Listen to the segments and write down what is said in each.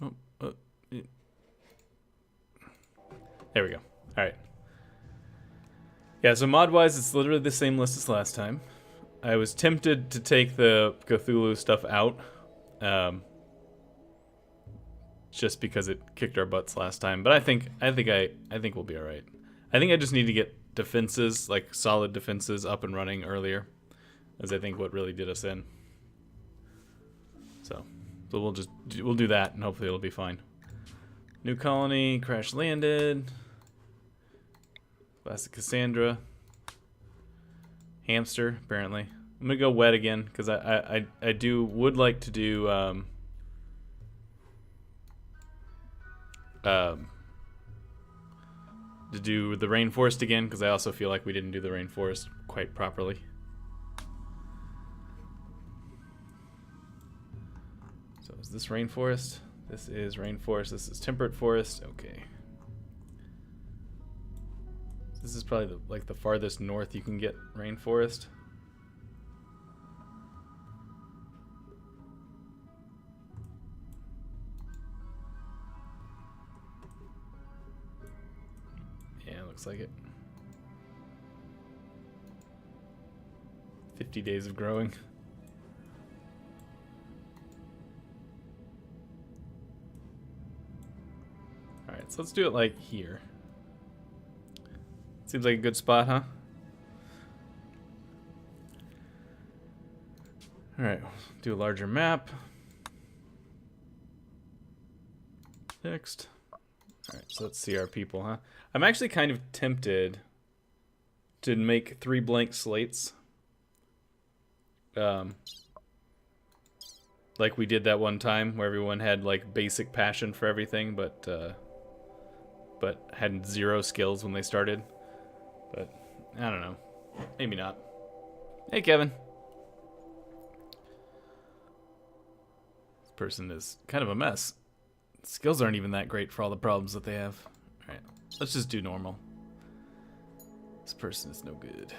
Oh, there we go. All right. Yeah, so mod-wise, it's literally the same list as last time. I was tempted to take the Cthulhu stuff out, just because it kicked our butts last time. But I think we'll be all right. I think I just need to get defenses, like solid defenses, up and running earlier, as I think what really did us in. So we'll do that, and hopefully it'll be fine. New colony, crash landed. Classic Cassandra. Hamster, apparently. I'm gonna go wet again because I would like to do the rainforest again, because I also feel like we didn't do the rainforest quite properly. So is this rainforest? This is rainforest. This is temperate forest. Okay. This is probably the farthest north you can get rainforest. Yeah, looks like it. 50 days of growing. Alright, so let's do it like here. Seems like a good spot, huh? Alright, do a larger map. Next. Alright, so let's see our people, huh? I'm actually kind of tempted to make 3 blank slates. Like we did that one time where everyone had like basic passion for everything, but had 0 skills when they started. But I don't know. Maybe not. Hey, Kevin. This person is kind of a mess. Skills aren't even that great for all the problems that they have. Alright, let's just do normal. This person is no good.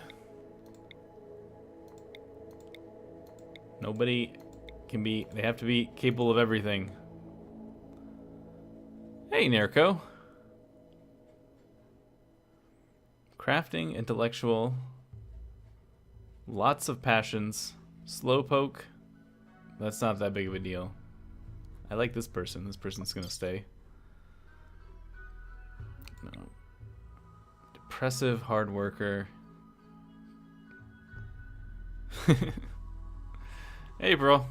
Nobody can be... They have to be capable of everything. Hey, Nerko. Crafting, intellectual, lots of passions, slowpoke. That's not that big of a deal. I like this person. This person's gonna stay. No. Depressive, hard worker. Hey, bro.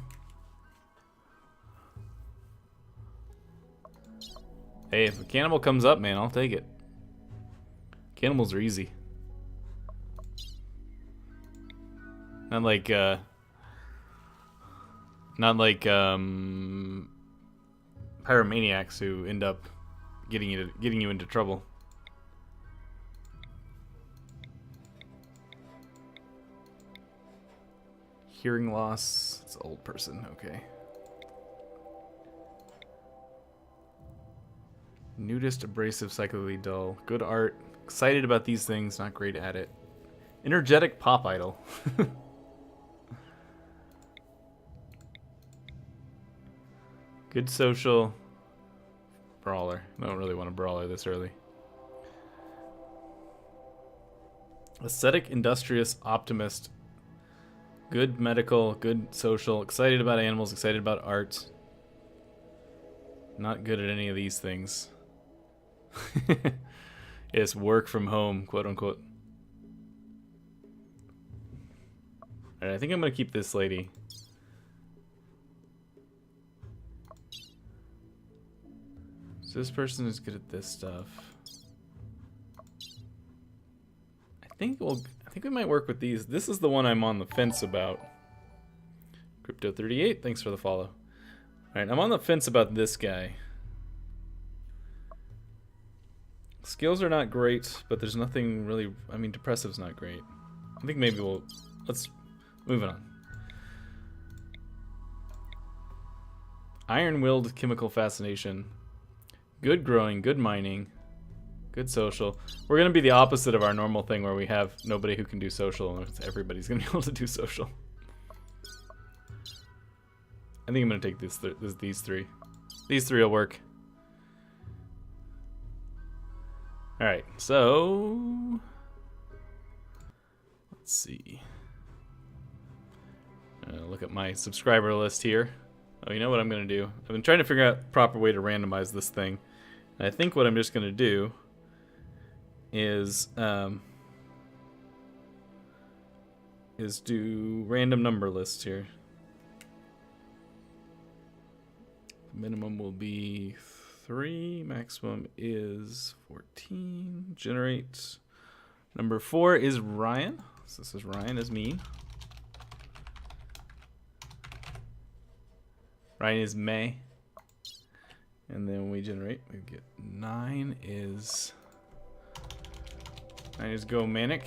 Hey, if a cannibal comes up, man, I'll take it. Cannibals are easy. Not like pyromaniacs who end up getting you into trouble. Hearing loss. It's an old person. Okay. Nudist, abrasive, psychically dull. Good art. Excited about these things, not great at it. Energetic pop idol. Good social. Brawler. I don't really want a brawler this early. Aesthetic, industrious, optimist. Good medical, good social. Excited about animals, excited about art. Not good at any of these things. It's work from home, quote unquote. Alright, I think I'm gonna keep this lady. So this person is good at this stuff. I think we might work with these. This is the one I'm on the fence about. Crypto38, thanks for the follow. Alright, I'm on the fence about this guy. Skills are not great, but there's nothing really... I mean, depressive's not great. I think maybe let's move on. Iron-willed chemical fascination. Good growing, good mining, good social. We're going to be the opposite of our normal thing where we have nobody who can do social, and everybody's going to be able to do social. I think I'm going to take these 3. These three will work. Alright, so... let's see. Look at my subscriber list here. Oh, you know what I'm going to do? I've been trying to figure out the proper way to randomize this thing. And I think what I'm just going to do is do random number lists here. The minimum will be 3, maximum is 14. Generate. Number 4 is Ryan. So this is Ryan is me. Ryan is May. And then we generate, we get 9 is Go Manic.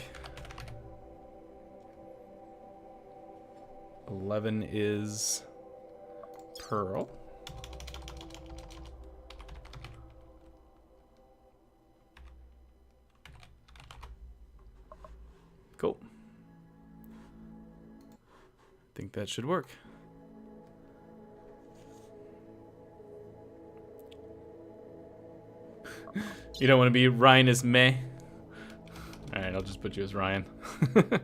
11 is Pearl. Cool. I think that should work. You don't want to be Ryan as May? Alright, I'll just put you as Ryan. Did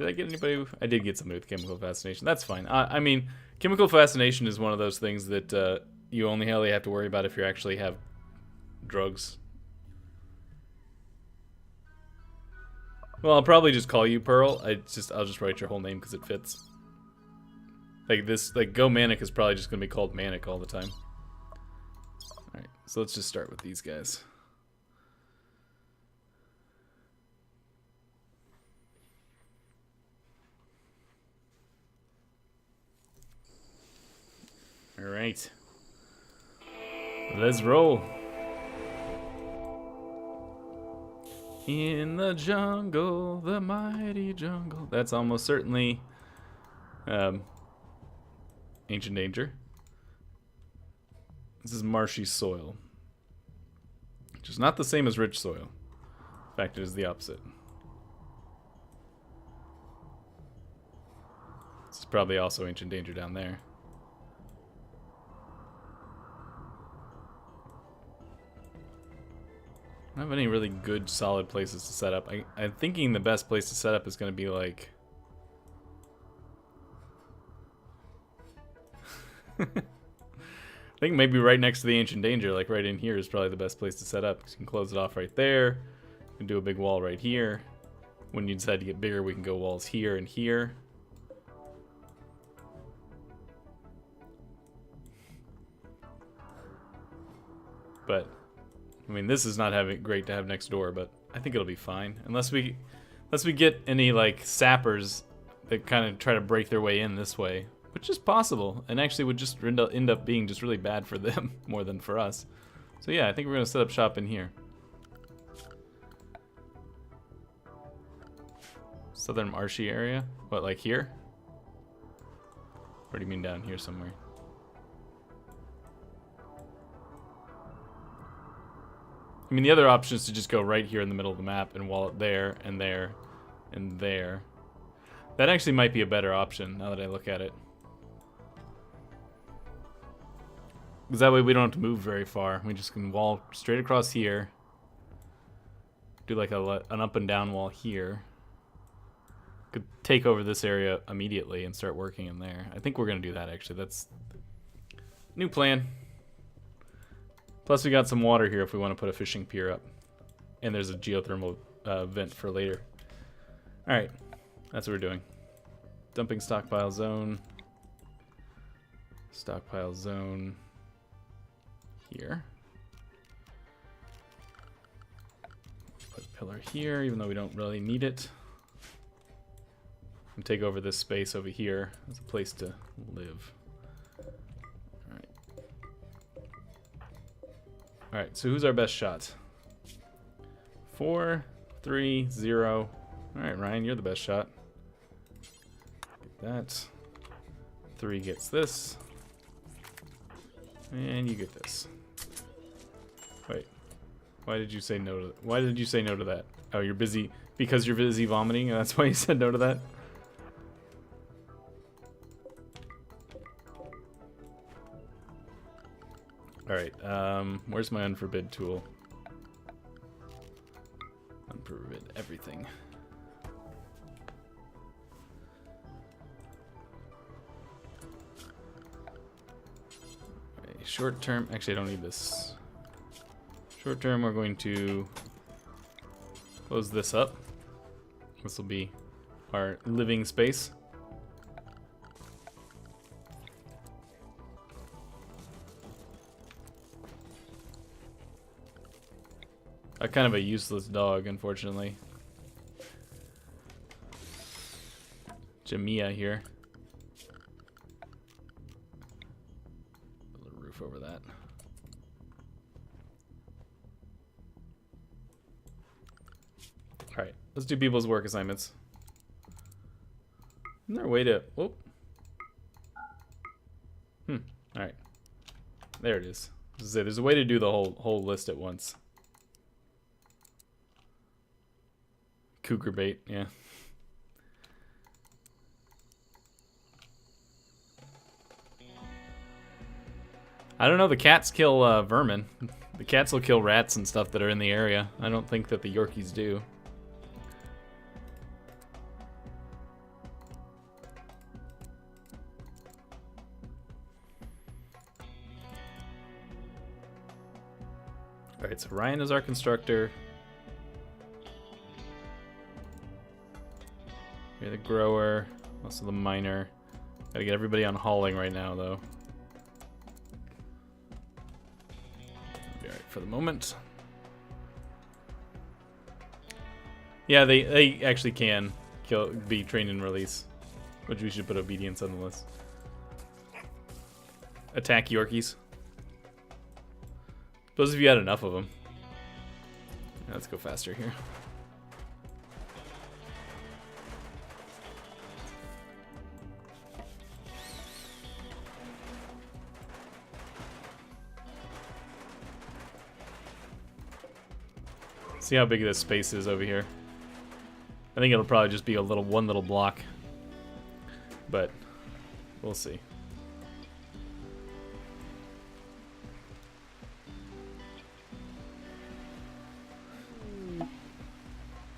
I get anybody? I did get somebody with chemical fascination. That's fine. I mean, chemical fascination is one of those things that you only really have to worry about if you actually have drugs. Well, I'll probably just call you Pearl. I'll just write your whole name because it fits. Like this, like Go Manic is probably just gonna be called Manic all the time. Alright, so let's just start with these guys. Alright. Let's roll. In the jungle, the mighty jungle. That's almost certainly Ancient Danger. This is marshy soil, which is not the same as rich soil. In fact, it is the opposite. This is probably also Ancient Danger down there. I don't have any really good solid places to set up. I'm thinking the best place to set up is going to be like... I think maybe right next to the Ancient Danger, like right in here is probably the best place to set up. You can close it off right there. You can do a big wall right here. When you decide to get bigger, we can go walls here and here. But... I mean, this is not great to have next door, but I think it'll be fine. Unless we get any, like, sappers that kind of try to break their way in this way. Which is possible, and actually would just end up being just really bad for them, more than for us. So yeah, I think we're going to set up shop in here. Southern marshy area? What, like here? Or do you mean down here somewhere? I mean, the other option is to just go right here in the middle of the map and wall it there, and there, and there. That actually might be a better option, now that I look at it. Because that way we don't have to move very far. We just can wall straight across here. Do like an up and down wall here. Could take over this area immediately and start working in there. I think we're going to do that, actually. That's new plan. Plus we got some water here if we want to put a fishing pier up. And there's a geothermal vent for later. Alright, that's what we're doing. Dumping stockpile zone. Stockpile zone here. Put a pillar here, even though we don't really need it. And take over this space over here as a place to live. Alright, so who's our best shot? 4, 3, 0. Alright, Ryan, you're the best shot. Get that. 3 gets this. And you get this. Wait. Why did you say no to that? Why did you say no to that? Oh, you're busy because you're busy vomiting and that's why you said no to that? Alright, where's my unforbid tool? Unforbid everything. Okay, short term, actually I don't need this. Short term, we're going to close this up. This will be our living space. Kind of a useless dog, unfortunately. Jamia here. Build a roof over that. Alright, let's do people's work assignments. Isn't there a way to... Whoop. Alright. There it is. There's a way to do the whole list at once. Cougar bait, yeah. I don't know, the cats kill vermin. The cats will kill rats and stuff that are in the area. I don't think that the Yorkies do. Alright, so Ryan is our constructor. You're the grower, also the miner. Gotta get everybody on hauling right now, though. Be alright for the moment. Yeah, they actually can be trained and release, which we should put obedience on the list. Attack Yorkies. Suppose if you had enough of them. Yeah, let's go faster here. See how big this space is over here. I think it'll probably just be one little block, but we'll see.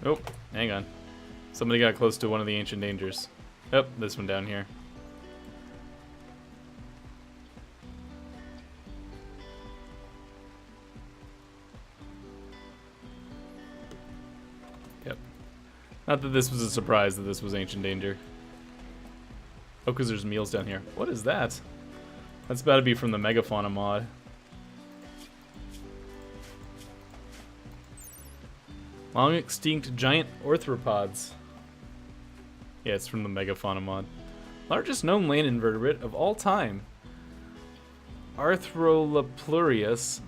Oh, hang on. Somebody got close to one of the ancient dangers. Oh, this one down here. Yep. Not that this was a surprise that this was ancient danger. Oh, because there's meals down here. What is that? That's about to be from the Megafauna mod. Long extinct giant arthropods. Yeah, it's from the Megafauna mod. Largest known land invertebrate of all time. Arthroleplureus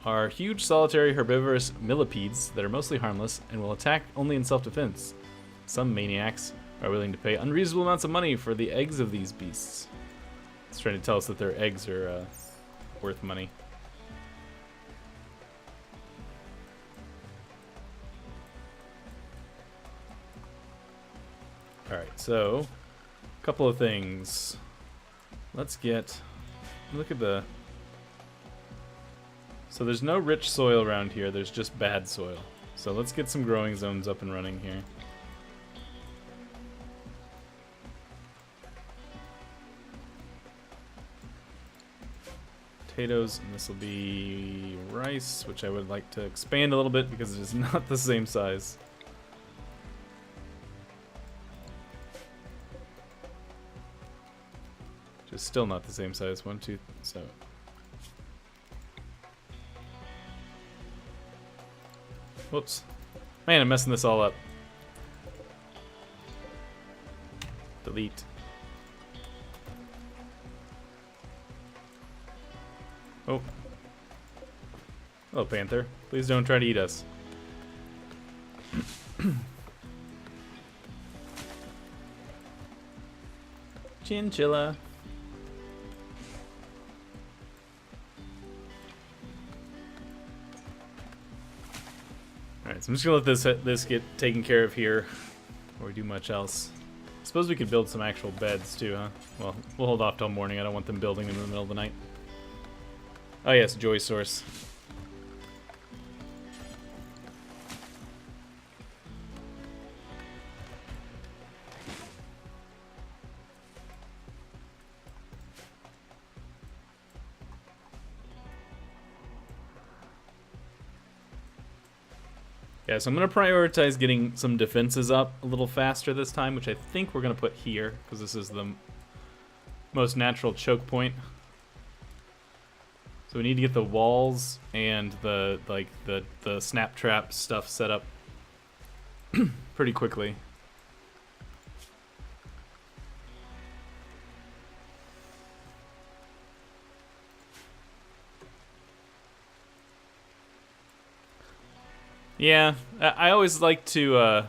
are huge solitary herbivorous millipedes that are mostly harmless and will attack only in self-defense. Some maniacs are willing to pay unreasonable amounts of money for the eggs of these beasts. It's trying to tell us that their eggs are worth money. Alright, so a couple of things. Let's look at the... So there's no rich soil around here, there's just bad soil. So let's get some growing zones up and running here. Potatoes, and this will be rice, which I would like to expand a little bit because it is not the same size. Just still not the same size. 1, 2, so. Whoops. Man, I'm messing this all up. Delete. Oh. Hello, Panther. Please don't try to eat us. Chinchilla. Alright, so I'm just gonna let this get taken care of here before we do much else. I suppose we could build some actual beds too, huh? Well, we'll hold off till morning. I don't want them building them in the middle of the night. Oh yes, joy source. Yeah, so I'm going to prioritize getting some defenses up a little faster this time, which I think we're going to put here, because this is the most natural choke point. So we need to get the walls and the snap trap stuff set up pretty quickly. Yeah, I always like to,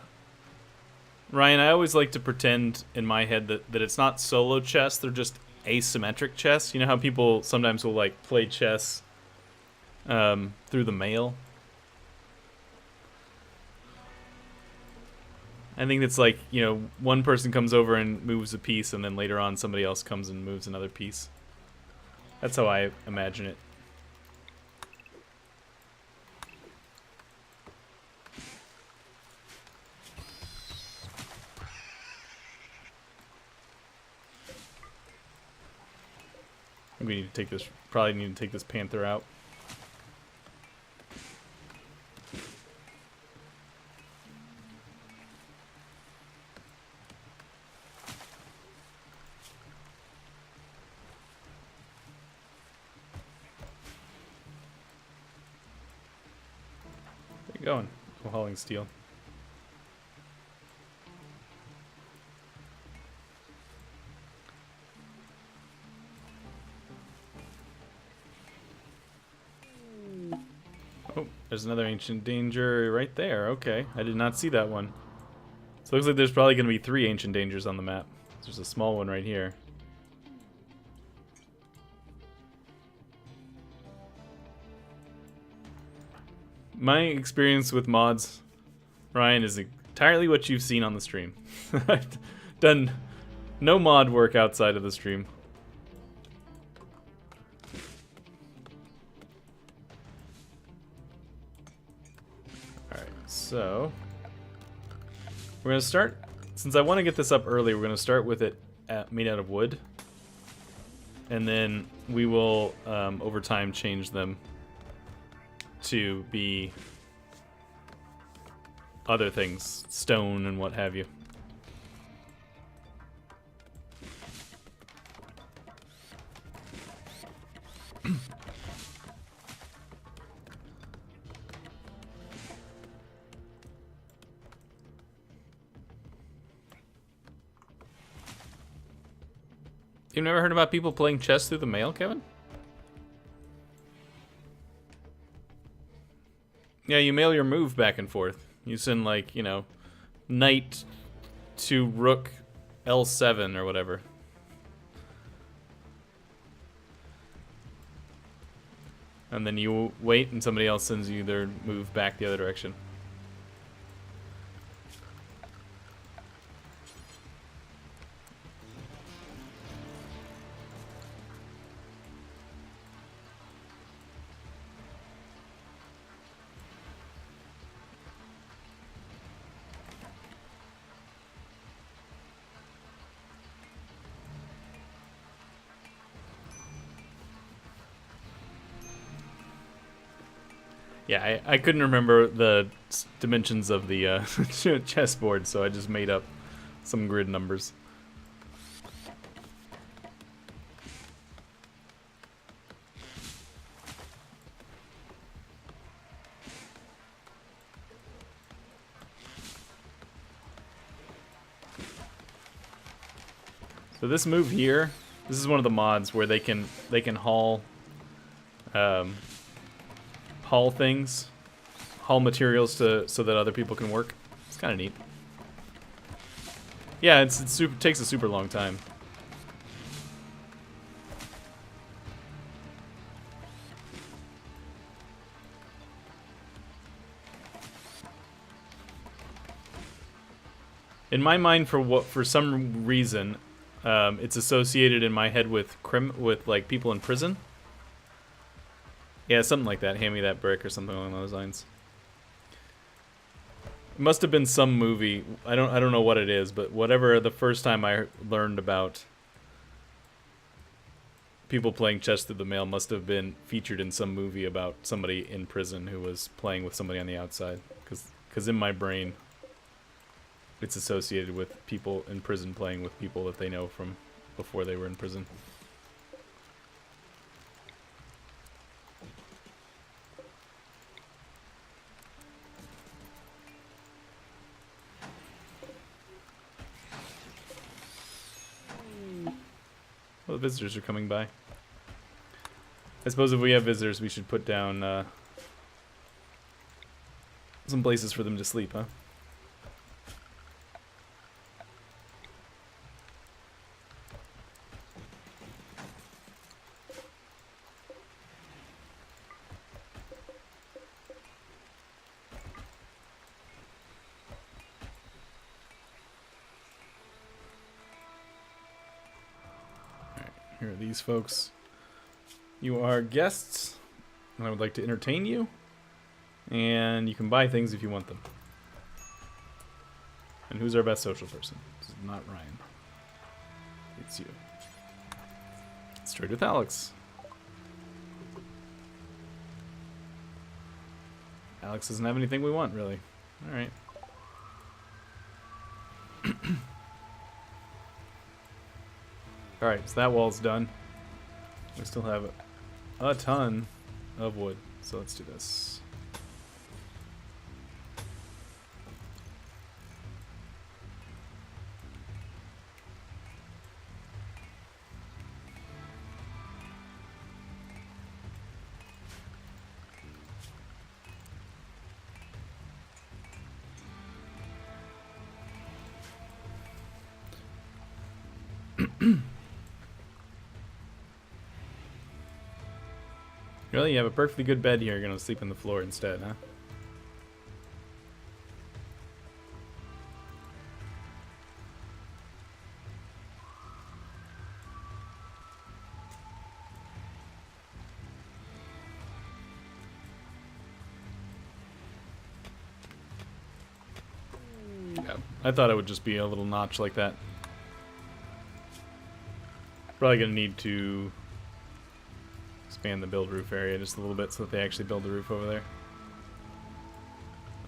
Ryan, I always like to pretend in my head that it's not solo chess, they're just asymmetric chess. You know how people sometimes will like play chess through the mail? I think it's like, you know, one person comes over and moves a piece, and then later on somebody else comes and moves another piece. That's how I imagine it. We need to take this, probably need to take this panther out. Where you going? Oh, hauling steel. Oh, there's another ancient danger right there. Okay, I did not see that one. So it looks like there's probably going to be 3 ancient dangers on the map. There's a small one right here. My experience with mods, Ryan, is entirely what you've seen on the stream. I've done no mod work outside of the stream. Alright, so we're going to start, since I want to get this up early, we're going to start with it made out of wood. And then we will, over time, change them to be other things, stone and what have you. You've never heard about people playing chess through the mail, Kevin? Yeah, you mail your move back and forth. You send, like, you know, knight to rook L7 or whatever. And then you wait and somebody else sends you their move back the other direction. Yeah, I couldn't remember the dimensions of the chessboard, so I just made up some grid numbers. So this move here, this is one of the mods where they can haul haul things, haul materials so that other people can work. It's kind of neat. Yeah, it takes a super long time. In my mind, for some reason, it's associated in my head with like people in prison. Yeah, something like that. Hand me that brick or something along those lines. It must have been some movie. I don't know what it is, but whatever the first time I learned about people playing chess through the mail must have been featured in some movie about somebody in prison who was playing with somebody on the outside. Because in my brain, it's associated with people in prison playing with people that they know from before they were in prison. Well, the visitors are coming by. I suppose if we have visitors, we should put down some places for them to sleep, huh? Here are these folks. You are guests, and I would like to entertain you. And you can buy things if you want them. And who's our best social person? This is not Ryan. It's you. Let's trade with Alex. Alex doesn't have anything we want, really. Alright. Alright, so that wall's done. We still have a ton of wood, so let's do this. Really? You have a perfectly good bed here. You're gonna sleep on the floor instead, huh? Yeah, I thought it would just be a little notch like that. Probably gonna need to expand the build roof area just a little bit so that they actually build the roof over there.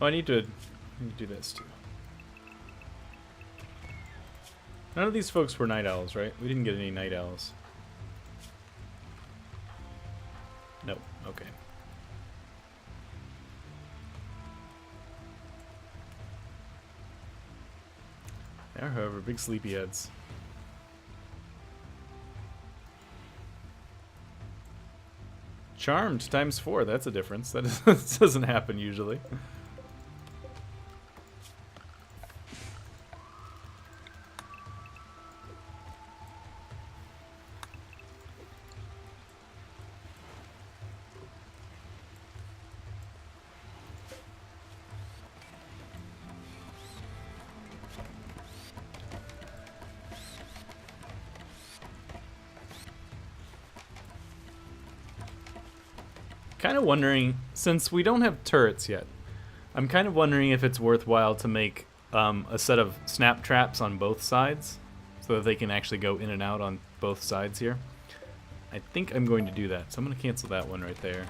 Oh, I need to do this too. None of these folks were night owls, right? We didn't get any night owls. Nope, okay. They are, however, big sleepyheads. Charmed times 4, that's a difference. That doesn't happen usually. Kind of wondering, since we don't have turrets yet, I'm kind of wondering if it's worthwhile to make a set of snap traps on both sides so that they can actually go in and out on both sides here. I think I'm going to do that, so I'm going to cancel that one right there.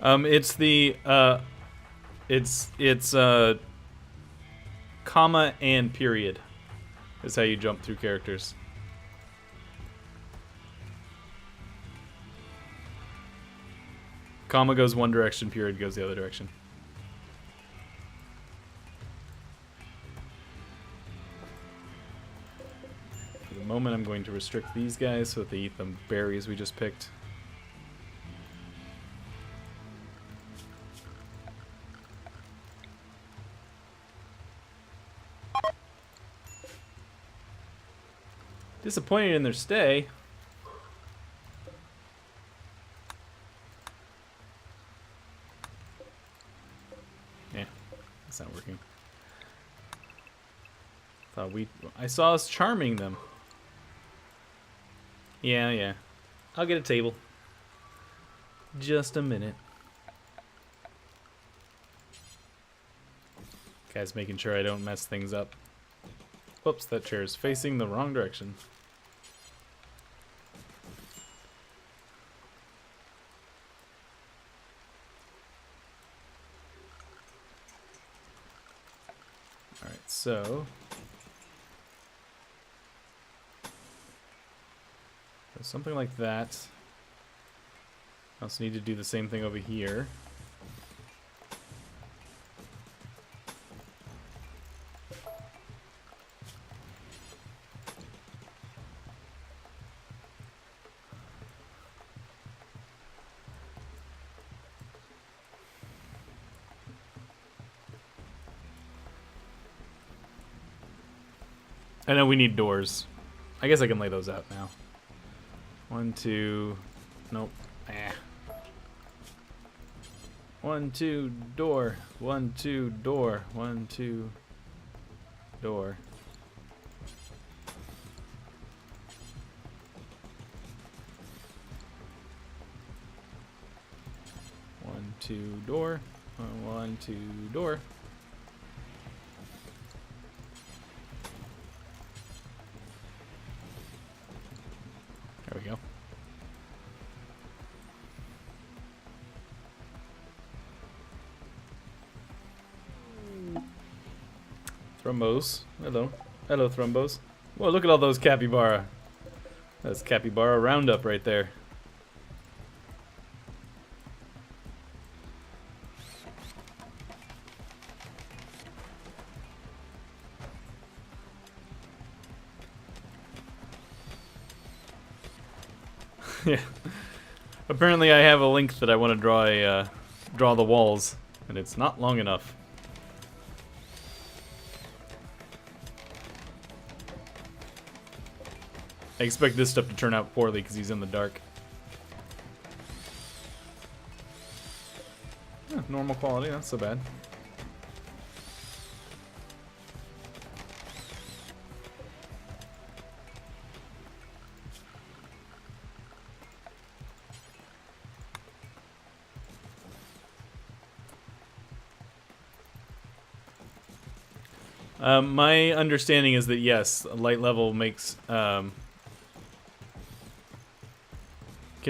It's the it's comma and period is how you jump through characters. Comma goes one direction, period goes the other direction. For the moment, I'm going to restrict these guys so that they eat the berries we just picked. Disappointed in their stay. Yeah. It's not working. I saw us charming them. Yeah. I'll get a table. Just a minute. Guys, making sure I don't mess things up. Whoops, that chair is facing the wrong direction. Alright, so something like that. I also need to do the same thing over here. I know we need doors. I guess I can lay those out now. 1, 2, nope. 1, 2, door. 1, 2, door. 1, 2, door. 1, 2, door. 1, 2, door. There we go. Thrumbos. Hello. Hello, Thrumbos. Whoa, look at all those capybara. That's capybara roundup right there. Yeah. Apparently I have a link that I want to draw the walls, and it's not long enough. I expect this stuff to turn out poorly because he's in the dark. Normal quality, not so bad. My understanding is that yes, light level makes can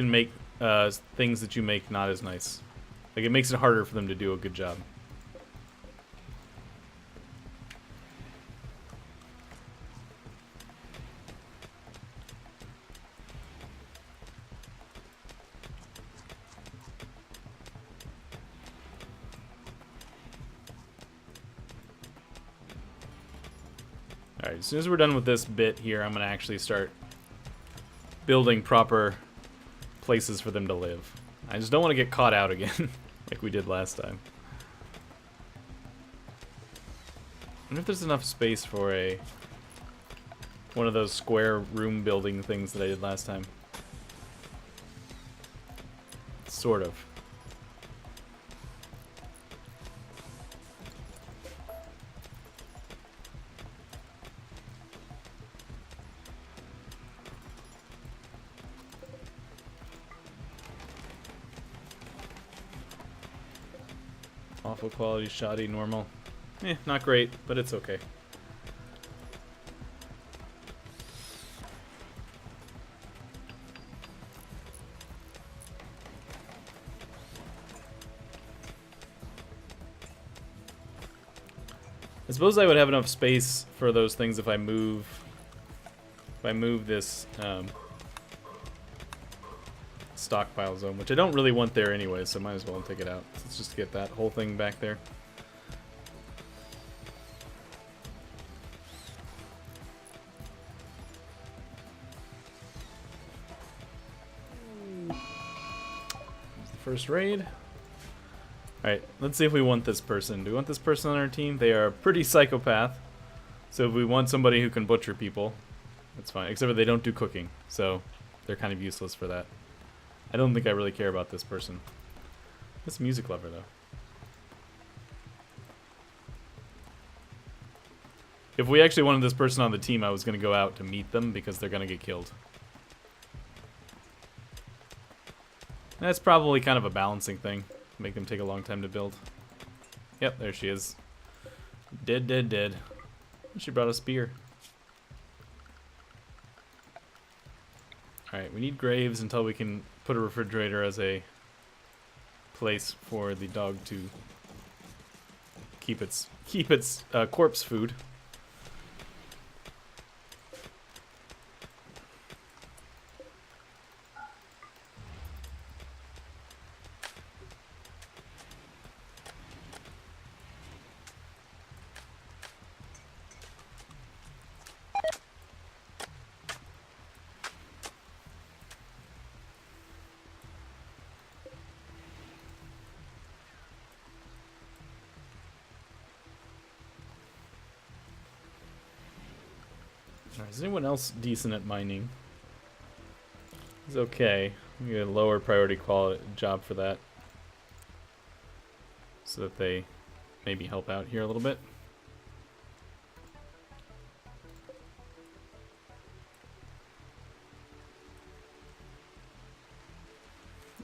make things that you make not as nice. Like, it makes it harder for them to do a good job. Alright, as soon as we're done with this bit here, I'm going to actually start building proper places for them to live. I just don't want to get caught out again, like we did last time. I wonder if there's enough space for one of those square room building things that I did last time. Sort of. Awful quality, shoddy, normal. Not great, but it's okay. I suppose I would have enough space for those things if I move this stockpile zone, which I don't really want there anyway, so might as well take it out. Let's just get that whole thing back there. There's the first raid. Alright, let's see if we want this person. Do we want this person on our team? They are a pretty psychopath. So if we want somebody who can butcher people, that's fine. Except for they don't do cooking, so they're kind of useless for that. I don't think I really care about this person. This music lover, though. If we actually wanted this person on the team, I was going to go out to meet them because they're going to get killed. That's probably kind of a balancing thing. Make them take a long time to build. Yep, there she is. Dead. She brought a spear. Alright, we need graves until we can put a refrigerator as a place for the dog to keep its corpse food. Is anyone else decent at mining? It's okay. We get a lower priority quality job for that, so that they maybe help out here a little bit.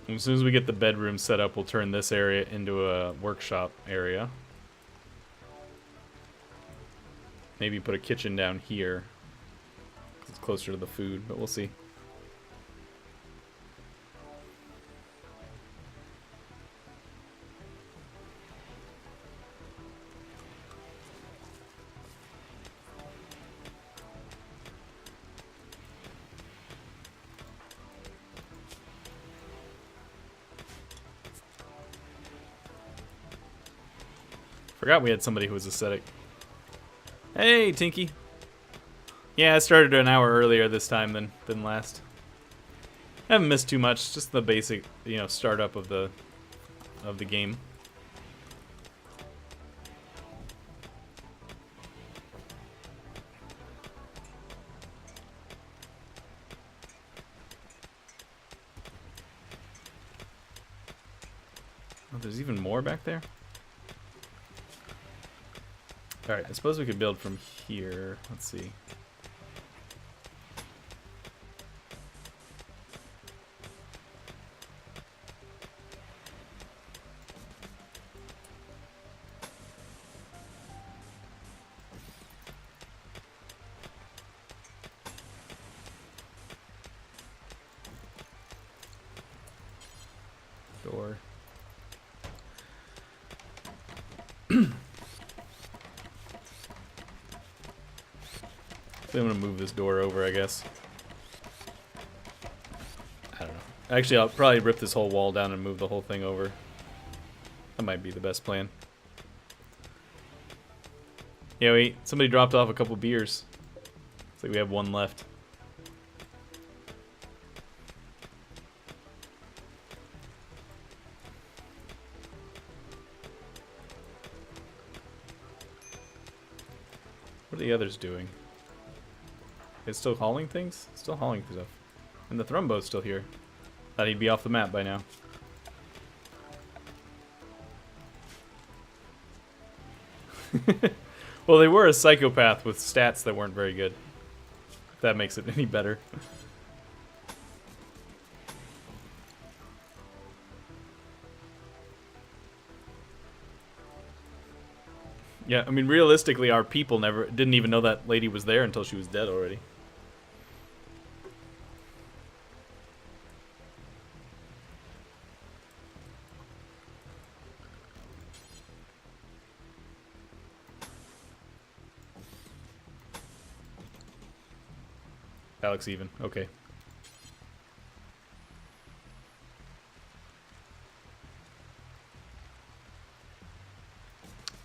And as soon as we get the bedroom set up, we'll turn this area into a workshop area. Maybe put a kitchen down here. It's closer to the food, but we'll see. Forgot we had somebody who was ascetic. Hey, Tinky. Yeah, I started an hour earlier this time than last. I haven't missed too much, just the basic, startup of the game. Oh, there's even more back there? Alright, I suppose we could build from here. Let's see. Door. I'm gonna move this door over, I guess. I don't know. Actually, I'll probably rip this whole wall down and move the whole thing over. That might be the best plan. Yeah, wait. Somebody dropped off a couple beers. Looks like we have one left. What are the others doing? It's still hauling things? Still hauling stuff. And the Thrumbo's still here. Thought he'd be off the map by now. Well, they were a psychopath with stats that weren't very good. If that makes it any better. Yeah, I mean, realistically, our people didn't even know that lady was there until she was dead already. Alex even. Okay.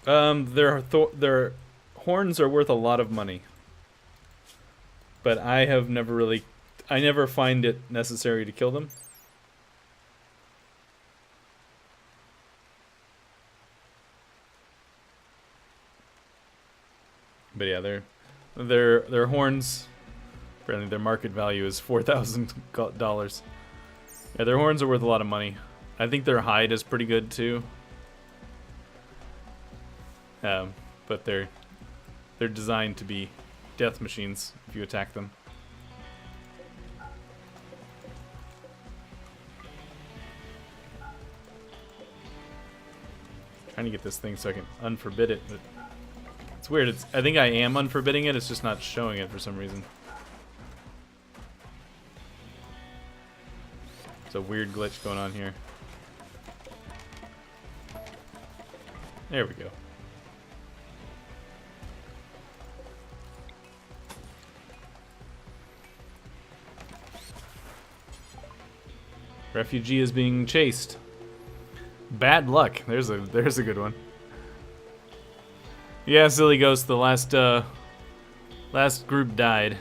Their horns are worth a lot of money. But I never find it necessary to kill them. But yeah, their horns, apparently their market value is $4,000. Yeah, their horns are worth a lot of money. I think their hide is pretty good too. But their they're designed to be death machines if you attack them. Trying to get this thing so I can unforbid it, but it's weird. I think I am unforbidding it, it's just not showing it for some reason. It's a weird glitch going on here. There we go. Refugee is being chased. Bad luck. There's a good one. Yeah, silly ghost. The last group died.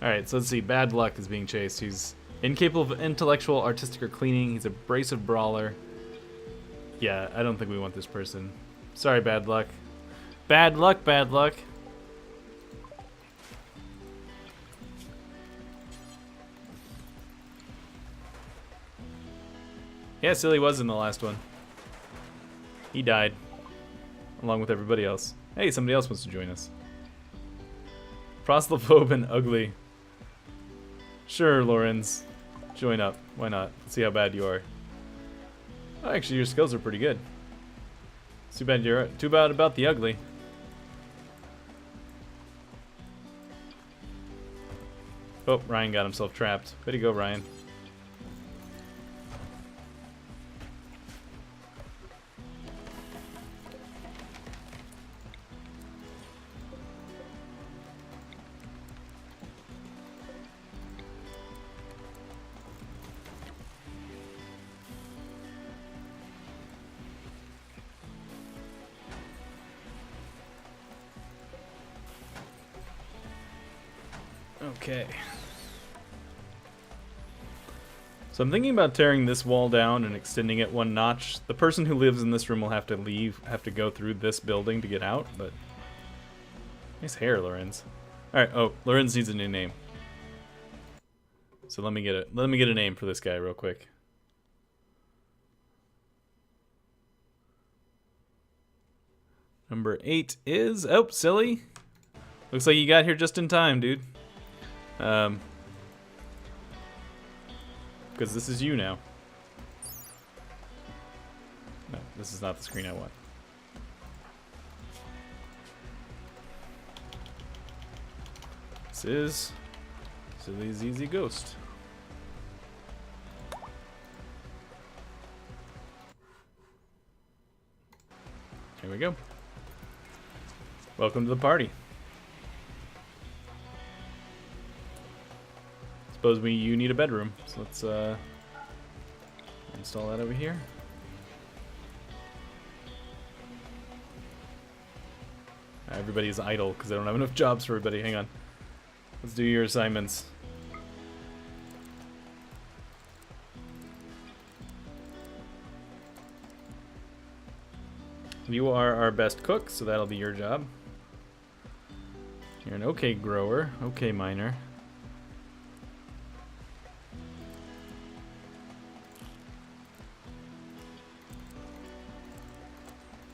All right, so let's see. Bad luck is being chased. He's incapable of intellectual, artistic, or cleaning. He's a abrasive brawler. Yeah, I don't think we want this person. Sorry, bad luck. Bad luck. Bad luck. Yeah, Silly was in the last one. He died. Along with everybody else. Hey, somebody else wants to join us. Proselyphobe and ugly. Sure, Lorenz. Join up. Why not? Let's see how bad you are. Oh, actually, your skills are pretty good. Too bad about the ugly. Oh, Ryan got himself trapped. Way to go, Ryan. Okay. So I'm thinking about tearing this wall down and extending it one notch. The person who lives in this room will have to go through this building to get out, but nice hair, Lorenz. Alright, oh, Lorenz needs a new name. So let me get a name for this guy real quick. Number 8 is Silly. Looks like you got here just in time, dude. Because this is you now. No, this is not the screen I want. This is Silly ZZ Ghost. Here we go. Welcome to the party. Suppose you need a bedroom, so let's install that over here. Everybody's idle because I don't have enough jobs for everybody. Hang on. Let's do your assignments. You are our best cook, so that'll be your job. You're an okay grower, okay miner.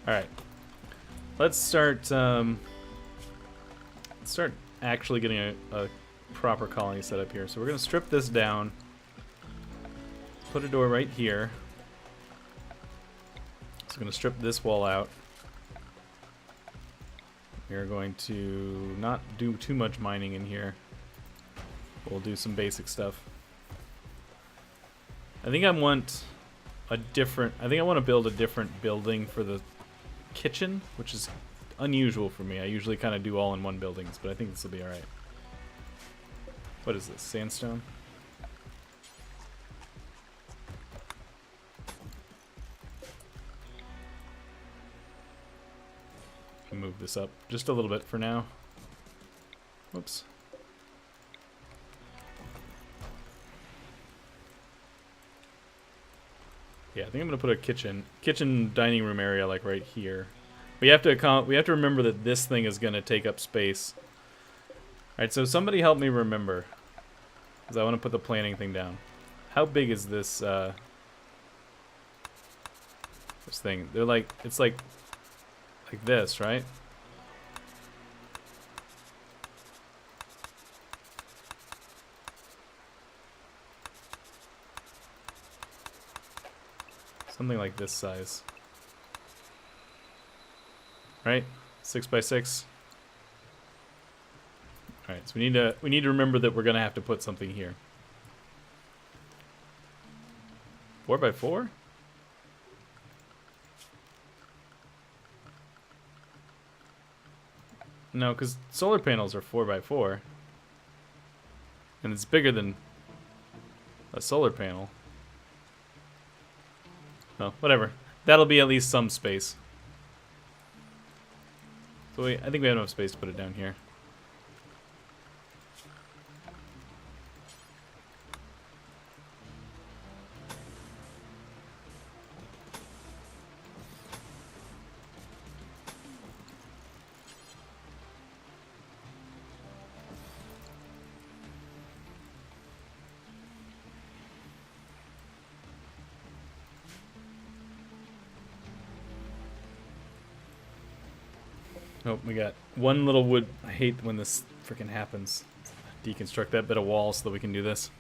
Alright, let's start actually getting a proper colony set up here. So we're going to strip this down, put a door right here. So we're going to strip this wall out. We're going to not do too much mining in here. We'll do some basic stuff. I think I want to build a different building for the kitchen, which is unusual for me. I usually kind of do all in one buildings, but I think this will be alright. What is this? Sandstone? Move this up just a little bit for now. Whoops. Yeah, I think I'm gonna put a kitchen dining room area like right here. We have to remember that this thing is gonna take up space. All right, so somebody help me remember, because I want to put the planning thing down. How big is this this thing? It's like like this, right? Something like this size. Right? 6 by 6. Alright, so we need to remember that we're gonna have to put something here. 4 by 4? No, because solar panels are 4 by 4. And it's bigger than a solar panel. Well, whatever. That'll be at least some space. So I think we have enough space to put it down here. Nope, we got one little wood. I hate when this freaking happens. Deconstruct that bit of wall so that we can do this.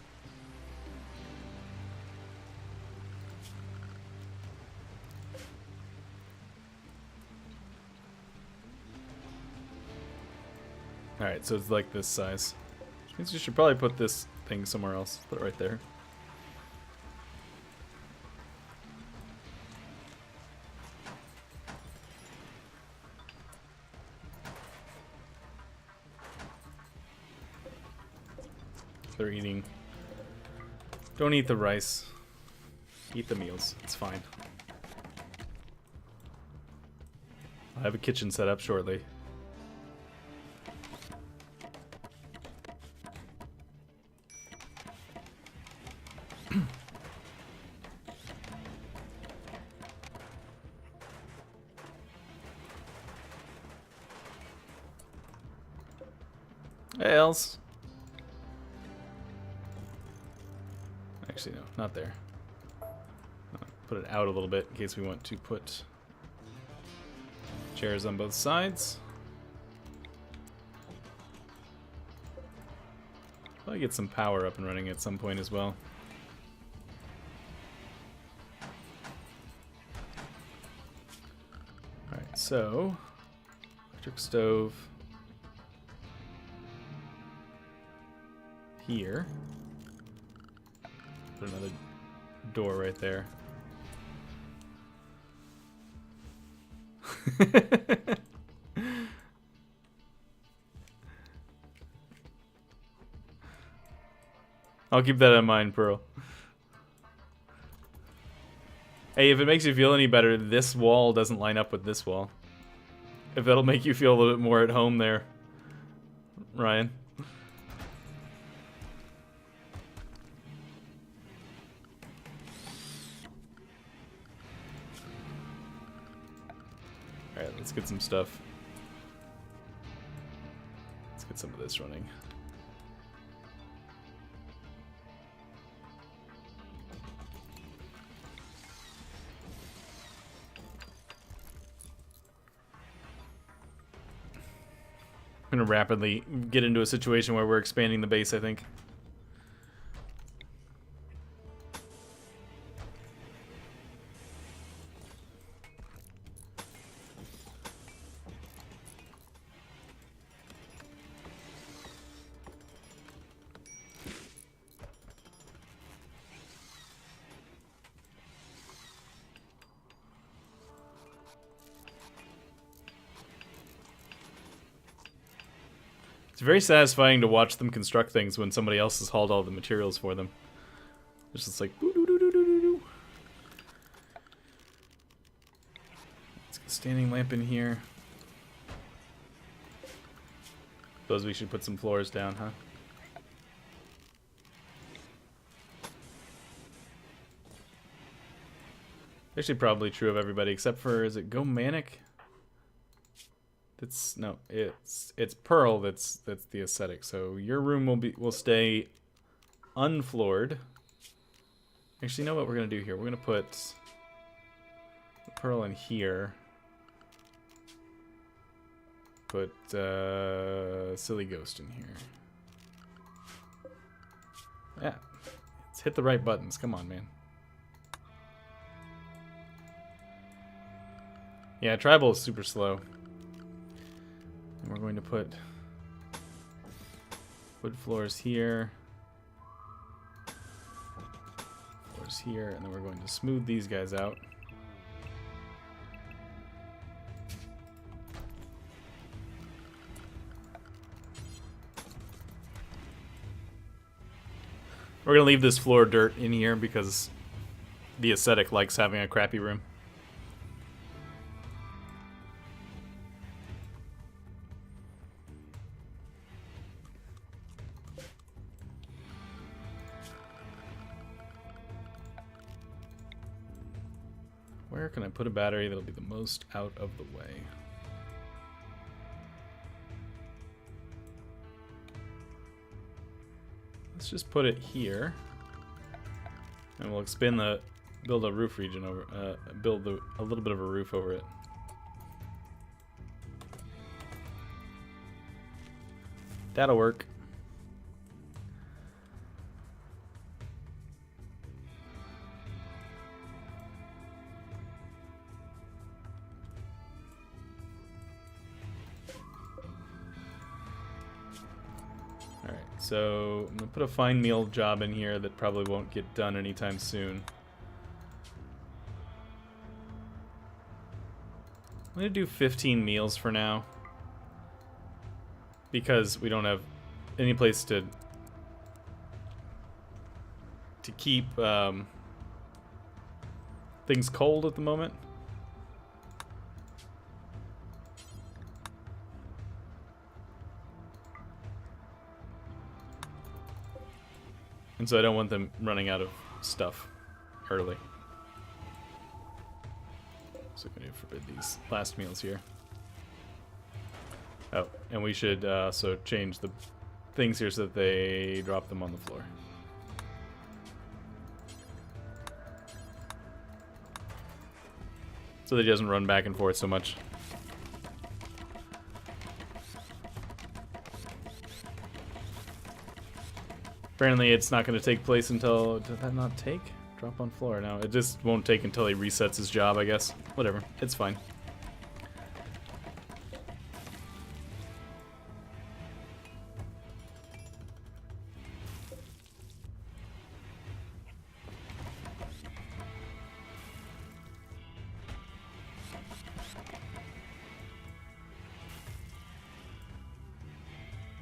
Alright, so it's like this size. Which means you should probably put this thing somewhere else. Put it right there. They're eating. Don't eat the rice. Eat the meals. It's fine. I'll have a kitchen set up shortly. Hey, Els. Actually, no, not there. Put it out a little bit in case we want to put chairs on both sides. Probably get some power up and running at some point as well. Alright, so electric stove here. Put another door right there. I'll keep that in mind, Pearl. Hey, if it makes you feel any better, this wall doesn't line up with this wall. If that'll make you feel a little bit more at home there, Ryan. Alright, let's get some stuff. Let's get some of this running. I'm gonna rapidly get into a situation where we're expanding the base, I think. It's very satisfying to watch them construct things when somebody else has hauled all the materials for them. It's just like boo doo doo doo doo doo doo. Let's get a standing lamp in here. Suppose we should put some floors down, huh? Actually, probably true of everybody except for, is it Go Manic? It's no, it's Pearl that's the aesthetic. So your room will stay unfloored. Actually, you know what we're gonna do here? We're gonna put Pearl in here. put Silly Ghost in here. Yeah. Let's hit the right buttons. Come on, man. Yeah, Tribal is super slow. And we're going to put wood floors here. Floors here, and then we're going to smooth these guys out. We're going to leave this floor dirt in here because the aesthetic likes having a crappy room. Where can I put a battery that'll be the most out of the way? Let's just put it here, and we'll build a roof region over, build a little bit of a roof over it. That'll work. So I'm going to put a fine meal job in here that probably won't get done anytime soon. I'm going to do 15 meals for now, because we don't have any place to keep things cold at the moment. And so I don't want them running out of stuff early. So I'm going to forbid these last meals here. Oh, and we should also change the things here so that they drop them on the floor. So that he doesn't run back and forth so much. Apparently it's not going to take place until... Did that not take? Drop on floor. No, it just won't take until he resets his job, I guess. Whatever. It's fine.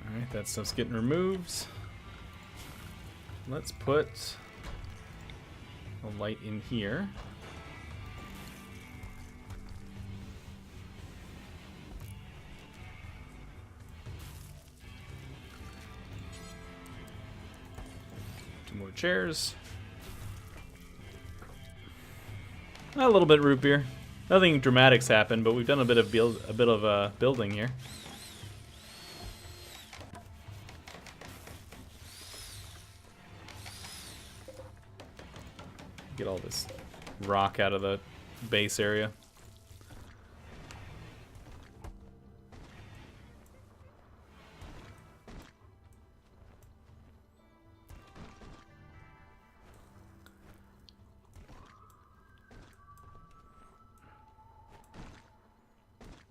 Alright, that stuff's getting removed. Let's put a light in here. Two more chairs. A little bit root beer. Nothing dramatic's happened, but we've done a bit of building here. Get all this rock out of the base area.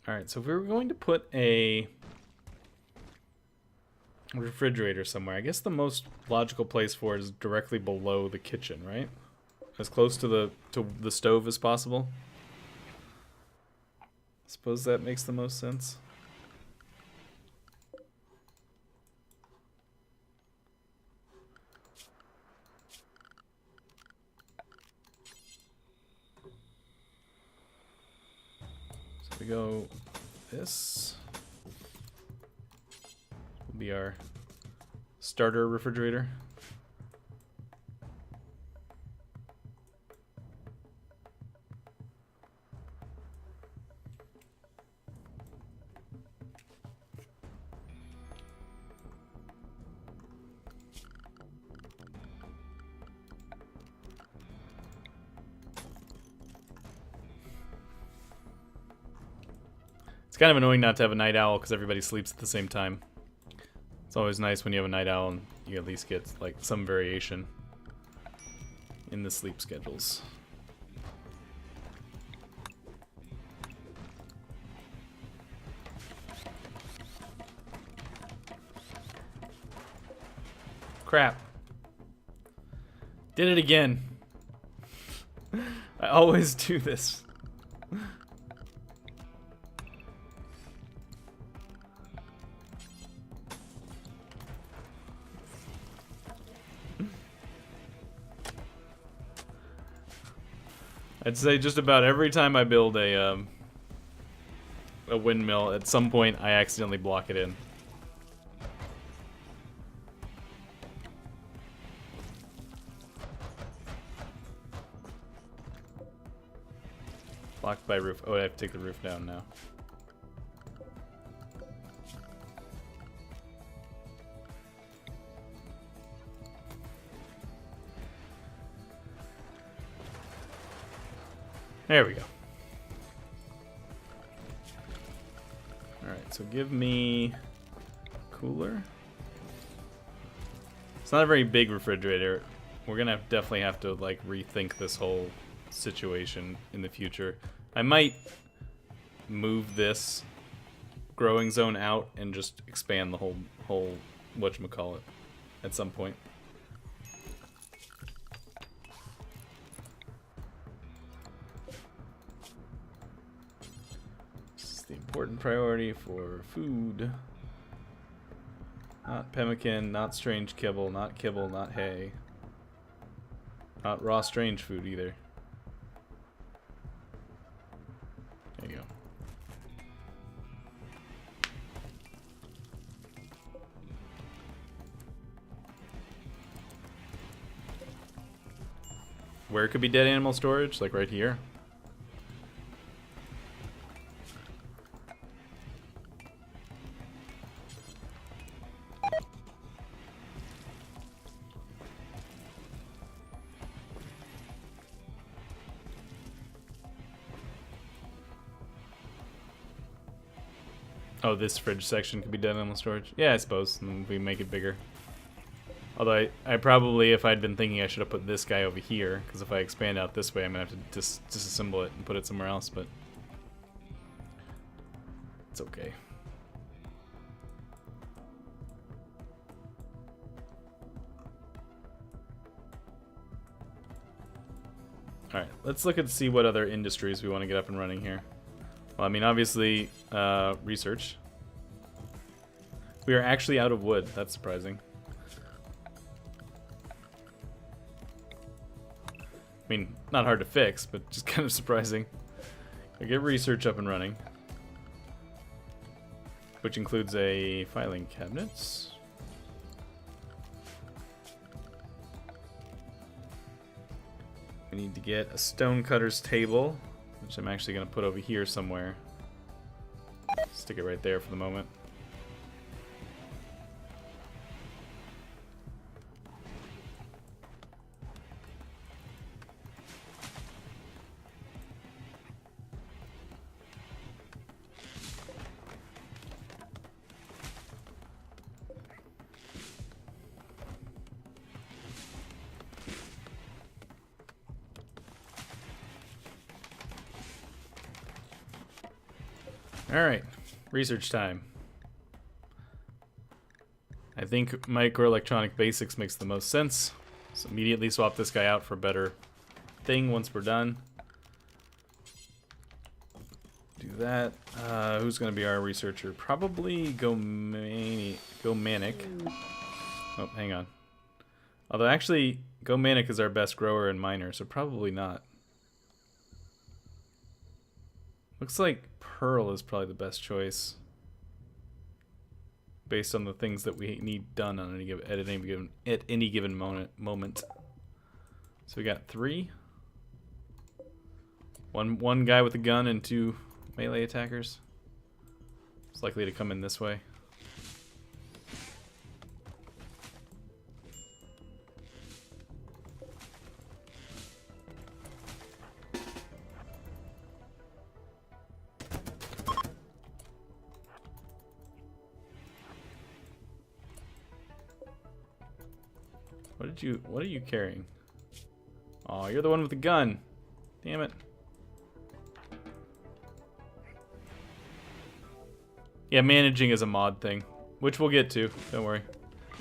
Alright, so if we were going to put a refrigerator somewhere, I guess the most logical place for it is directly below the kitchen, right? As close to the stove as possible. Suppose that makes the most sense. So we go this will be our starter refrigerator. kind of annoying not to have a night owl because everybody sleeps at the same time. It's always nice when you have a night owl and you at least get like some variation in the sleep schedules. Crap. Did it again. I always do this. I'd say just about every time I build a windmill, at some point I accidentally block it in. Blocked by roof. Oh, I have to take the roof down now. There we go. Alright, so give me cooler. It's not a very big refrigerator. We're gonna definitely have to like rethink this whole situation in the future. I might move this growing zone out and just expand the whole whatchamacallit at some point. This is the important priority for food. Not pemmican, not strange kibble, not hay. Not raw strange food either. There you go. Where could be dead animal storage? Like right here? Oh, this fridge section could be dead animal storage? Yeah, I suppose. And we make it bigger. Although I probably, if I'd been thinking, I should have put this guy over here, because if I expand out this way, I'm going to have to disassemble it and put it somewhere else, but it's okay. Alright, let's look and see what other industries we want to get up and running here. Well, I mean, obviously, research. We are actually out of wood. That's surprising. I mean, not hard to fix, but just kind of surprising. I get research up and running, which includes a filing cabinet. We need to get a stonecutter's table, which I'm actually going to put over here somewhere. Stick it right there for the moment. Alright, research time. I think microelectronic basics makes the most sense. So immediately swap this guy out for a better thing once we're done. Do that. Who's going to be our researcher? Probably Gomanic. Oh, hang on. Although actually, Gomanic is our best grower and miner, so probably not. Looks like Pearl is probably the best choice, based on the things that we need done on at any given moment. So we got 3. One guy with a gun and 2 melee attackers. It's likely to come in this way. What are you carrying? Oh, you're the one with the gun. Damn it. Yeah, managing is a mod thing, which we'll get to. Don't worry.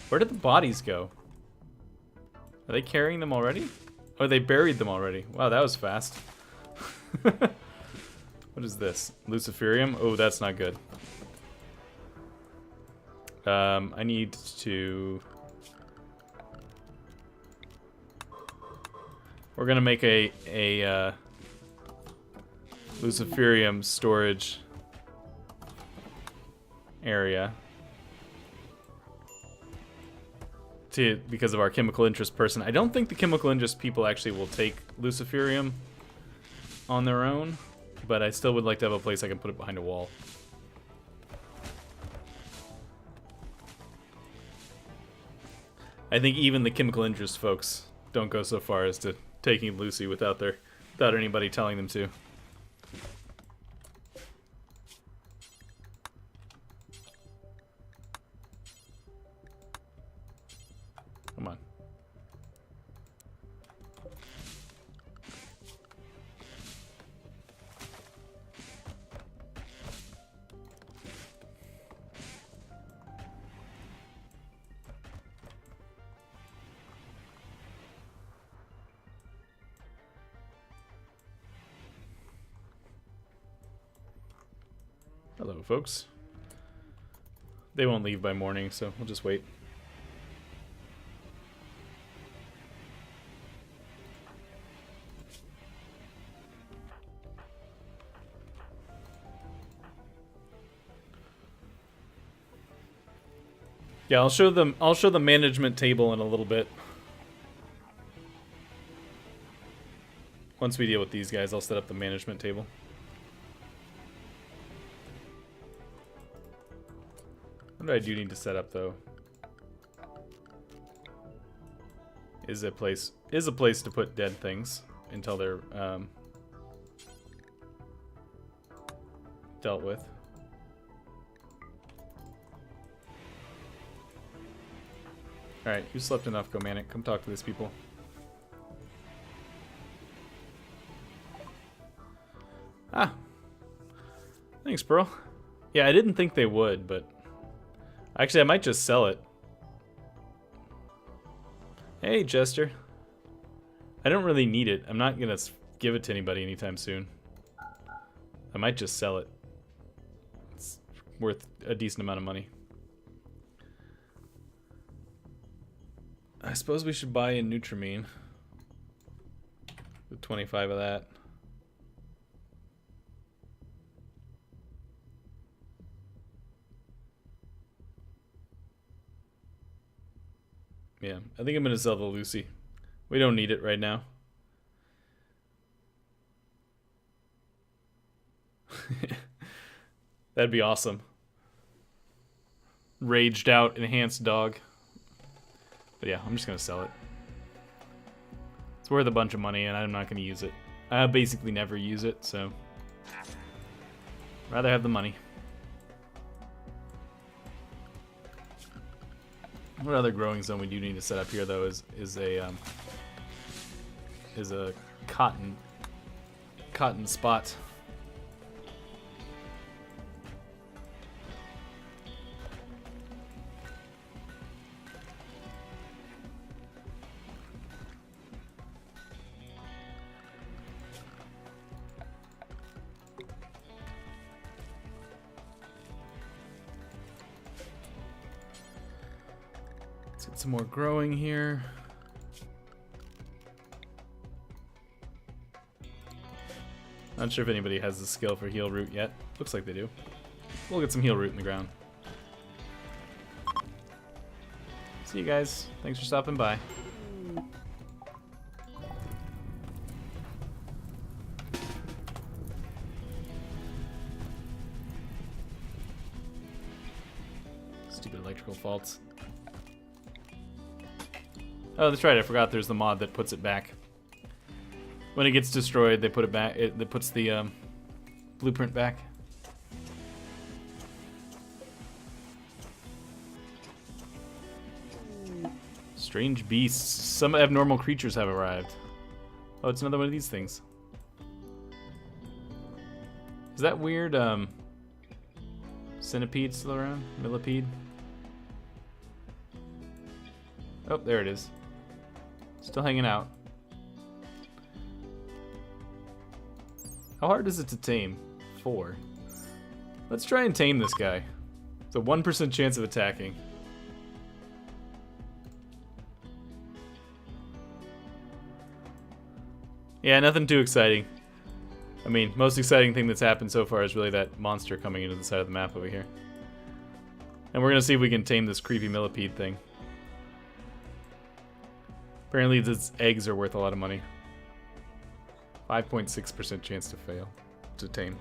Where did the bodies go? Are they carrying them already? Oh, they buried them already. Wow, that was fast. What is this? Luciferium? Oh, that's not good. I need to... We're gonna make a Luciferium storage area because of our chemical interest person. I don't think the chemical interest people actually will take Luciferium on their own, but I still would like to have a place I can put it behind a wall. I think even the chemical interest folks don't go so far as to taking Lucy without anybody telling them to. Come on. Hello, folks. They won't leave by morning, so we'll just wait. Yeah, I'll show the management table in a little bit. Once we deal with these guys, I'll set up the management table. What I do need to set up though is a place to put dead things until they're dealt with. Alright, you slept enough, Go Manic. Come talk to these people. Ah. Thanks, Pearl. Yeah, I didn't think they would, but... Actually, I might just sell it. Hey, Jester. I don't really need it. I'm not gonna give it to anybody anytime soon. I might just sell it. It's worth a decent amount of money. I suppose we should buy in Nutramine. With 25 of that. Yeah, I think I'm going to sell the Lucy. We don't need it right now. That'd be awesome. Raged out, enhanced dog. But yeah, I'm just going to sell it. It's worth a bunch of money, and I'm not going to use it. I basically never use it, so... rather have the money. What other growing zone we do need to set up here, though, is a cotton spot. Some more growing here. Not sure if anybody has the skill for heal root yet. Looks like they do. We'll get some heal root in the ground. See you guys. Thanks for stopping by. Stupid electrical faults. Oh, that's right. I forgot there's the mod that puts it back. When it gets destroyed, they put it back. It puts the blueprint back. Strange beasts. Some abnormal creatures have arrived. Oh, it's another one of these things. Is that weird centipede still around? Millipede? Oh, there it is. Still hanging out. How hard is it to tame? 4. Let's try and tame this guy. It's a 1% chance of attacking. Yeah, nothing too exciting. I mean, most exciting thing that's happened so far is really that monster coming into the side of the map over here. And we're gonna see if we can tame this creepy millipede thing. Apparently its eggs are worth a lot of money. 5.6% chance to fail, to tame.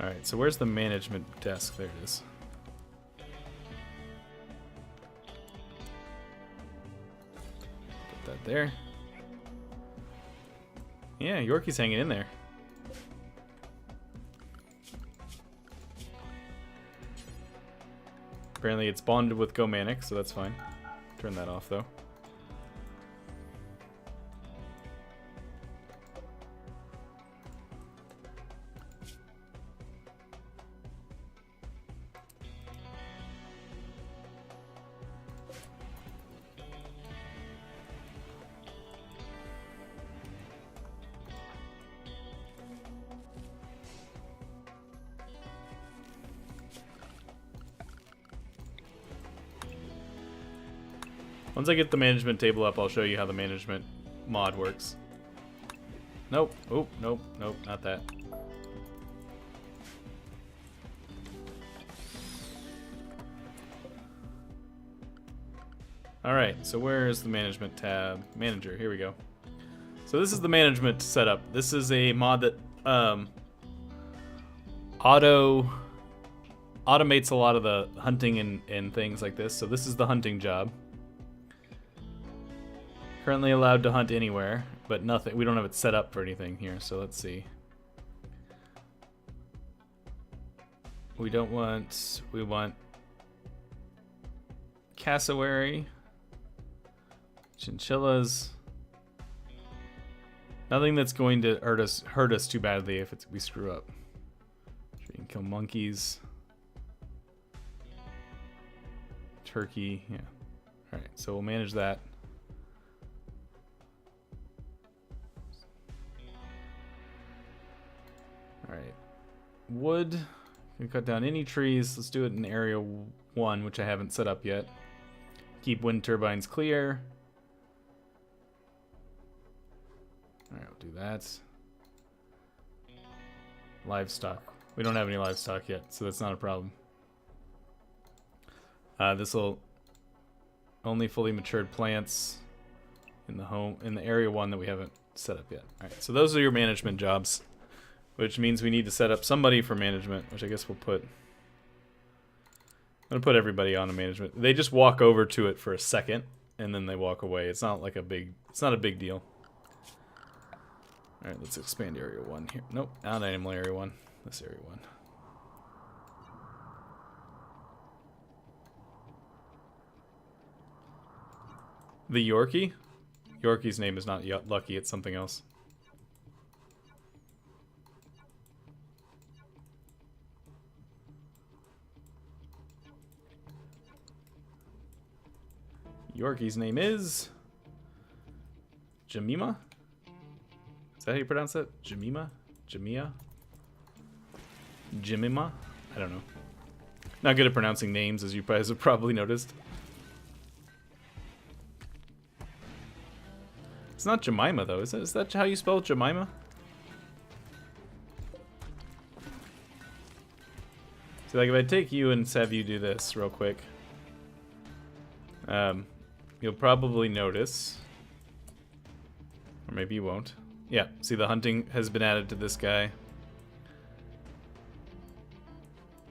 Alright, so where's the management desk? There it is. Put that there. Yeah, Yorkie's hanging in there. Apparently it's bonded with Gomanic, so that's fine. Turn that off though. Once I get the management table up, I'll show you how the management mod works. Nope. Oh, nope, nope, not that. Alright, so where is the management tab? Manager, here we go. So this is the management setup. This is a mod that automates a lot of the hunting and things like this. So this is the hunting job. Currently allowed to hunt anywhere, but nothing. We don't have it set up for anything here, so let's see. We want cassowary, chinchillas. Nothing that's going to hurt us too badly if we screw up. We can kill monkeys. Turkey, yeah. Alright, so we'll manage that. Alright. Wood. Can cut down any trees. Let's do it in area 1, which I haven't set up yet. Keep wind turbines clear. Alright, we'll do that. Livestock. We don't have any livestock yet, so that's not a problem. This will only fully matured plants in the area 1 that we haven't set up yet. Alright, so those are your management jobs. Which means we need to set up somebody for management, which I guess we'll put... I'm going to put everybody on a management. They just walk over to it for a second, and then they walk away. It's not like it's not a big deal. Alright, let's expand area 1 here. Nope, not animal area 1. This area 1. The Yorkie? Yorkie's name is not Lucky, it's something else. Yorkie's name is Jemima? Is that how you pronounce that? Jemima? Jemima? Jemima? I don't know. Not good at pronouncing names, as you guys have probably noticed. It's not Jemima, though, is it? Is that how you spell Jemima? So, like, if I take you and have you do this real quick, you'll probably notice, or maybe you won't. Yeah, see the hunting has been added to this guy.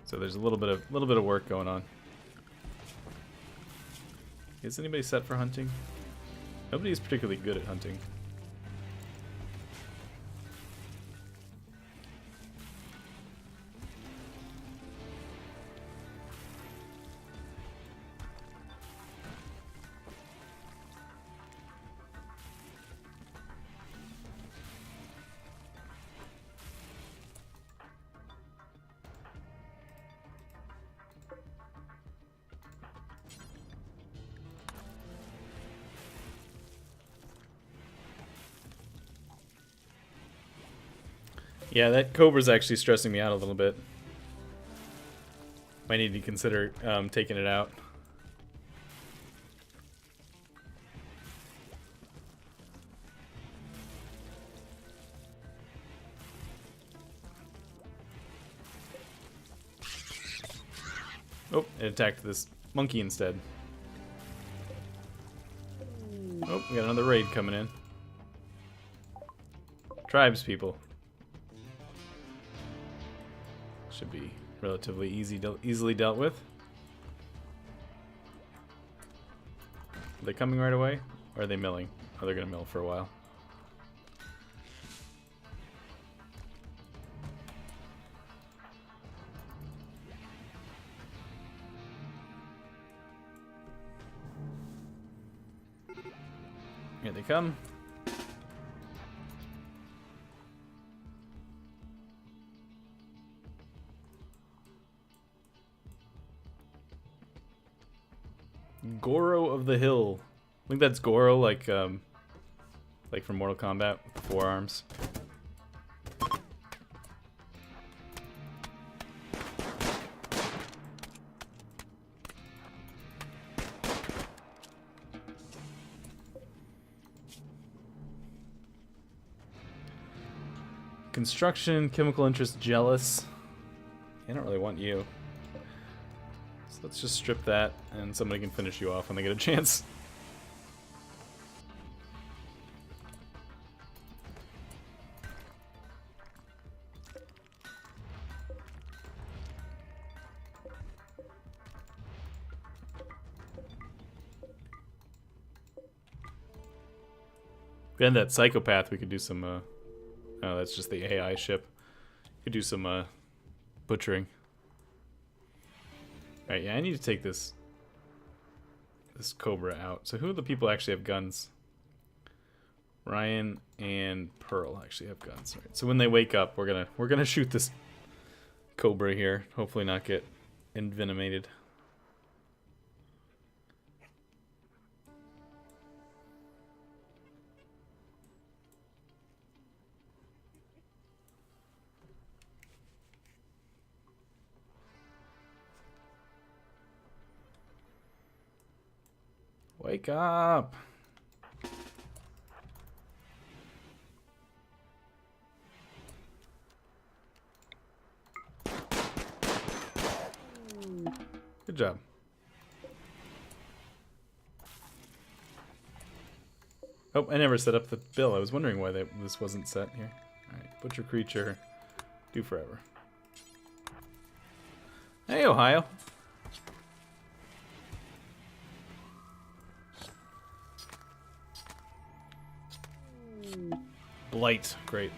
So there's a little bit of work going on. Is anybody set for hunting? Nobody is particularly good at hunting. Yeah, that cobra's actually stressing me out a little bit. Might need to consider taking it out. Oh, it attacked this monkey instead. Oh, we got another raid coming in. Tribes people. Should be relatively easily dealt with. Are they coming right away? Or are they milling? Oh, they're gonna mill for a while. Here they come. Goro of the Hill. I think that's Goro, like from Mortal Kombat, with the forearms. Construction, chemical interest, jealous. I don't really want you. So let's just strip that, and somebody can finish you off when they get a chance. If we had that psychopath, we could do some, oh, that's just the AI ship. Could do some, butchering. Alright, yeah, I need to take this Cobra out. So who are the people who actually have guns? Ryan and Pearl actually have guns. Right. So when they wake up, we're gonna shoot this Cobra here. Hopefully not get envenomated. Wake up! Good job. Oh, I never set up the bill. I was wondering why this wasn't set here. Alright, butcher creature. Do forever. Hey, Ohio. Blight, great.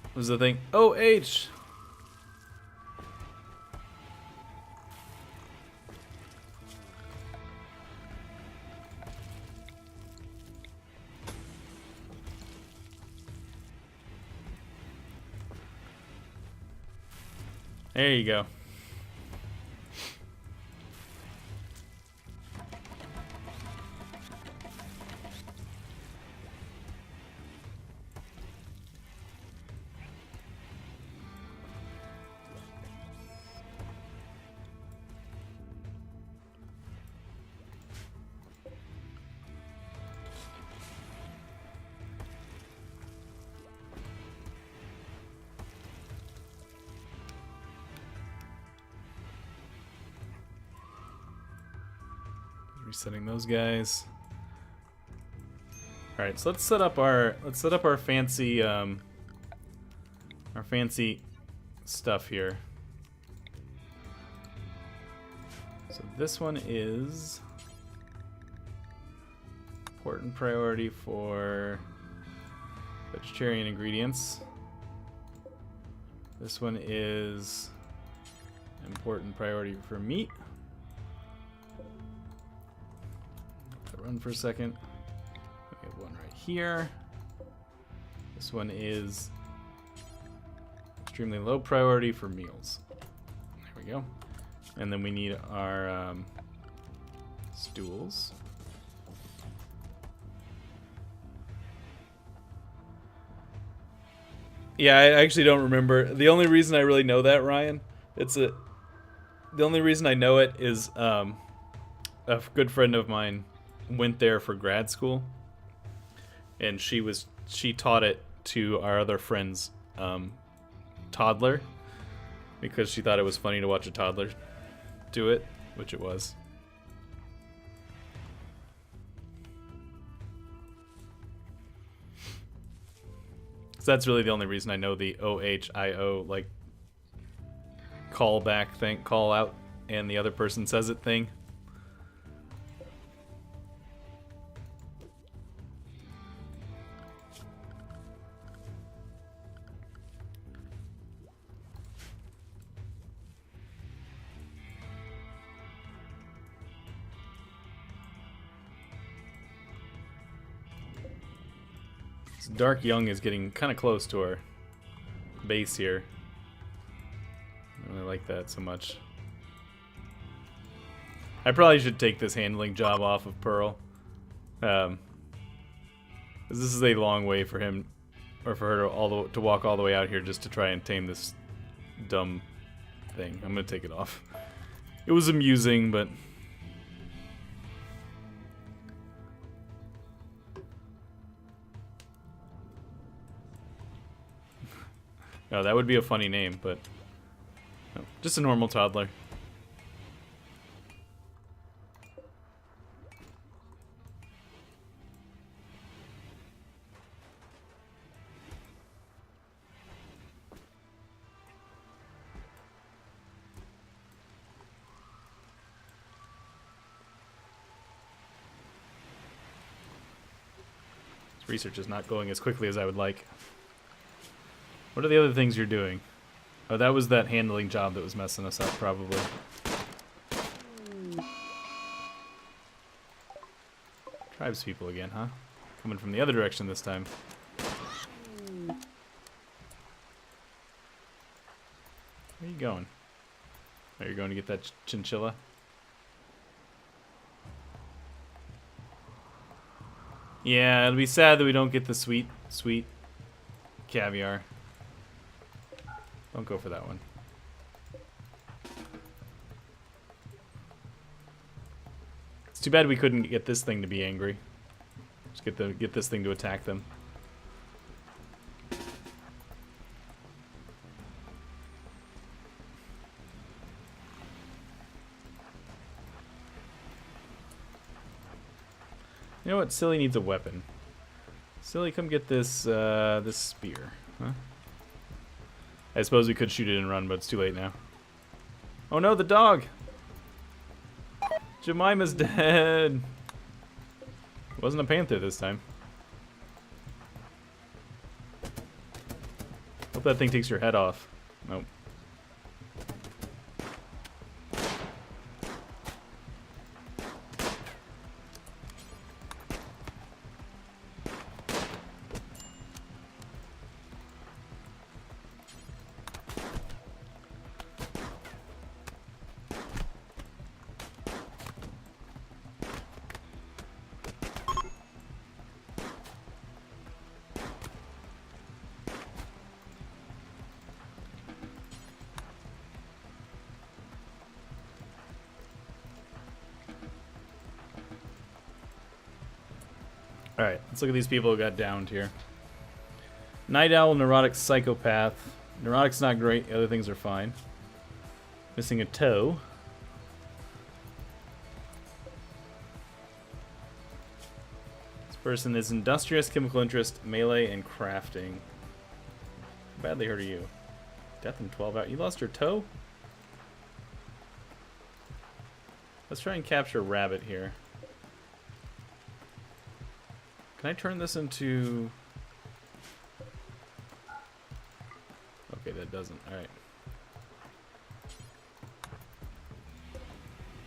What was the thing? Oh, H! There you go. Resetting those guys. All right, so let's set up our fancy stuff here. So this one is important priority for vegetarian ingredients. This one is important priority for meat. Run for a second. We have one right here. This one is extremely low priority for meals. There we go. And then we need our Stools. Yeah, I actually don't remember. The only reason I really know that, Ryan, the only reason I know it is a good friend of mine went there for grad school, and she taught it to our other friend's toddler because she thought it was funny to watch a toddler do it, which it was. So that's really the only reason I know the OHIO, like, call back thing, call out, and the other person says it thing. Dark Young is getting kind of close to our base here. I don't really like that so much. I probably should take this handling job off of Pearl. Because this is a long way for him, or for her to walk all the way out here just to try and tame this dumb thing. I'm going to take it off. It was amusing, but... Oh, that would be a funny name, but no, just a normal toddler. This research is not going as quickly as I would like. What are the other things you're doing? Oh, that was that handling job that was messing us up, probably. Tribes people again, huh? Coming from the other direction this time. Where are you going? Are you going to get that chinchilla? Yeah, it'll be sad that we don't get the sweet caviar. Don't go for that one. It's too bad we couldn't get this thing to be angry. Just get this thing to attack them. You know what? Silly needs a weapon. Silly, come get this this spear, huh? I suppose we could shoot it and run, but it's too late now. Oh no, the dog! Jemima's dead! It wasn't a panther this time. Hope that thing takes your head off. Nope. Alright, let's look at these people who got downed here. Night Owl, Neurotic, Psychopath. Neurotic's not great, the other things are fine. Missing a toe. This person is Industrious, Chemical Interest, Melee, and Crafting. How badly hurt are you? Death in 12 out. You lost your toe? Let's try and capture Rabbit here. Can I turn this into... Okay, that doesn't. Alright.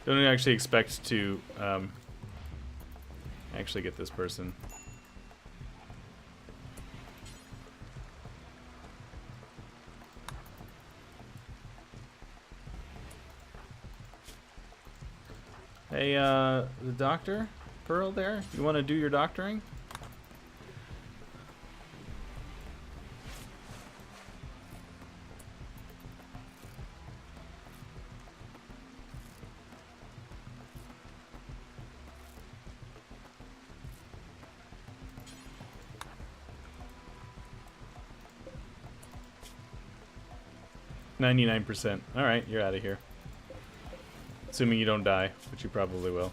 Don't actually expect to actually get this person. Hey, the doctor, Pearl there, you want to do your doctoring? %. All right, you're out of here. Assuming you don't die, which you probably will.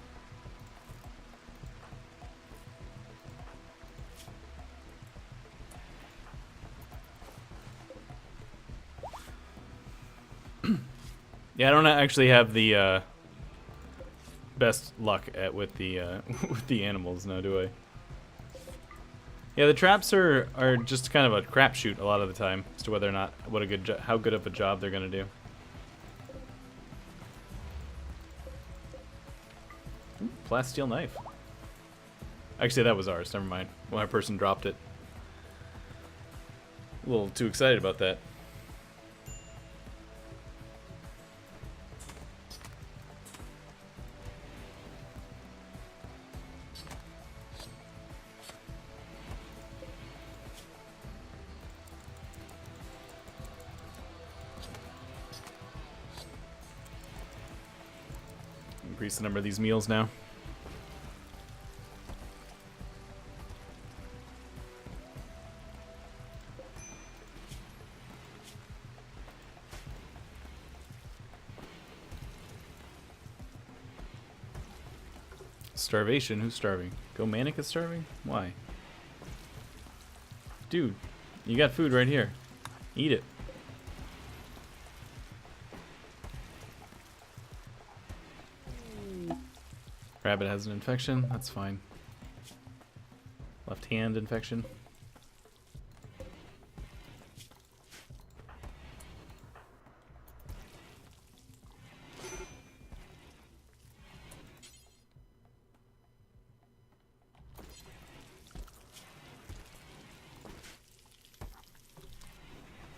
Yeah, I don't actually have the best luck with the with the animals now, do I? Yeah, the traps are just kind of a crapshoot a lot of the time as to whether or not how good of a job they're gonna do. Ooh, plasteel knife. Actually, that was ours. Never mind. When our person dropped it. A little too excited about that. Increase the number of these meals now. Starvation? Who's starving? Go Manic is starving? Why? Dude, you got food right here. Eat it. Rabbit has an infection. That's fine. Left hand infection.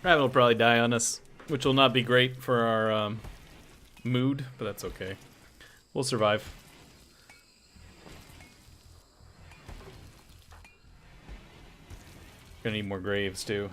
Rabbit will probably die on us, which will not be great for our mood, but that's okay. We'll survive. Gonna need more graves too.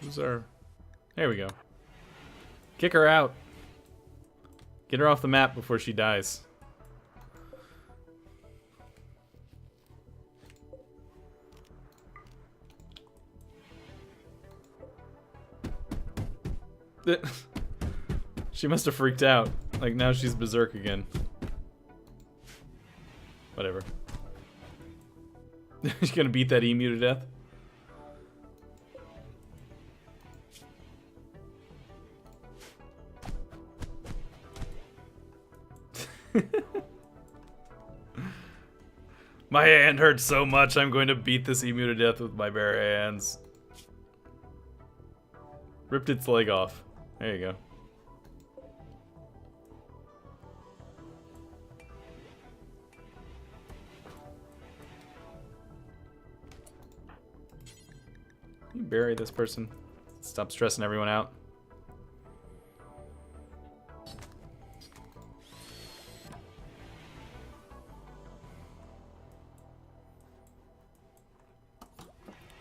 Who's our... There we go. Kick her out. Get her off the map before she dies. She must have freaked out. Like, now she's berserk again. Whatever. She's gonna beat that emu to death. My hand hurts so much, I'm going to beat this emu to death with my bare hands. Ripped its leg off. There you go. Can you bury this person? Stop stressing everyone out.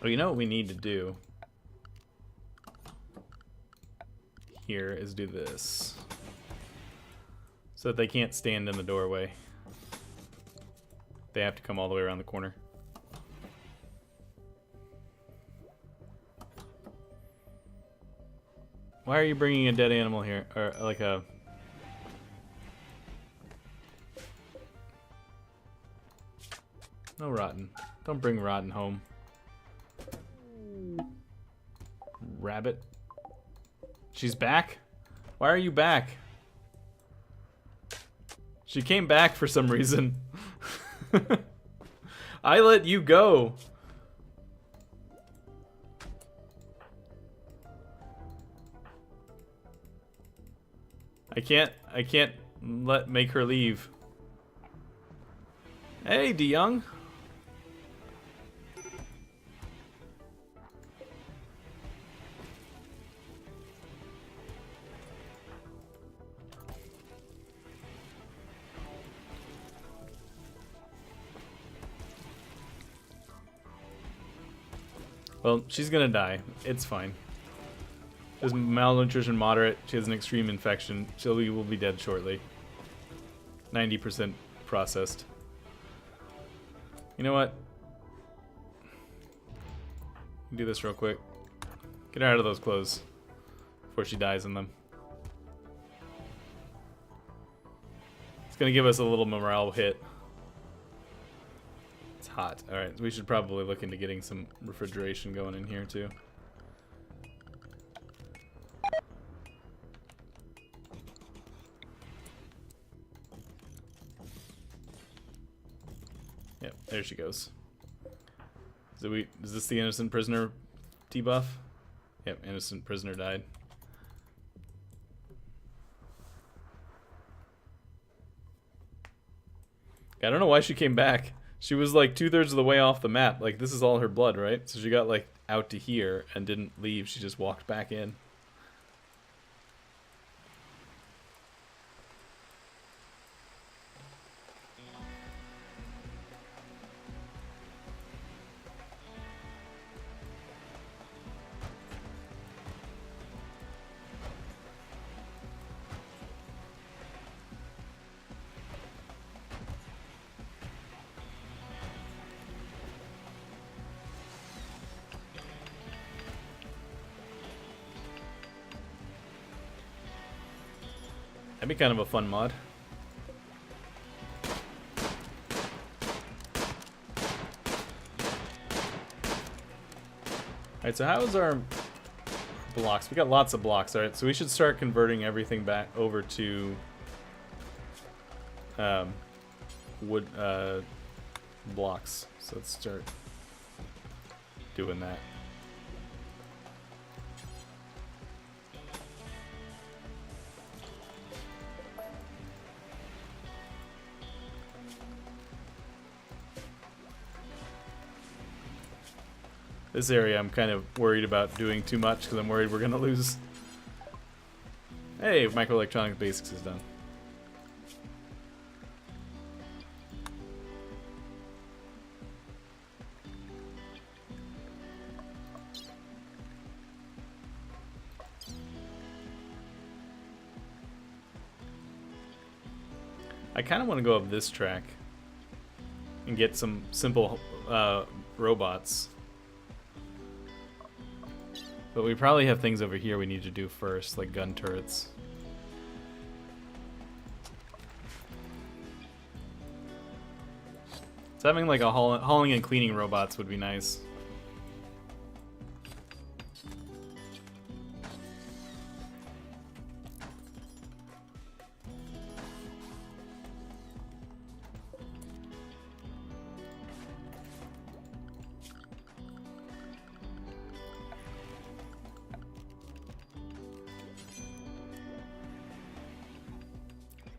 Oh, you know what we need to do here is do this. So that they can't stand in the doorway. They have to come all the way around the corner. Why are you bringing a dead animal here? Or like a... No rotten. Don't bring rotten home. Rabbit. She's back? Why are you back? She came back for some reason. I let you go. I can't make her leave. Hey, DeYoung. Well, she's gonna die. It's fine. There's malnutrition moderate. She has an extreme infection. She will be dead shortly. 90% processed. You know what? Do this real quick. Get her out of those clothes before she dies in them. It's gonna give us a little morale hit. It's hot. Alright, we should probably look into getting some refrigeration going in here too. Yep, there she goes. Is this the innocent prisoner debuff? Yep, innocent prisoner died. I don't know why she came back. She was like 2/3 of the way off the map. Like, this is all her blood, right? So she got like out to here and didn't leave. She just walked back in. That'd be kind of a fun mod. Alright, so how is our blocks? We got lots of blocks, alright, so we should start converting everything back over to wood blocks. So let's start doing that. This area I'm kind of worried about doing too much because I'm worried we're going to lose. Hey, microelectronics basics is done. I kind of want to go up this track and get some simple robots. But we probably have things over here we need to do first, like gun turrets. So having like a hauling and cleaning robots would be nice.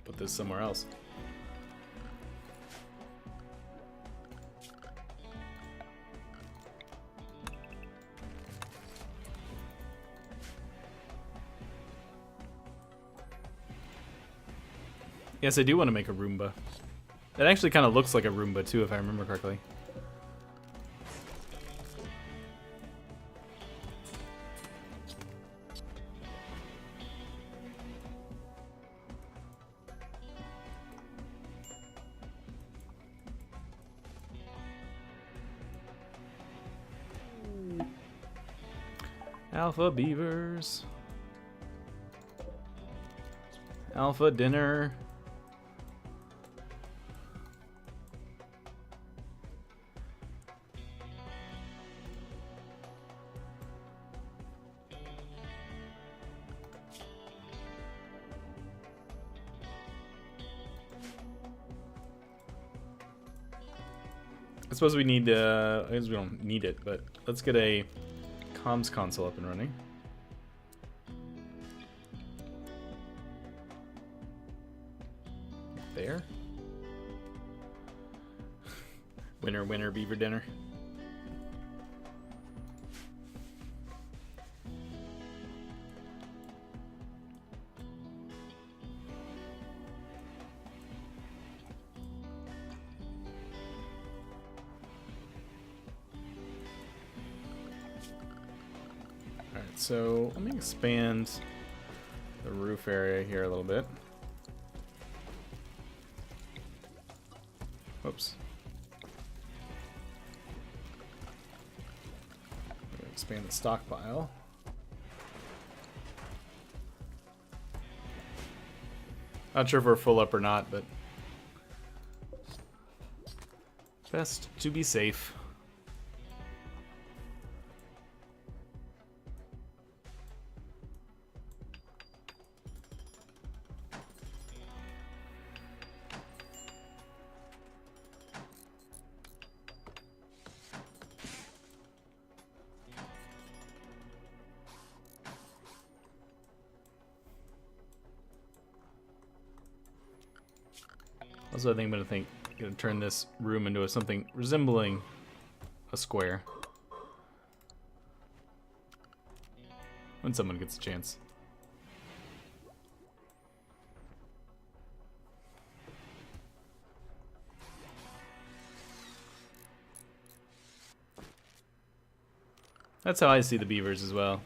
Put this somewhere else. Yes, I do want to make a Roomba. It actually kind of looks like a Roomba too, if I remember correctly. Alpha beavers. Alpha dinner. I suppose we need, I guess we don't need it, but let's get a comms console up and running. there. Winner, winner, beaver dinner. Alright, so let me expand the roof area here a little bit. Whoops. Expand the stockpile. Not sure if we're full up or not, but best to be safe. Also, I think I'm gonna turn this room into something resembling a square when someone gets a chance. That's how I see the beavers as well.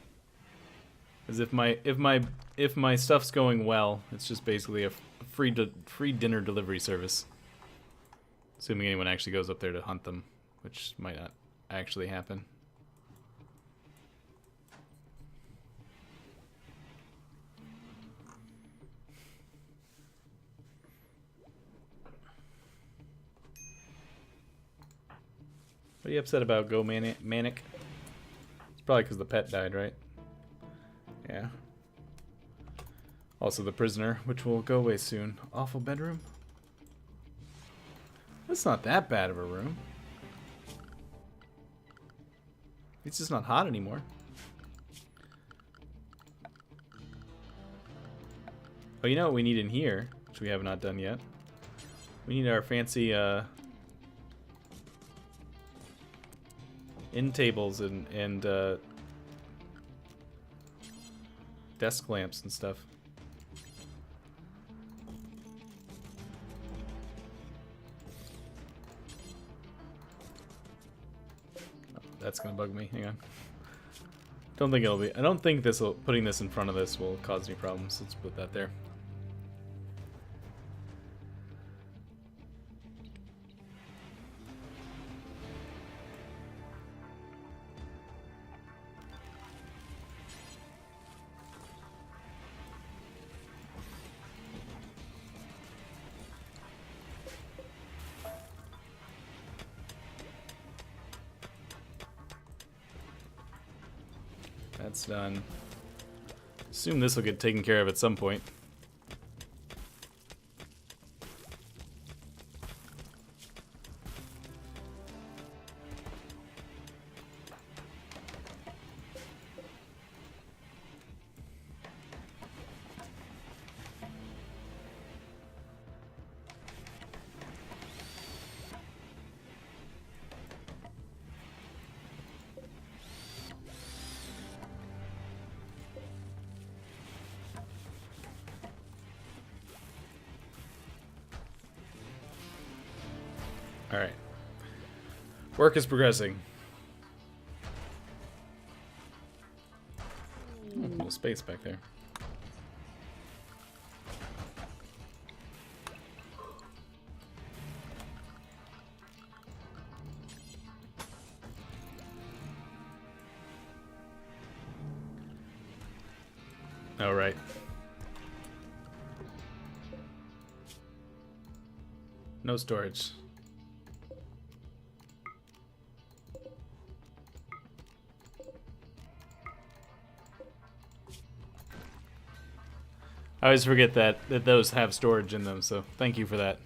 As if my stuff's going well, it's just basically a free dinner delivery service. Assuming anyone actually goes up there to hunt them, which might not actually happen. What are you upset about, Go Manic? It's probably because the pet died, right? Yeah. Also the prisoner, which will go away soon. Awful bedroom? That's not that bad of a room. It's just not hot anymore. Oh, you know what we need in here, which we have not done yet? We need our fancy end tables and desk lamps and stuff. Oh, that's gonna bug me. Hang on. Don't think it'll be. I don't think putting this in front of this will cause any problems. Let's put that there. That's done. Assume this will get taken care of at some point. Alright. Work is progressing. Oh, a little space back there. Alright. No storage. I always forget that those have storage in them, so thank you for that.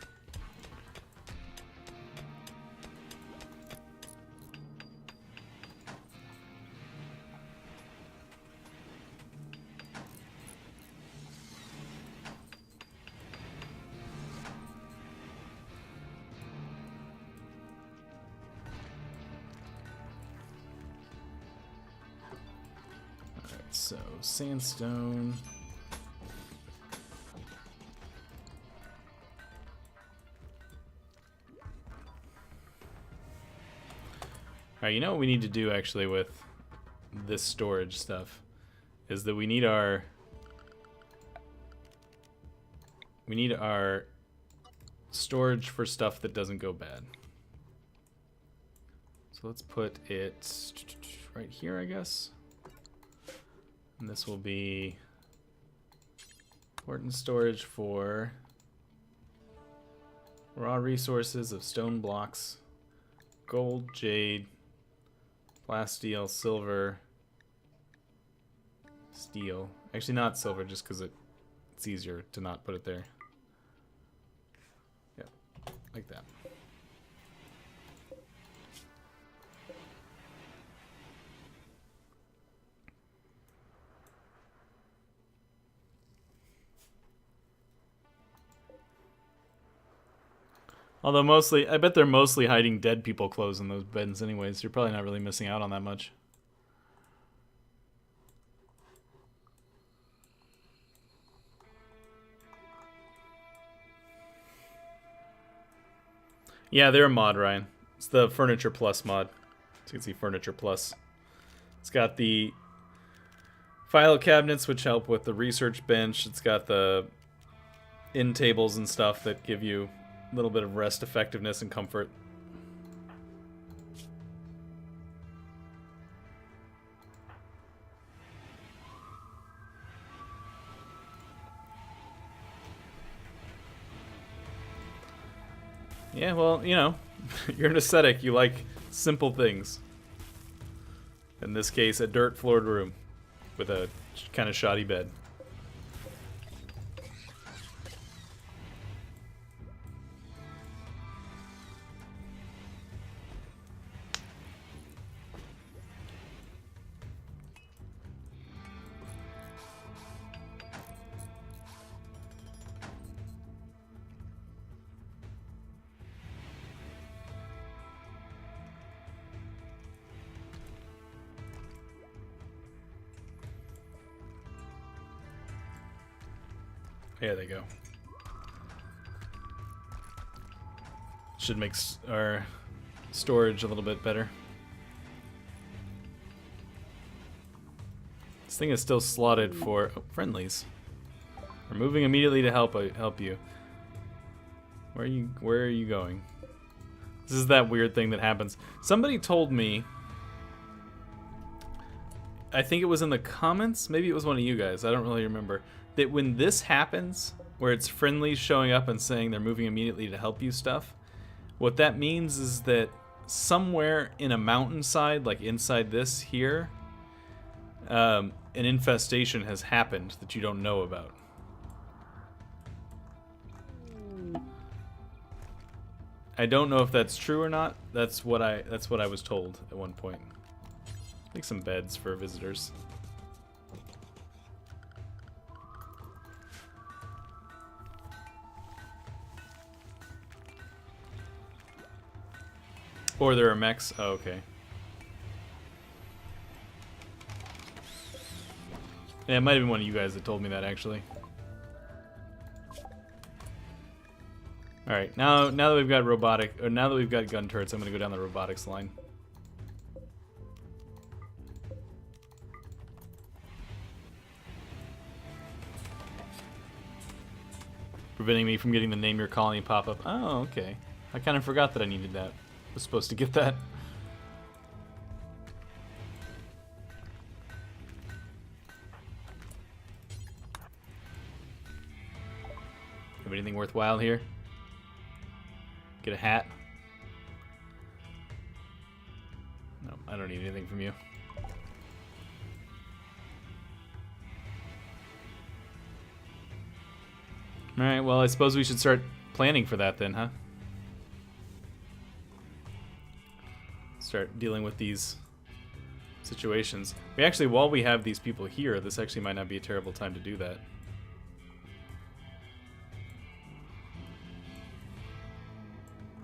So, sandstone. Alright, you know what we need to do actually with this storage stuff is that we need our storage for stuff that doesn't go bad. So let's put it right here, I guess. And this will be important storage for raw resources of stone blocks, gold, jade, plasteel, silver, steel. Actually, not silver, just because it's easier to not put it there. Yeah, like that. Although mostly, I bet they're mostly hiding dead people clothes in those bins anyways. You're probably not really missing out on that much. Yeah, they're a mod, Ryan. It's the Furniture Plus mod. So you can see Furniture Plus. It's got the file cabinets, which help with the research bench. It's got the in tables and stuff that give you a little bit of rest, effectiveness, and comfort. Yeah, well, you know, you're an ascetic. You like simple things. In this case, a dirt-floored room with a kind of shoddy bed. There they go. Should make our storage a little bit better. This thing is still slotted for friendlies. We're moving immediately to help you. Where are you going? This is that weird thing that happens. Somebody told me, I think it was in the comments, maybe it was one of you guys, I don't really remember, that when this happens, where it's friendlies showing up and saying they're moving immediately to help you stuff, what that means is that somewhere in a mountainside, like inside this here, an infestation has happened that you don't know about. I don't know if that's true or not. That's what I was told at one point. Make some beds for visitors. Or there are mechs. Oh, okay. Yeah, it might have been one of you guys that told me that, actually. All right, now that we've got now that we've got gun turrets, I'm gonna go down the robotics line. Preventing me from getting the name your colony pop-up. Oh, okay. I kind of forgot that I needed that. I was supposed to get that. Have anything worthwhile here? Get a hat? No, I don't need anything from you. Alright, well, I suppose we should start planning for that then, huh? Start dealing with these situations. We actually, while we have these people here, this actually might not be a terrible time to do that.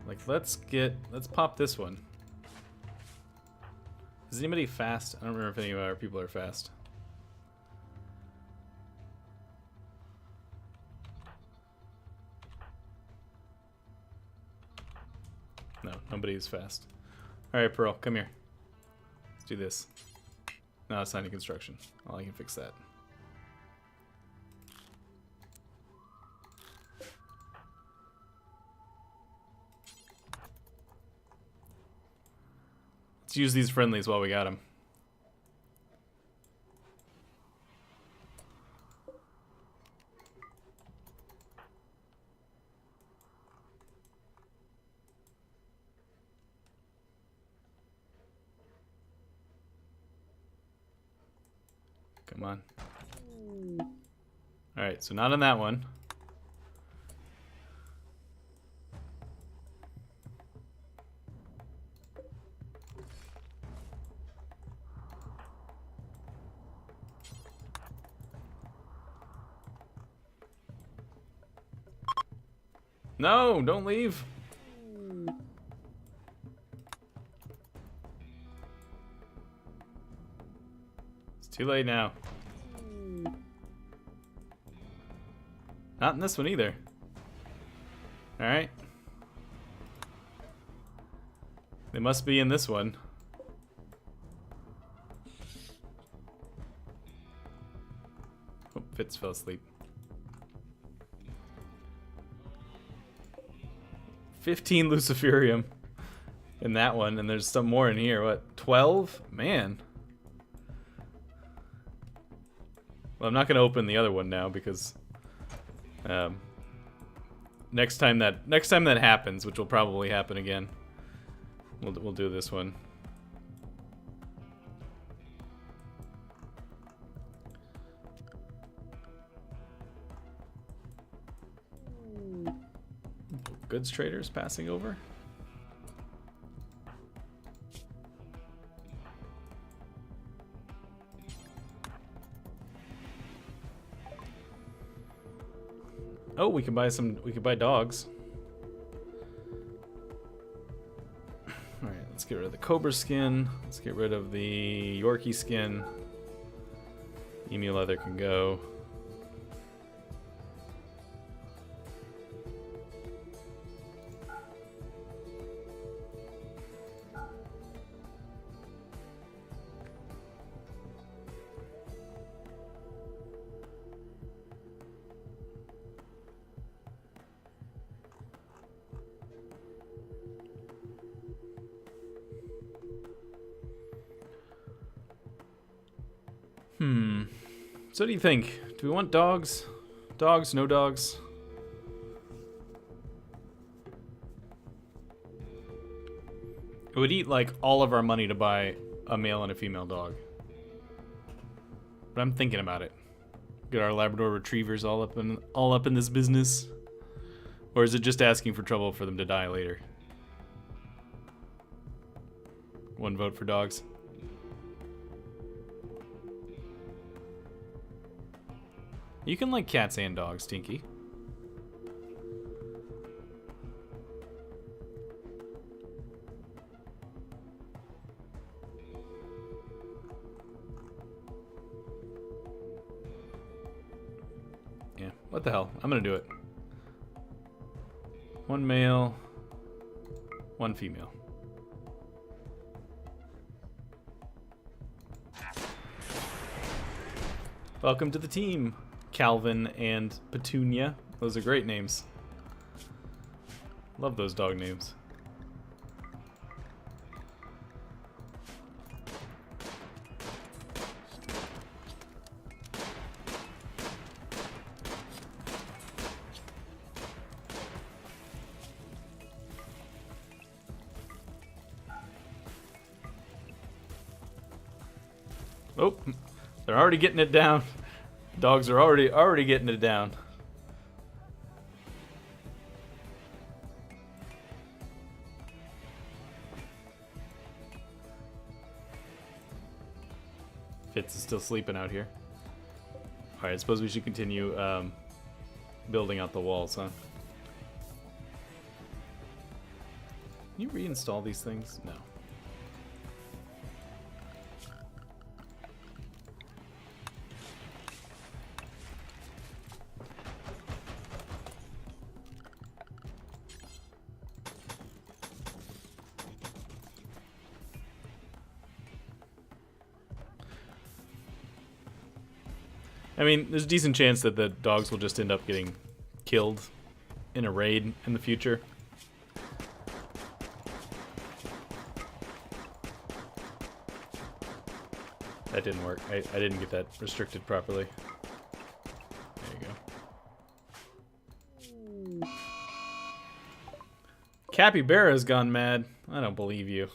Like, let's pop this one. Is anybody fast? I don't remember if any of our people are fast. Nobody is fast. Alright, Pearl, come here. Let's do this. No, it's not any construction. Oh, I can fix that. Let's use these friendlies while we got them. Come on. Alright, so not on that one. No, don't leave. It's too late now. Not in this one either. Alright. They must be in this one. Oh, Fitz fell asleep. 15 Luciferium in that one, and there's some more in here. What, 12? Man. Well, I'm not going to open the other one now because next time that happens, which will probably happen again, we'll do this one. Goods traders passing over. Oh, we can buy some. We can buy dogs. All right, let's get rid of the Cobra skin. Let's get rid of the Yorkie skin. Emu leather can go. So what do you think? Do we want dogs? Dogs? No dogs? It would eat like all of our money to buy a male and a female dog. But I'm thinking about it. Get our Labrador retrievers all up in this business. Or is it just asking for trouble for them to die later? One vote for dogs. You can like cats and dogs, Tinky. Yeah, what the hell? I'm gonna do it. One male, one female. Welcome to the team, Calvin and Petunia. Those are great names. Love those dog names. Oh, they're already getting it down. Dogs are already getting it down. Fitz is still sleeping out here. Alright, I suppose we should continue building out the walls, huh? Can you reinstall these things? No. I mean, there's a decent chance that the dogs will just end up getting killed in a raid in the future. That didn't work. I didn't get that restricted properly. There you go. Capybara's gone mad. I don't believe you.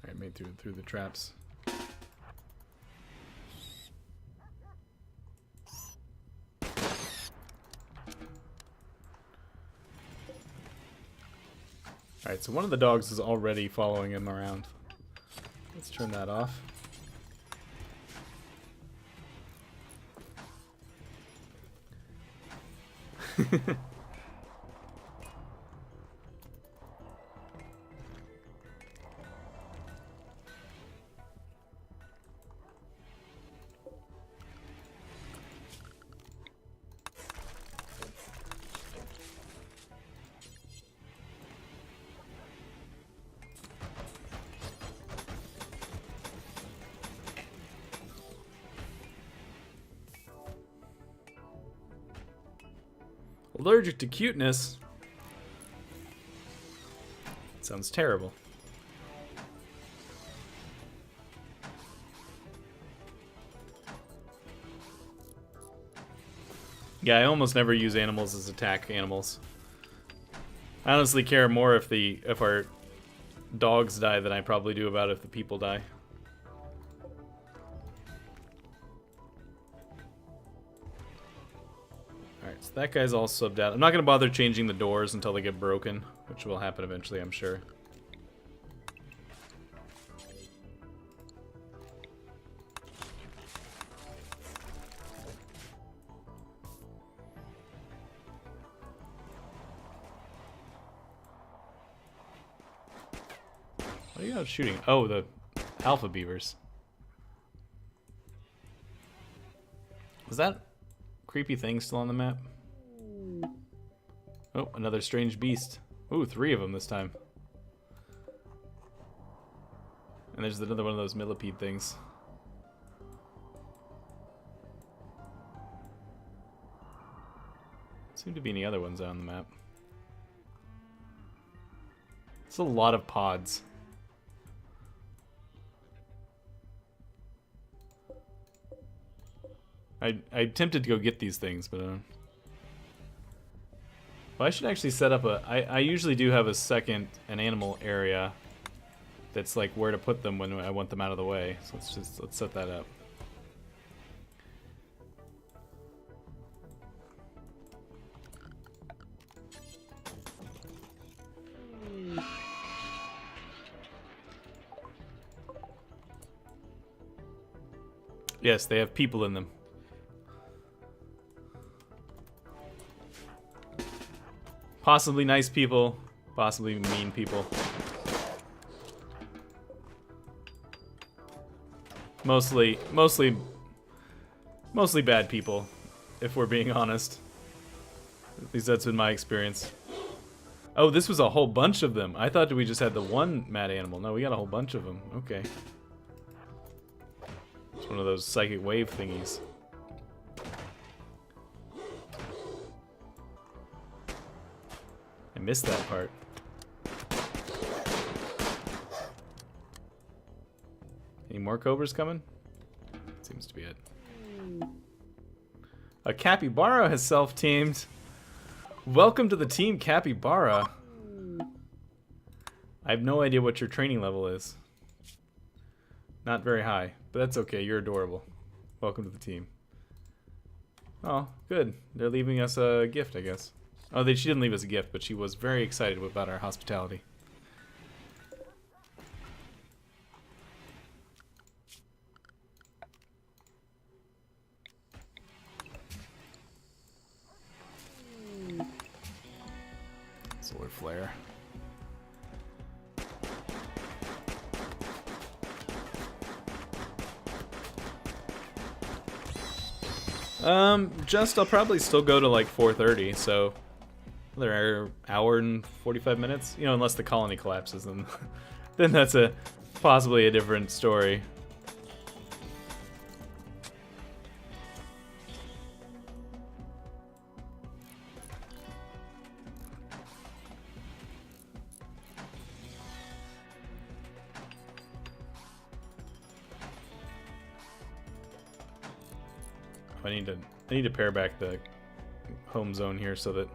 Alright, made through the traps. Alright, so one of the dogs is already following him around. Let's turn that off. Allergic to cuteness? Sounds terrible. Yeah, I almost never use animals as attack animals. I honestly care more if our dogs die than I probably do about if the people die. Alright, so that guy's all subbed out. I'm not going to bother changing the doors until they get broken, which will happen eventually, I'm sure. What are you out shooting? Oh, the alpha beavers. Was that creepy thing still on the map? Oh, another strange beast. Ooh, 3 of them this time. And there's another one of those millipede things. Seem to be any other ones on the map. It's a lot of pods. I tempted to go get these things, but well, I should actually set up a... I usually do have an animal area that's like where to put them when I want them out of the way. So let's set that up. Yes, they have people in them. Possibly nice people, possibly mean people. Mostly bad people, if we're being honest. At least that's been my experience. Oh, this was a whole bunch of them. I thought we just had the one mad animal. No, we got a whole bunch of them. Okay. It's one of those psychic wave thingies. I missed that part. Any more cobras coming? Seems to be it. A capybara has self-teamed. Welcome to the team, Capybara. I have no idea what your training level is. Not very high, but that's okay. You're adorable. Welcome to the team. Oh, good. They're leaving us a gift, I guess. Oh, she didn't leave us a gift, but she was very excited about our hospitality. Solar flare. I'll probably still go to like 4:30, so another hour and 45 minutes. You know, unless the colony collapses, then then that's possibly a different story. I need to pare back the home zone here so that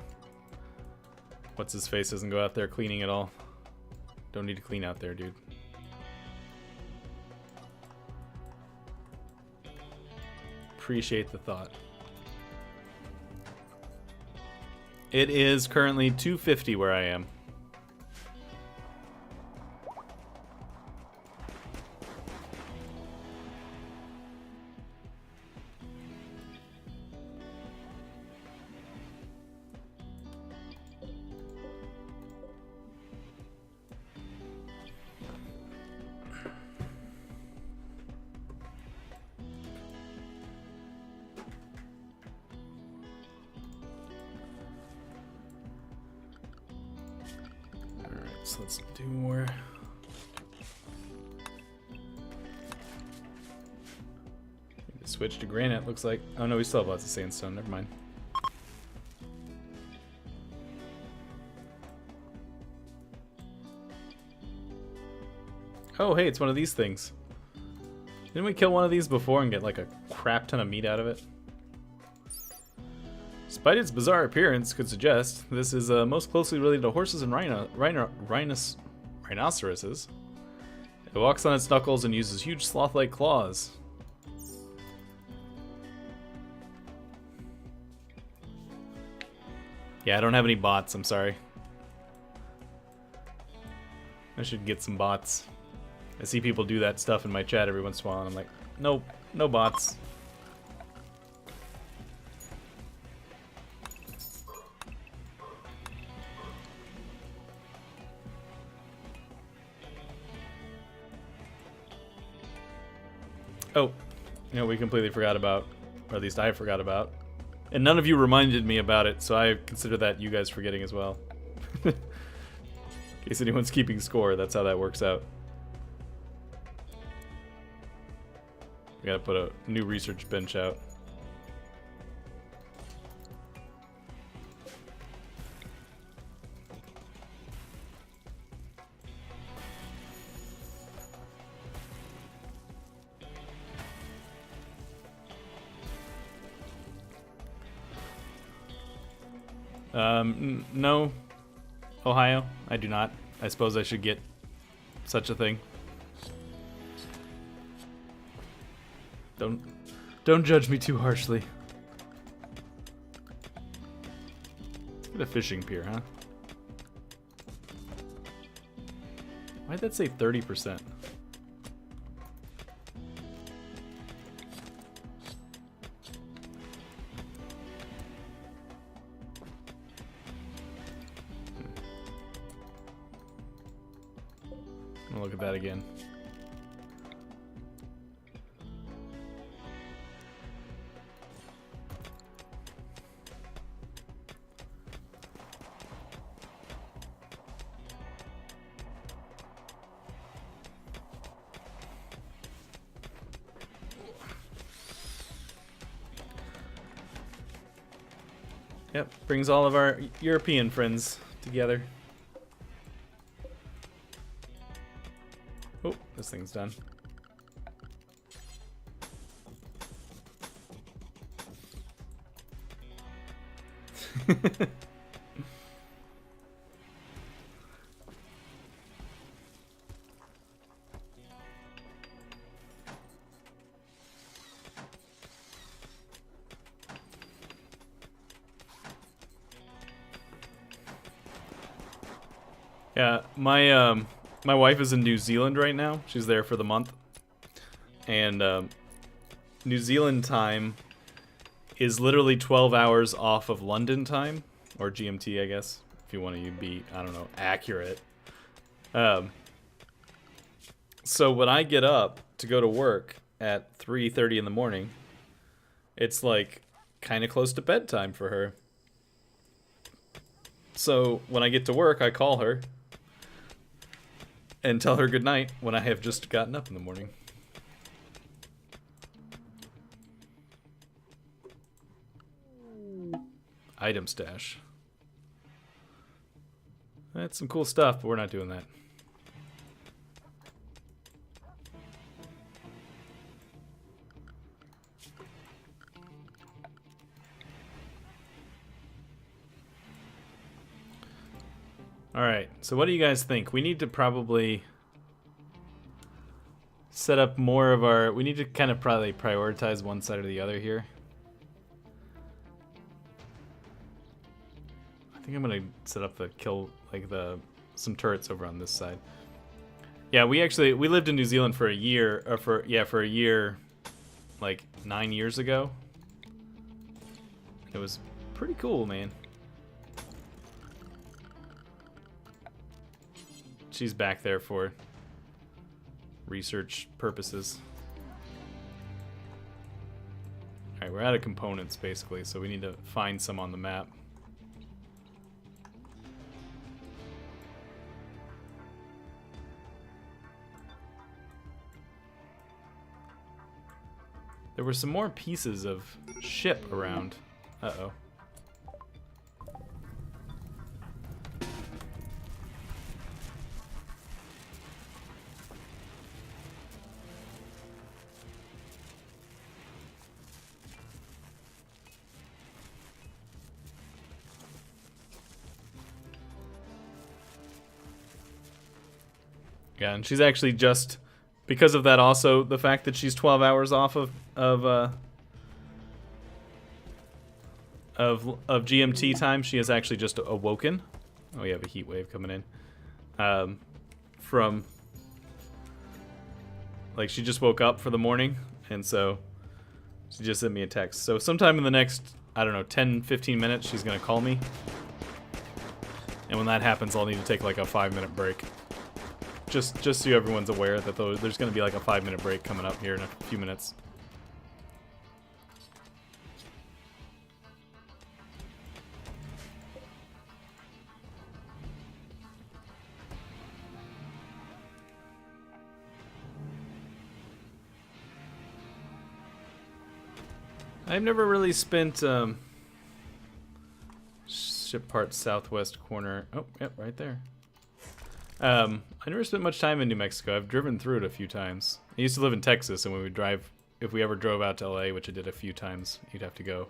what's his face doesn't go out there cleaning it all. Don't need to clean out there, dude. Appreciate the thought. It is currently 2:50 where I am. So let's do more. Switch to granite, looks like. Oh no, we still have lots of sandstone, never mind. Oh hey, it's one of these things. Didn't we kill one of these before and get like a crap ton of meat out of it? Despite its bizarre appearance could suggest, this is most closely related to horses and rhinoceroses. It walks on its knuckles and uses huge sloth-like claws. Yeah, I don't have any bots, I'm sorry. I should get some bots. I see people do that stuff in my chat every once in a while and I'm like, nope, no bots. Oh, you know, we completely forgot about, or at least I forgot about. And none of you reminded me about it, so I consider that you guys forgetting as well. In case anyone's keeping score, that's how that works out. We gotta put a new research bench out. No, Ohio, I do not. I suppose I should get such a thing. Don't judge me too harshly. Let's get a fishing pier, huh? Why'd that say 30%? Look at that again. Yep, brings all of our European friends together. Oh, this thing's done. Yeah, my wife is in New Zealand right now. She's there for the month. And New Zealand time is literally 12 hours off of London time, or GMT, I guess, if you want to be, I don't know, accurate. So when I get up to go to work at 3:30 in the morning, it's like kind of close to bedtime for her. So when I get to work, I call her and tell her good night when I have just gotten up in the morning. Item stash. That's some cool stuff, but we're not doing that. Alright, so what do you guys think? We need to probably set up more of our... We need to kind of probably prioritize one side or the other here. I think I'm gonna set up the some turrets over on this side. Yeah, we lived in New Zealand for a year, for a year, like 9 years ago. It was pretty cool, man. She's back there for research purposes. Alright, we're out of components basically, so we need to find some on the map. There were some more pieces of ship around. Uh-oh. Yeah, and she's actually just, because of that also, the fact that she's 12 hours off of GMT time, she has actually just awoken. Oh, we have a heat wave coming in. From, like, she just woke up for the morning, and so she just sent me a text. So sometime in the next, I don't know, 10, 15 minutes, she's gonna call me. And when that happens, I'll need to take like a 5-minute break. Just so everyone's aware that there's going to be like a 5-minute break coming up here in a few minutes. I've never really spent ship part southwest corner. Oh, yep, right there. I never spent much time in New Mexico. I've driven through it a few times. I used to live in Texas, and when we drive, if we ever drove out to LA, which I did a few times, you'd have to go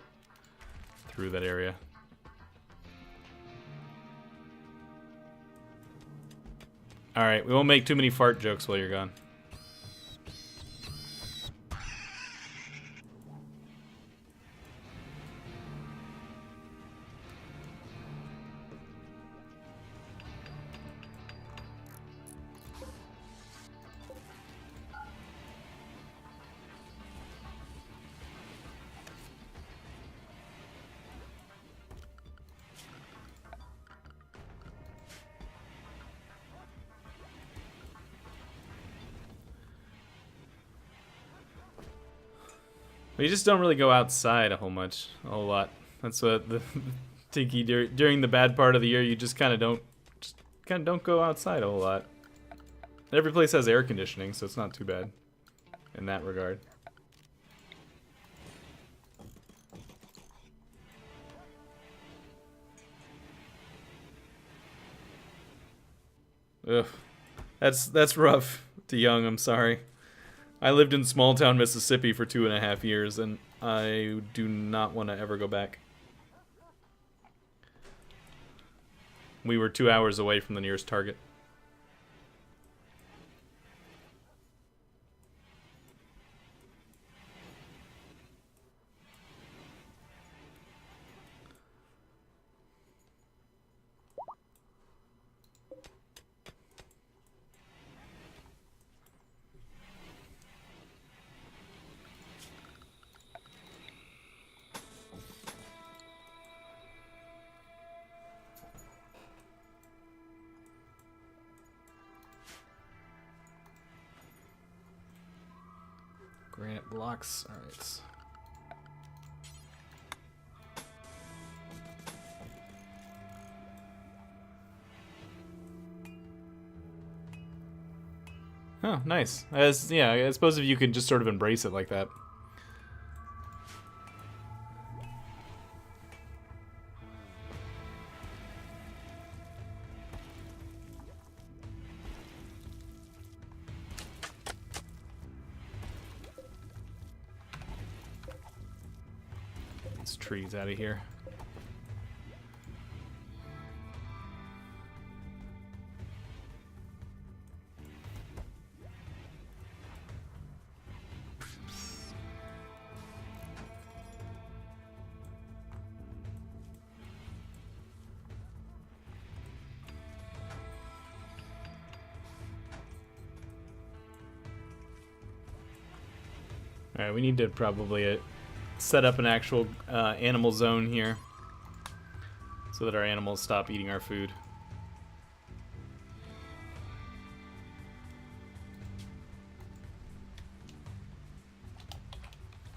through that area. Alright, we won't make too many fart jokes while you're gone. We just don't really go outside a whole lot. That's what the Tinky during the bad part of the year, you just kind of don't go outside a whole lot. Every place has air conditioning, so it's not too bad in that regard. Ugh, that's rough to Young. I'm sorry. I lived in small town Mississippi for 2.5 years, and I do not want to ever go back. We were 2 hours away from the nearest target. Granite blocks. All right. Oh, nice. Yeah, I suppose if you can just sort of embrace it like that. These trees out of here. Alright, we need to probably set up an actual animal zone here so that our animals stop eating our food.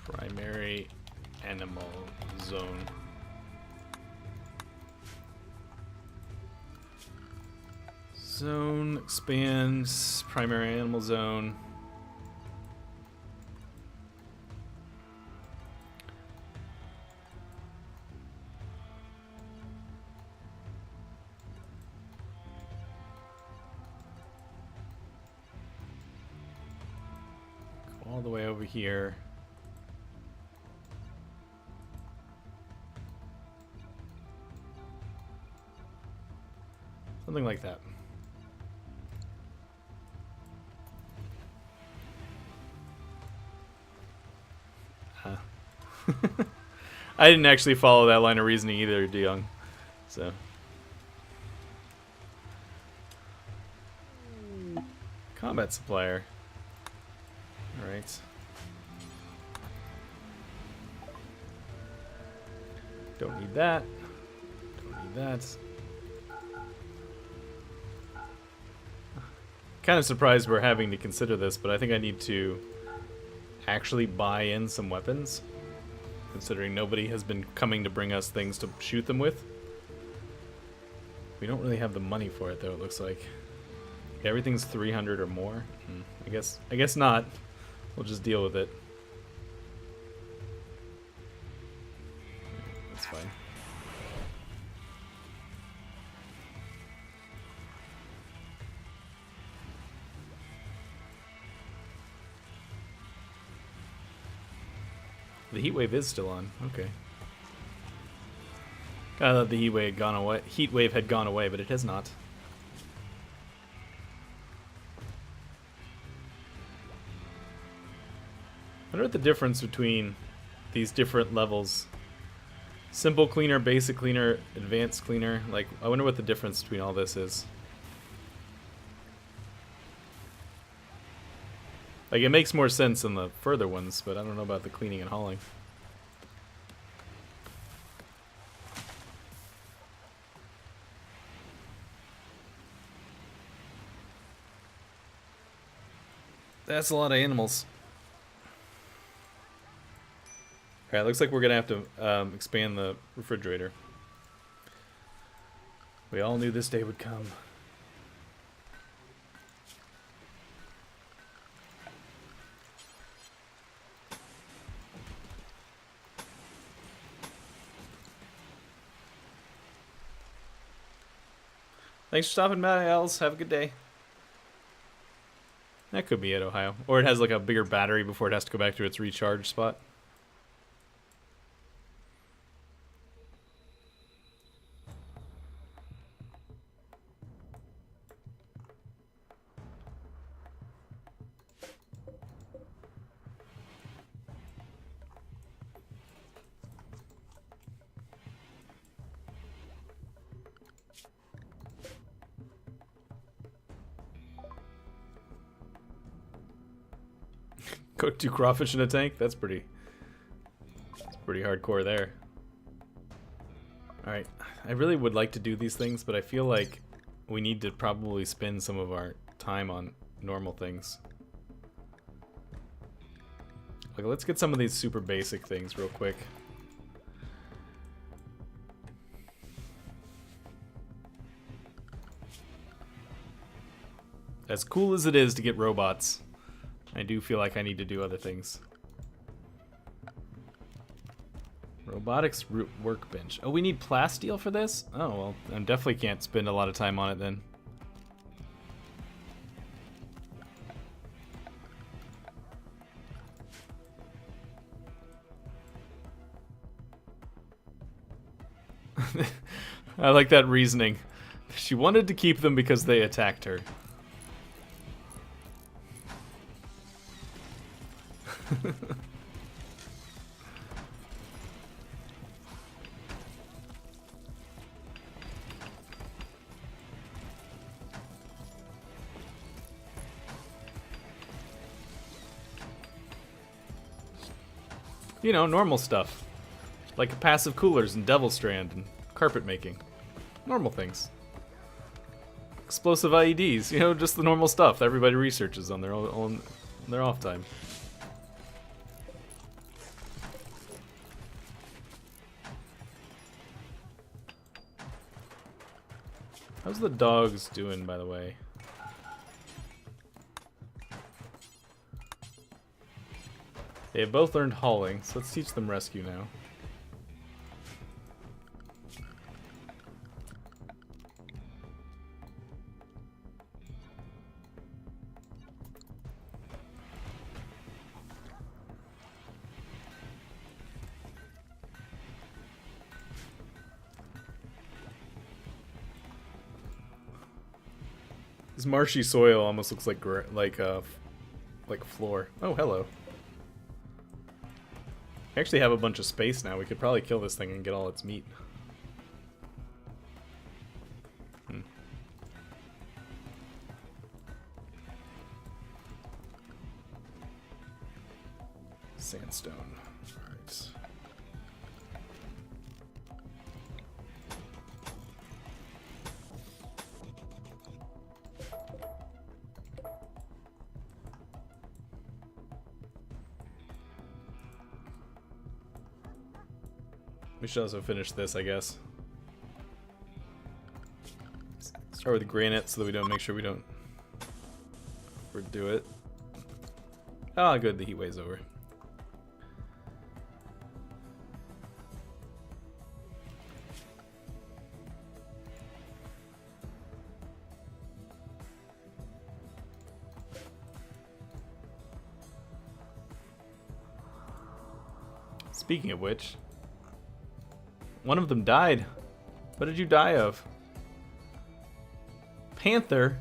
Primary animal zone. Zone expands, primary animal zone. All the way over here. Something like that. I didn't actually follow that line of reasoning either, DeYoung. So. Combat supplier. Alright. Don't need that. Don't need that. Kind of surprised we're having to consider this, but I think I need to actually buy in some weapons, considering nobody has been coming to bring us things to shoot them with. We don't really have the money for it, though, it looks like. Everything's 300 or more. I guess not. We'll just deal with it. That's fine. The heat wave is still on. Okay. I thought the heat wave had gone away. Heat wave had gone away, but it has not. I wonder what the difference between these different levels. Simple cleaner, basic cleaner, advanced cleaner. Like, I wonder what the difference between all this is. Like, it makes more sense in the further ones, but I don't know about the cleaning and hauling. That's a lot of animals. Alright, looks like we're gonna have to expand the refrigerator. We all knew this day would come. Thanks for stopping by, Els. Have a good day. That could be it, Ohio. Or it has like a bigger battery before it has to go back to its recharge spot. Cook 2 crawfish in a tank? That's pretty hardcore there. Alright, I really would like to do these things, but I feel like we need to probably spend some of our time on normal things. Like, let's get some of these super basic things real quick. as cool as it is to get robots, I do feel like I need to do other things. Robotics workbench. Oh, we need plasteel for this? Oh, well, I definitely can't spend a lot of time on it then. I like that reasoning. She wanted to keep them because they attacked her. You know, normal stuff. Like passive coolers and Devil Strand and carpet making. Normal things. Explosive IEDs, you know, just the normal stuff that everybody researches on their own their off time. How's the dogs doing, by the way? They have both learned hauling, so let's teach them rescue now. This marshy soil almost looks like floor. Oh, hello. I actually have a bunch of space now. We could probably kill this thing and get all its meat. Sandstone. Alright. We should also finish this, I guess. Start with granite so that we don't make sure we don't overdo it. Ah, good, the heat wave's over. Speaking of which, one of them died. What did you die of? Panther?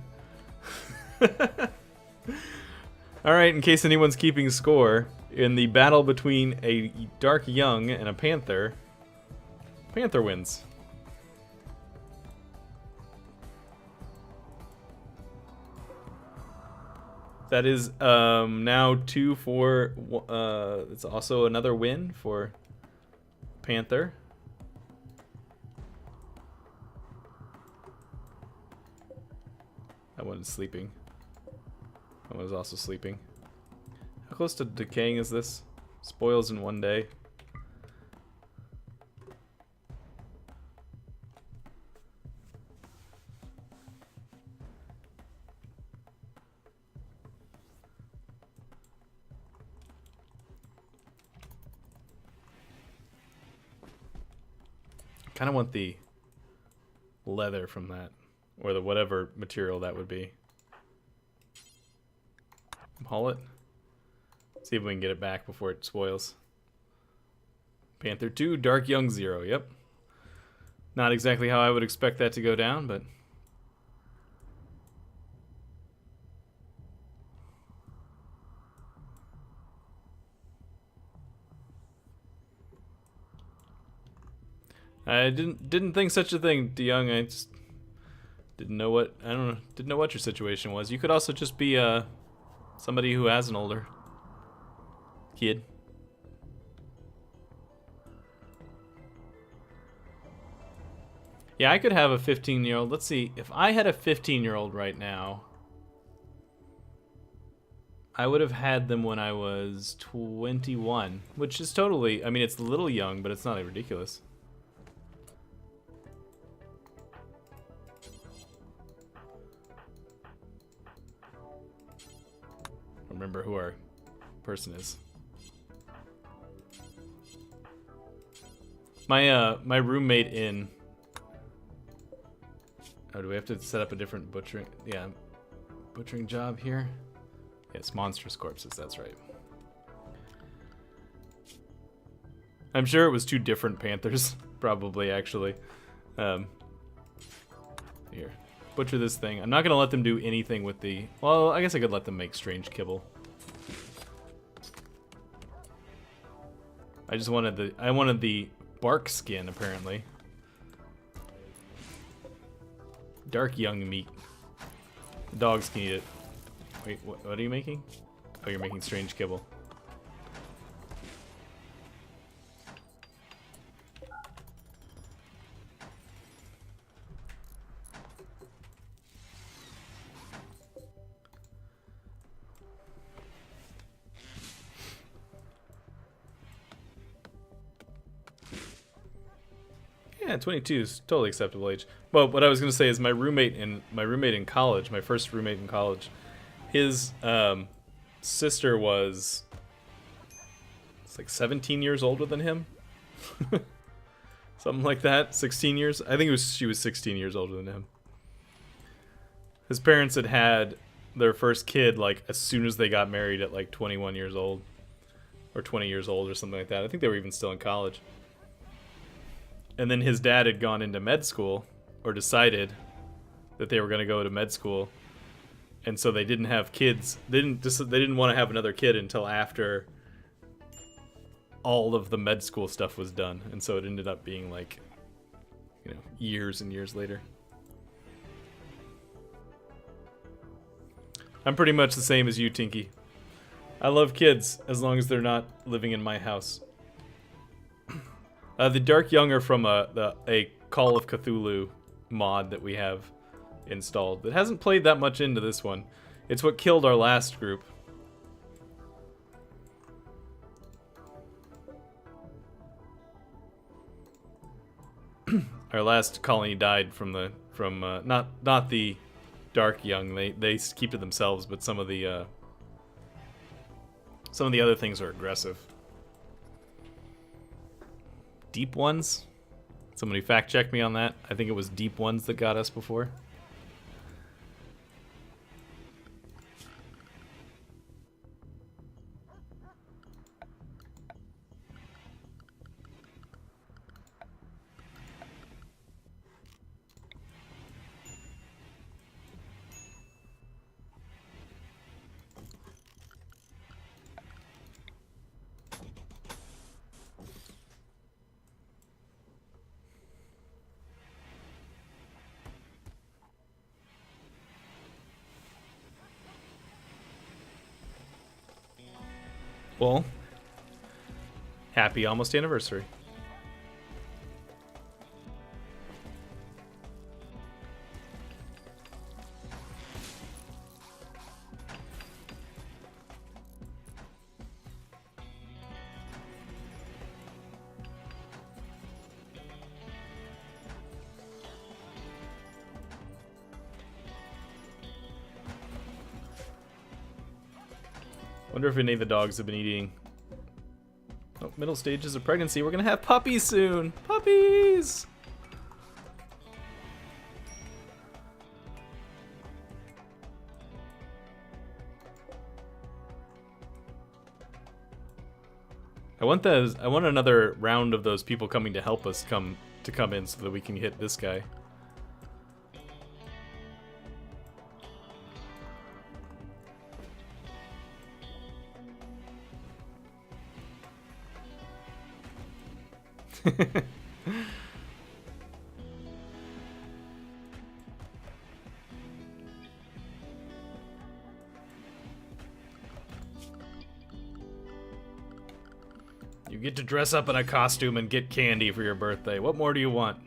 Alright, in case anyone's keeping score, in the battle between a dark young and a panther, Panther wins. That is now 2 for. It's also another win for Panther. That one is sleeping. That one is also sleeping. How close to decaying is this? Spoils in 1 day. Kind of want the leather from that, or the whatever material that would be. Haul it. See if we can get it back before it spoils. Panther 2, Dark Young 0. Yep. Not exactly how I would expect that to go down, but I didn't think such a thing, DeYoung. I just didn't know what didn't know what your situation was. You could also just be somebody who has an older kid. Yeah, I could have a 15-year-old. Let's see. If I had a 15-year-old right now, I would have had them when I was 21, which is totally, I mean, it's a little young, but it's not ridiculous. remember who our person is. My roommate in... Oh, do we have to set up a different butchering? Yeah, butchering job here? Yes, monstrous corpses, that's right. I'm sure it was 2 different panthers, probably, actually. Here, butcher this thing. I'm not gonna let them do anything with the... Well, I guess I could let them make strange kibble. I just wanted the... I wanted the bark skin, apparently. Dark young meat. The dogs can eat it. Wait, what are you making? Oh, you're making strange kibble. Yeah, 22 is totally acceptable age. Well, what I was gonna say is my roommate in college, my first roommate in college, his sister was like 17 years older than him, something like that. 16 years. I think she was 16 years older than him. His parents had their first kid like as soon as they got married at like 21 years old, or 20 years old, or something like that. I think they were even still in college. And then his dad had gone into med school, or decided that they were going to go to med school, and so they didn't have kids. They didn't want to have another kid until after all of the med school stuff was done, and so it ended up being like, you know, years and years later. I'm pretty much the same as you, Tinky. I love kids as long as they're not living in my house. The Dark Young are from a Call of Cthulhu mod that we have installed that hasn't played that much into this one. It's what killed our last group. Our last colony died from not the Dark Young. They keep to themselves, but some of the other things are aggressive. Deep ones? Somebody fact check me on that. I think it was deep ones that got us before. Well, happy almost anniversary. Wonder if any of the dogs have been eating. Oh, middle stages of pregnancy. We're gonna have puppies soon. Puppies! I want another round of those people coming to help us come in so that we can hit this guy. You get to dress up in a costume and get candy for your birthday. What more do you want?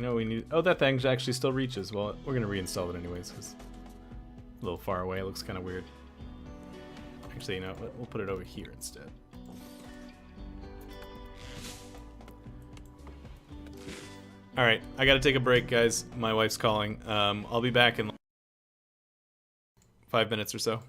You know, we need... Oh, that thing actually still reaches. Well, we're going to reinstall it anyways, because a little far away. It looks kind of weird. Actually, you know, we'll put it over here instead. Alright, I gotta take a break, guys. My wife's calling. I'll be back in 5 minutes or so.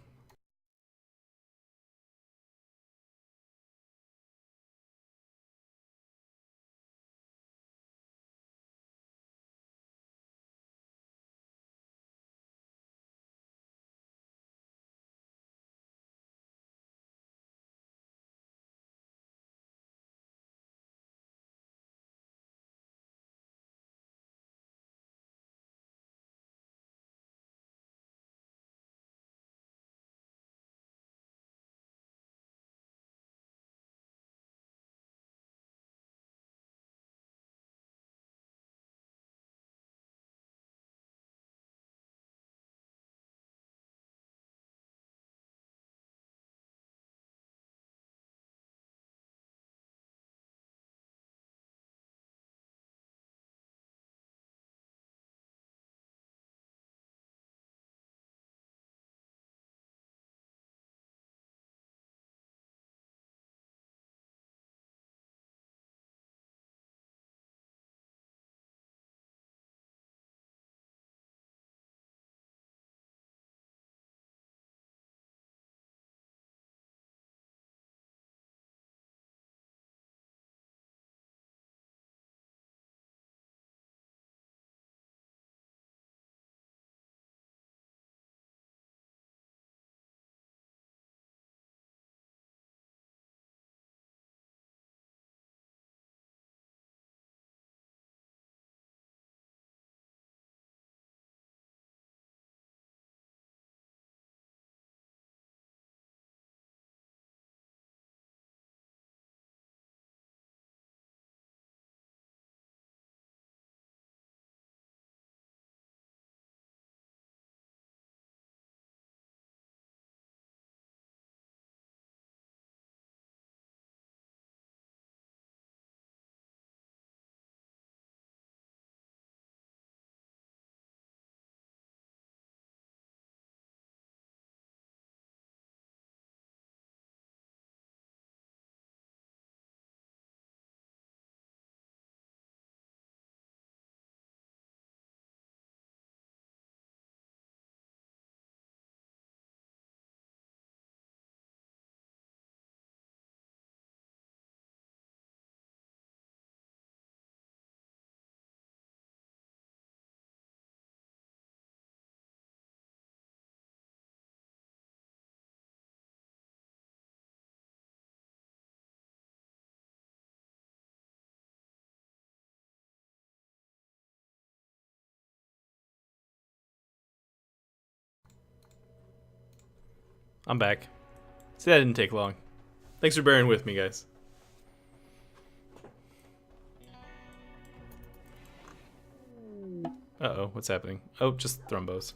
I'm back. See, that didn't take long. Thanks for bearing with me, guys. Uh-oh, what's happening? Oh, just thrombos.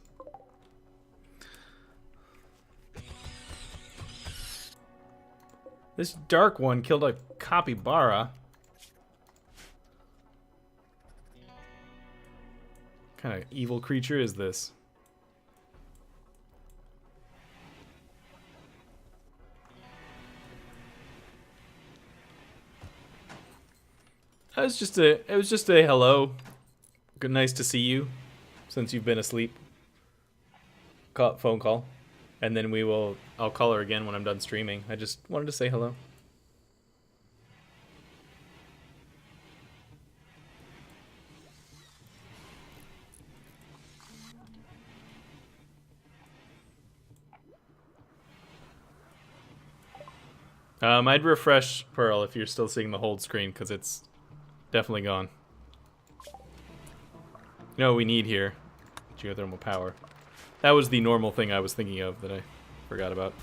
This dark one killed a capybara. What kind of evil creature is this? It was just a hello. Good, nice to see you. Since you've been asleep. Phone call, and then I'll call her again when I'm done streaming. I just wanted to say hello. I'd refresh Pearl if you're still seeing the hold screen, because it's definitely gone. You know what we need here? Geothermal power. That was the normal thing I was thinking of that I forgot about.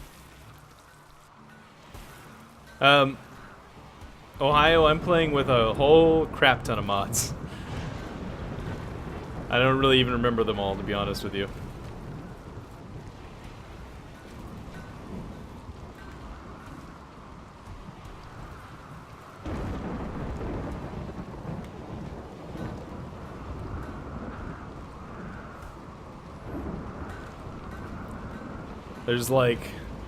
Ohio, I'm playing with a whole crap ton of mods. I don't really even remember them all, to be honest with you. There's like,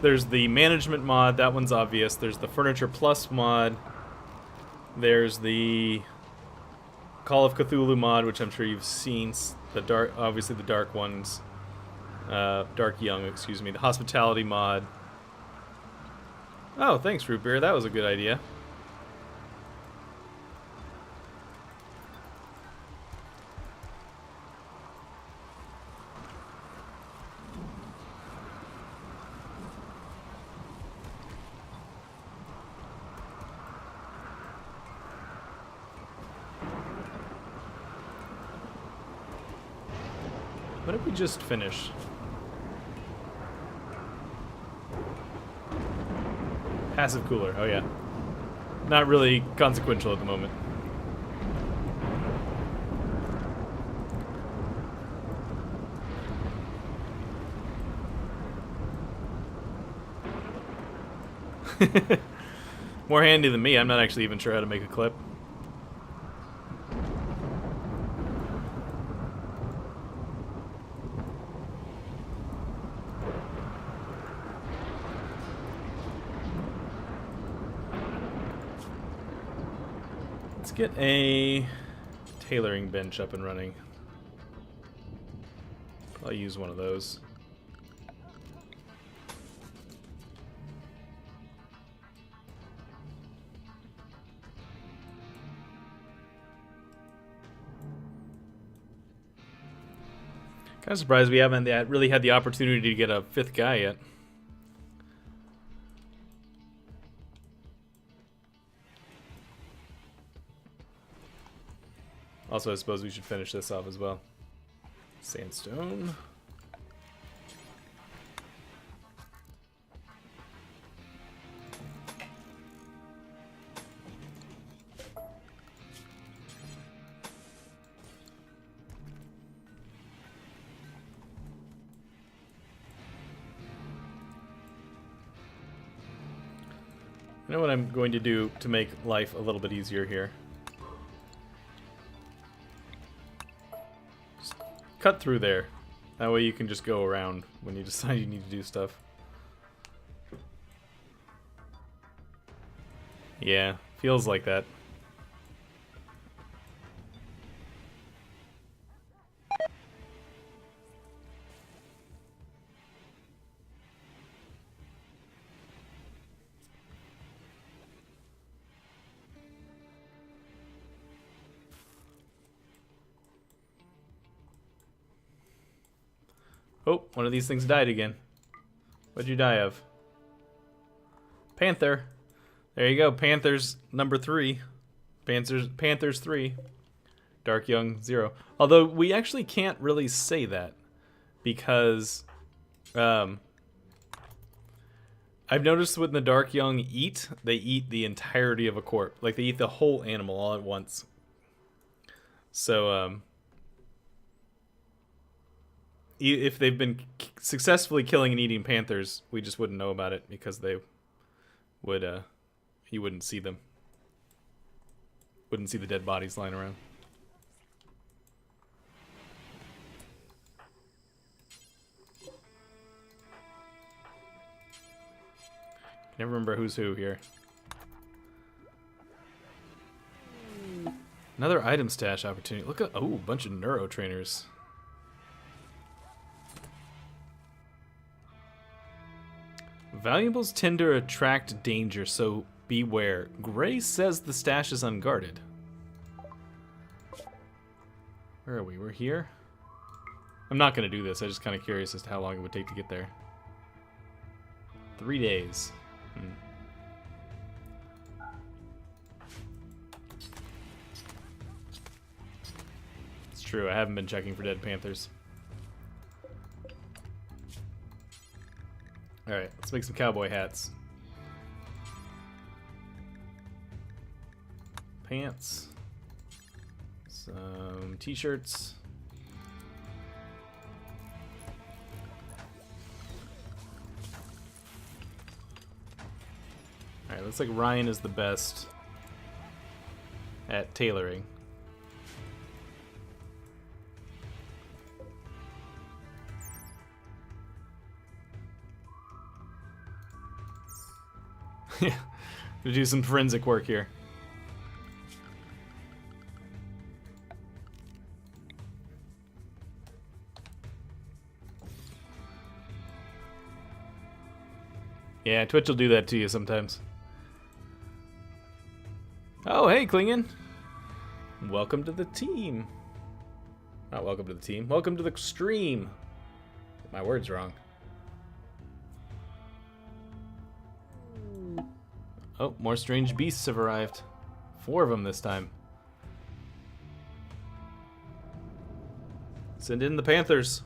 there's the management mod, that one's obvious. There's the Furniture Plus mod. There's the Call of Cthulhu mod, which I'm sure you've seen. The dark, obviously the dark ones. Dark Young, excuse me. The Hospitality mod. Oh, thanks, Root Beer. That was a good idea. What did we just finish? Passive cooler, oh yeah. Not really consequential at the moment. More handy than me, I'm not actually even sure how to make a clip. Let's get a tailoring bench up and running. I'll use one of those. Kind of surprised we haven't really had the opportunity to get a 5th guy yet. Also, I suppose we should finish this off as well. Sandstone. You know what I'm going to do to make life a little bit easier here? Just cut through there. That way you can just go around when you decide you need to do stuff. Yeah, feels like that. Oh, one of these things died again. What'd you die of? Panther. There you go. Panthers number 3. Panthers 3. Dark Young 0. Although we actually can't really say that because I've noticed when the Dark Young eat, they eat the entirety of a corpse. Like they eat the whole animal all at once. So if they've been successfully killing and eating panthers, we just wouldn't know about it because they would, you wouldn't see them. Wouldn't see the dead bodies lying around. Never remember who's who here. Another item stash opportunity. Look at, oh, a bunch of neuro trainers. Valuables tend to attract danger, so beware. Gray says the stash is unguarded. Where are we? We're here? I'm not going to do this. I'm just kind of curious as to how long it would take to get there. 3 days. It's true. I haven't been checking for dead panthers. Alright, let's make some cowboy hats. Pants. Some t-shirts. Alright, looks like Ryan is the best at tailoring. Yeah, to do some forensic work here. Yeah, Twitch will do that to you sometimes. Oh, hey, Klingon. Welcome to the team. Not welcome to the team. Welcome to the stream. My word's wrong. Oh, more strange beasts have arrived. 4 of them this time. Send in the Panthers.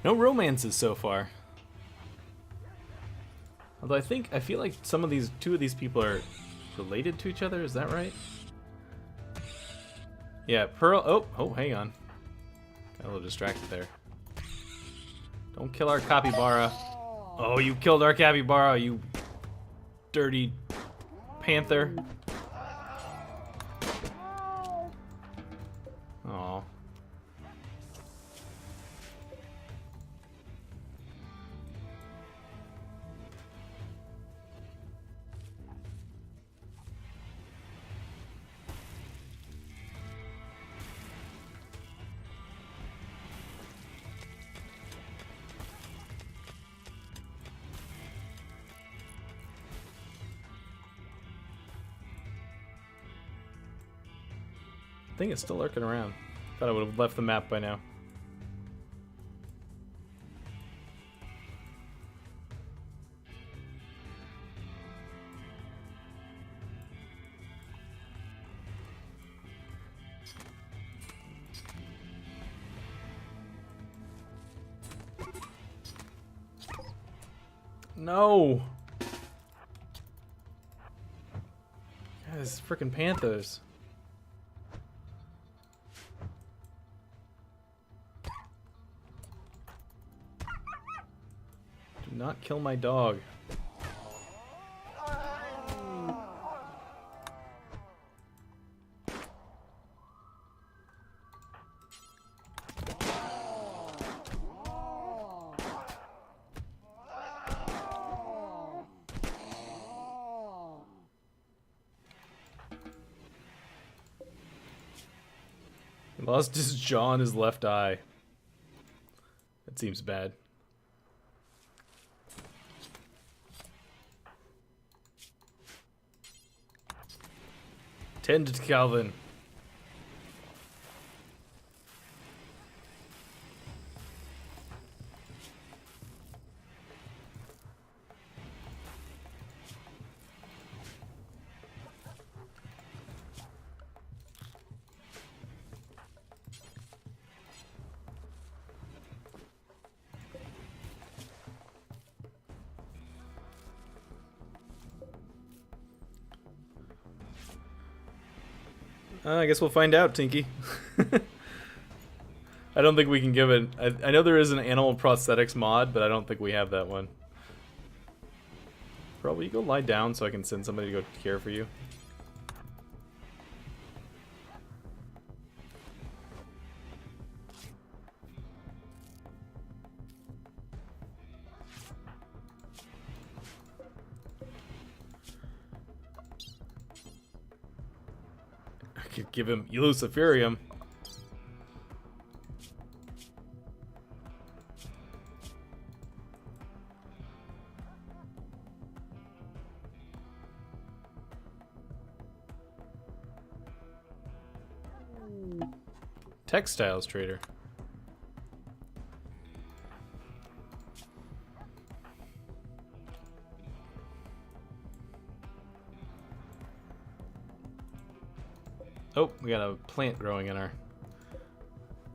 No romances so far. Although I feel like two of these people are related to each other. Is that right? Yeah, Pearl. Oh, hang on. Got a little distracted there. Don't kill our capybara. Oh, you killed our capybara, you dirty panther. Aw. I think it's still lurking around. Thought I would have left the map by now. No! Guys, freaking panthers. Do not kill my dog. He lost his jaw and his left eye. That seems bad. Tend to Calvin. I guess we'll find out, Tinky. I don't think we can give it... I know there is an animal prosthetics mod, but I don't think we have that one. Probably you go lie down so I can send somebody to go care for you. I could give him Luciferium. Textiles trader. Oh, we got a plant growing in our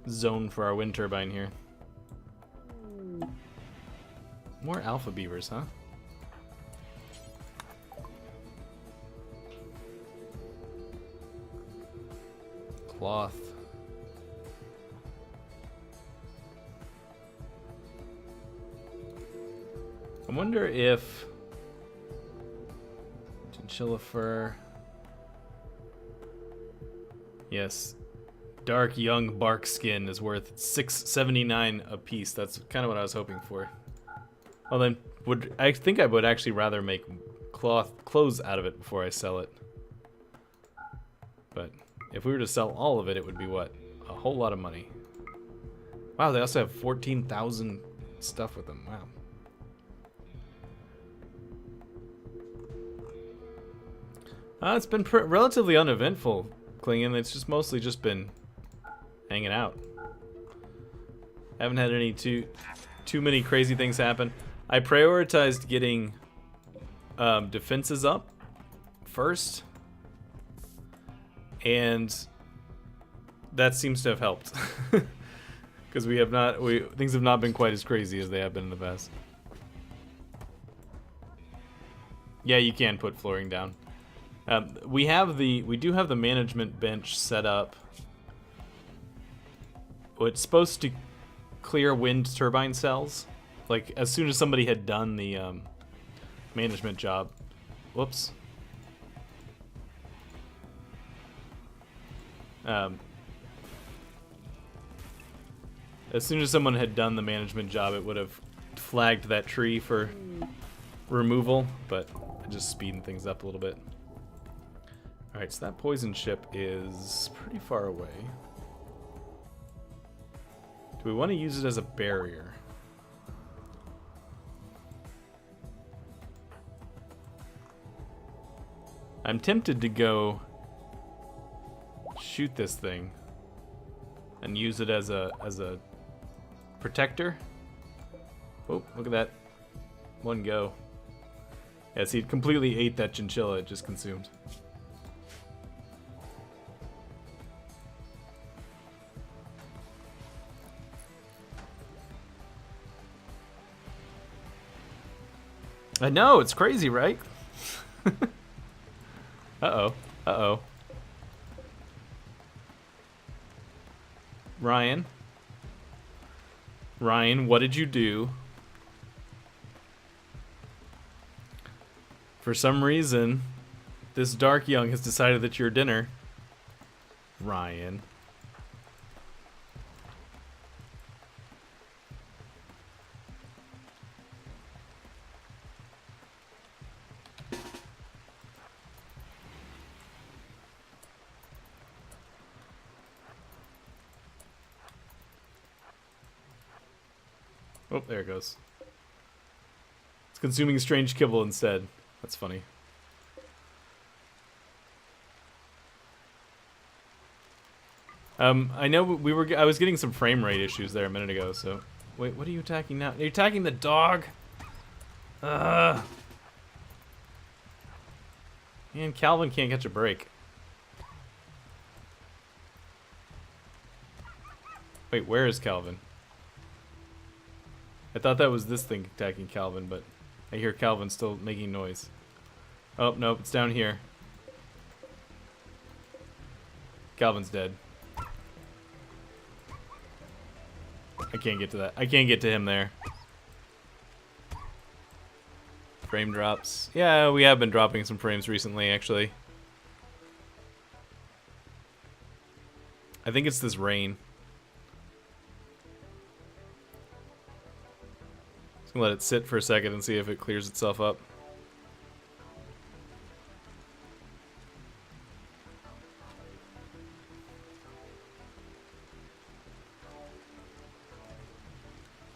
zone for our wind turbine here. More alpha beavers, huh? Cloth. I wonder if chinchilla fur. Yes, dark young bark skin is worth $6.79 a piece. That's kind of what I was hoping for. Well then, I think I would actually rather make clothes out of it before I sell it. But if we were to sell all of it, it would be what? A whole lot of money. Wow, they also have 14,000 stuff with them. Wow. It's been relatively uneventful, Klingen. It's just mostly just been hanging out. Haven't had any too many crazy things happen. I prioritized getting defenses up first, and that seems to have helped. Because things have not been quite as crazy as they have been in the past. Yeah, you can put flooring down. We do have the management bench set up. It's supposed to clear wind turbine cells, like as soon as somebody had done the management job. Whoops. As soon as someone had done the management job, it would have flagged that tree for removal, but just speeding things up a little bit. Alright, so that poison ship is pretty far away. Do we want to use it as a barrier? I'm tempted to go shoot this thing and use it as a protector. Oh, look at that. One go. Yeah, see, it completely ate that chinchilla it just consumed. I know, it's crazy, right? Uh-oh. Uh-oh. Ryan, what did you do? For some reason, this dark young has decided that you're dinner. Ryan. Oh, there it goes. It's consuming strange kibble instead. That's funny. I know I was getting some frame rate issues there a minute ago, so... Wait, what are you attacking now? You're attacking the dog? Man, Calvin can't catch a break. Wait, where is Calvin? I thought that was this thing attacking Calvin, but I hear Calvin still making noise. Oh, nope, it's down here. Calvin's dead. I can't get to that. I can't get to him there. Frame drops. Yeah, we have been dropping some frames recently, actually. I think it's this rain. Just gonna let it sit for a second and see if it clears itself up.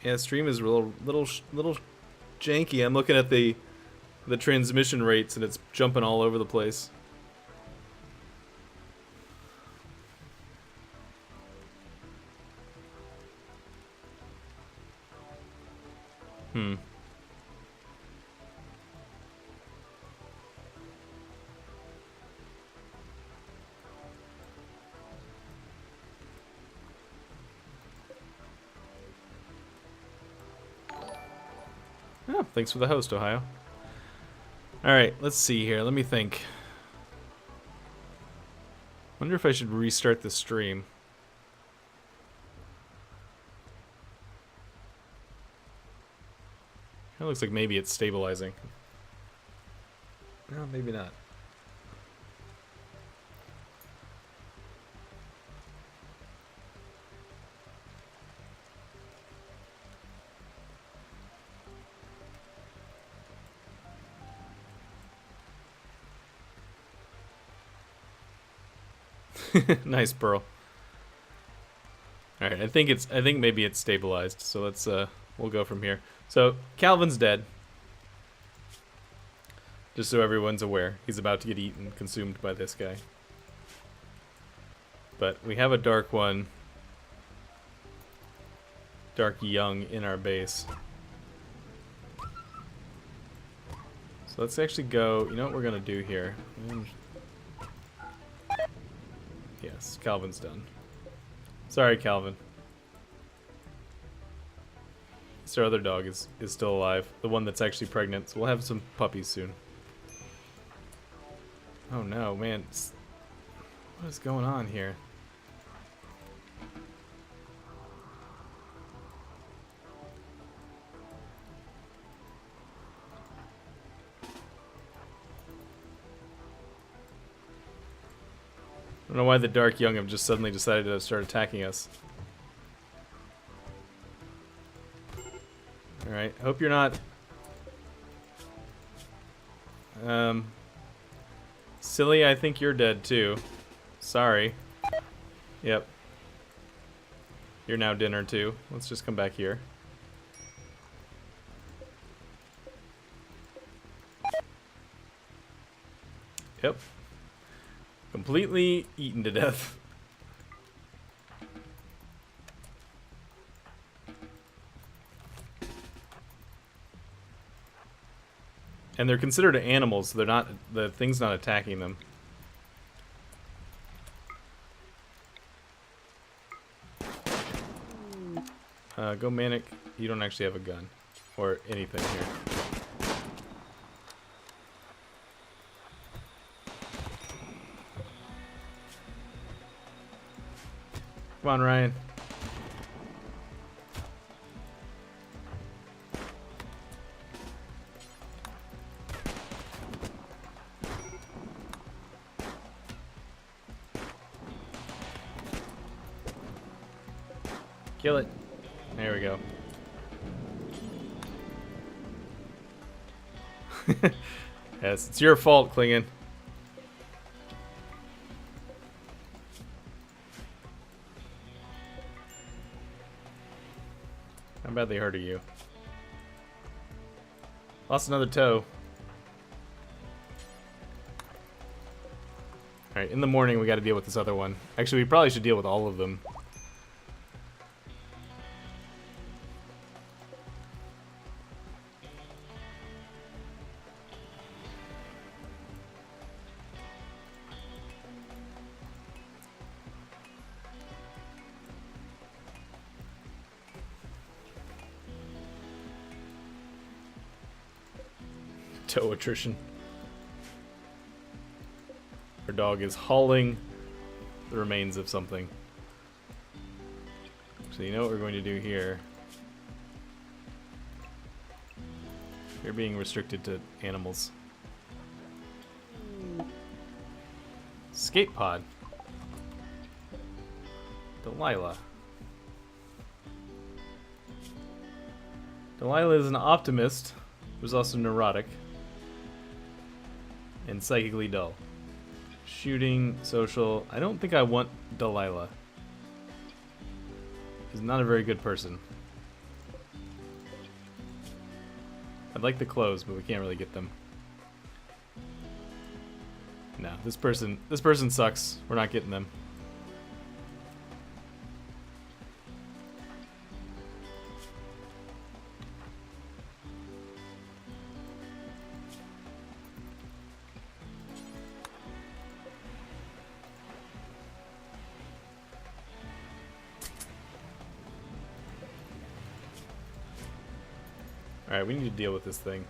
Yeah, stream is a little janky. I'm looking at the transmission rates and it's jumping all over the place. Oh, thanks for the host, Ohio. Alright, let's see here. Let me think. Wonder if I should restart the stream. It looks like maybe it's stabilizing. No, maybe not. Nice pearl. All right, I think maybe it's stabilized. So let's we'll go from here. So Calvin's dead. Just so everyone's aware, he's about to get eaten, consumed by this guy. But we have a dark one, dark young in our base. So let's actually go. You know what we're gonna do here? Yes, Calvin's done. Sorry, Calvin. This our other dog is still alive. The one that's actually pregnant. So we'll have some puppies soon. Oh no, man. What is going on here? I don't know why the dark young have just suddenly decided to start attacking us. Alright, hope you're not... Silly, I think you're dead too. Sorry. Yep. You're now dinner too. Let's just come back here. Yep. Completely eaten to death. And they're considered animals, so they're not, the thing's not attacking them. Go Manic. You don't actually have a gun. Or anything here. Come on, Ryan. Kill it. There we go. Yes, it's your fault, Klingon. How badly hurt are you? Lost another toe. Alright, in the morning we gotta deal with this other one. Actually, we probably should deal with all of them. Toe attrition. Our dog is hauling the remains of something. So you know what we're going to do here. You're being restricted to animals. Escape pod. Delilah. Delilah is an optimist who's also neurotic and psychically dull. Shooting, social. I don't think I want Delilah. She's not a very good person. I'd like the clothes, but we can't really get them. No, this person sucks. We're not getting them. Alright, we need to deal with this thing.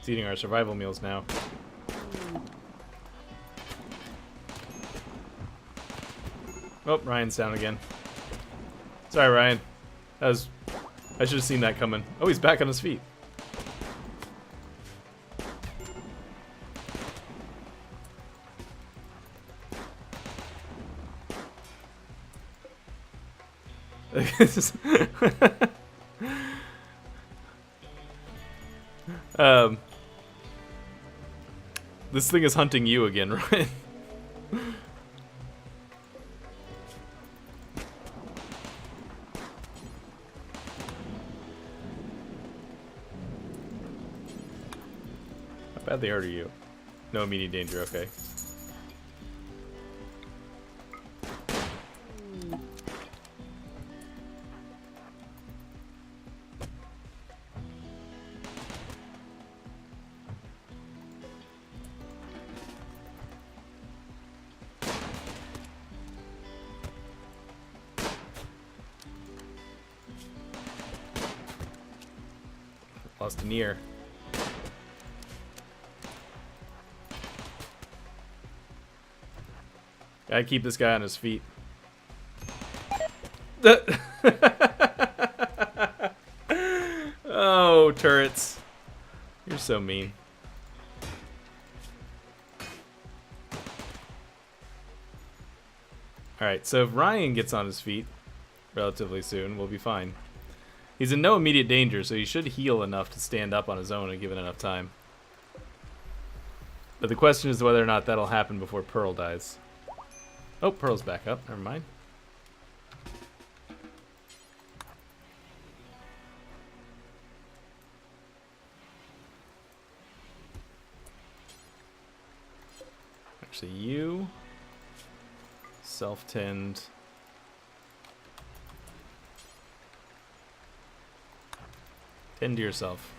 It's eating our survival meals now. Oh, Ryan's down again. Sorry, Ryan. I should have seen that coming. Oh, he's back on his feet. This thing is hunting you again, right? How badly hurt are you? No immediate danger, okay. Lost an ear. Gotta keep this guy on his feet. Oh, turrets. You're so mean. Alright, so if Ryan gets on his feet relatively soon, we'll be fine. He's in no immediate danger, so he should heal enough to stand up on his own and given enough time. But the question is whether or not that'll happen before Pearl dies. Oh, Pearl's back up. Never mind. Actually, you self-tend. Tend to yourself.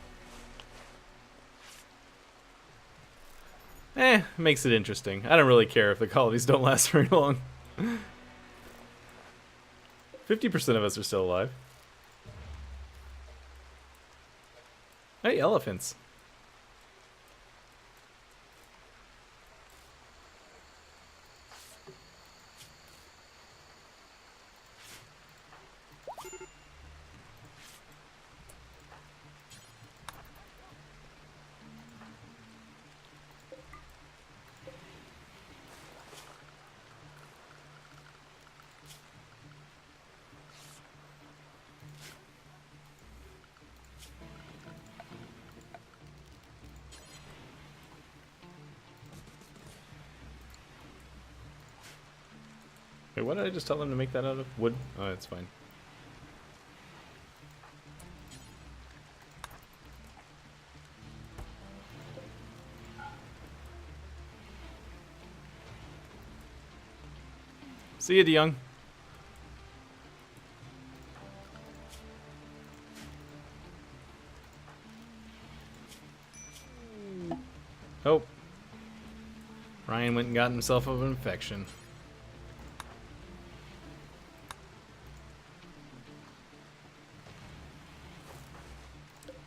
Makes it interesting. I don't really care if the colonies don't last very long. 50% of us are still alive. Hey, elephants. Wait, what did I just tell them to make that out of? Wood? Oh, that's fine. See you, DeYoung. Oh. Ryan went and got himself an infection.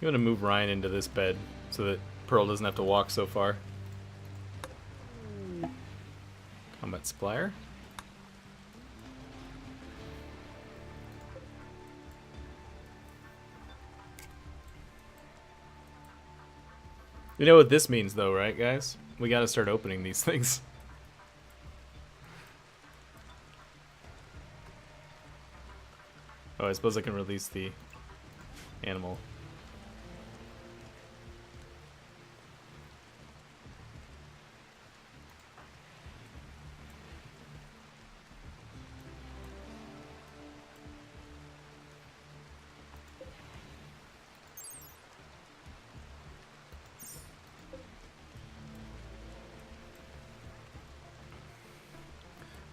You want to move Ryan into this bed so that Pearl doesn't have to walk so far. Combat Supplier. You know what this means though, right guys? We gotta start opening these things. Oh, I suppose I can release the animal.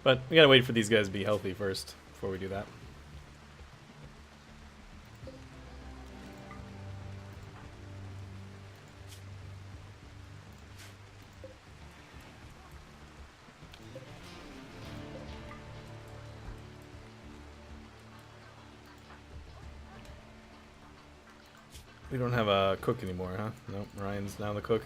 But we gotta wait for these guys to be healthy first before we do that. We don't have a cook anymore, huh? Nope, Ryan's now the cook.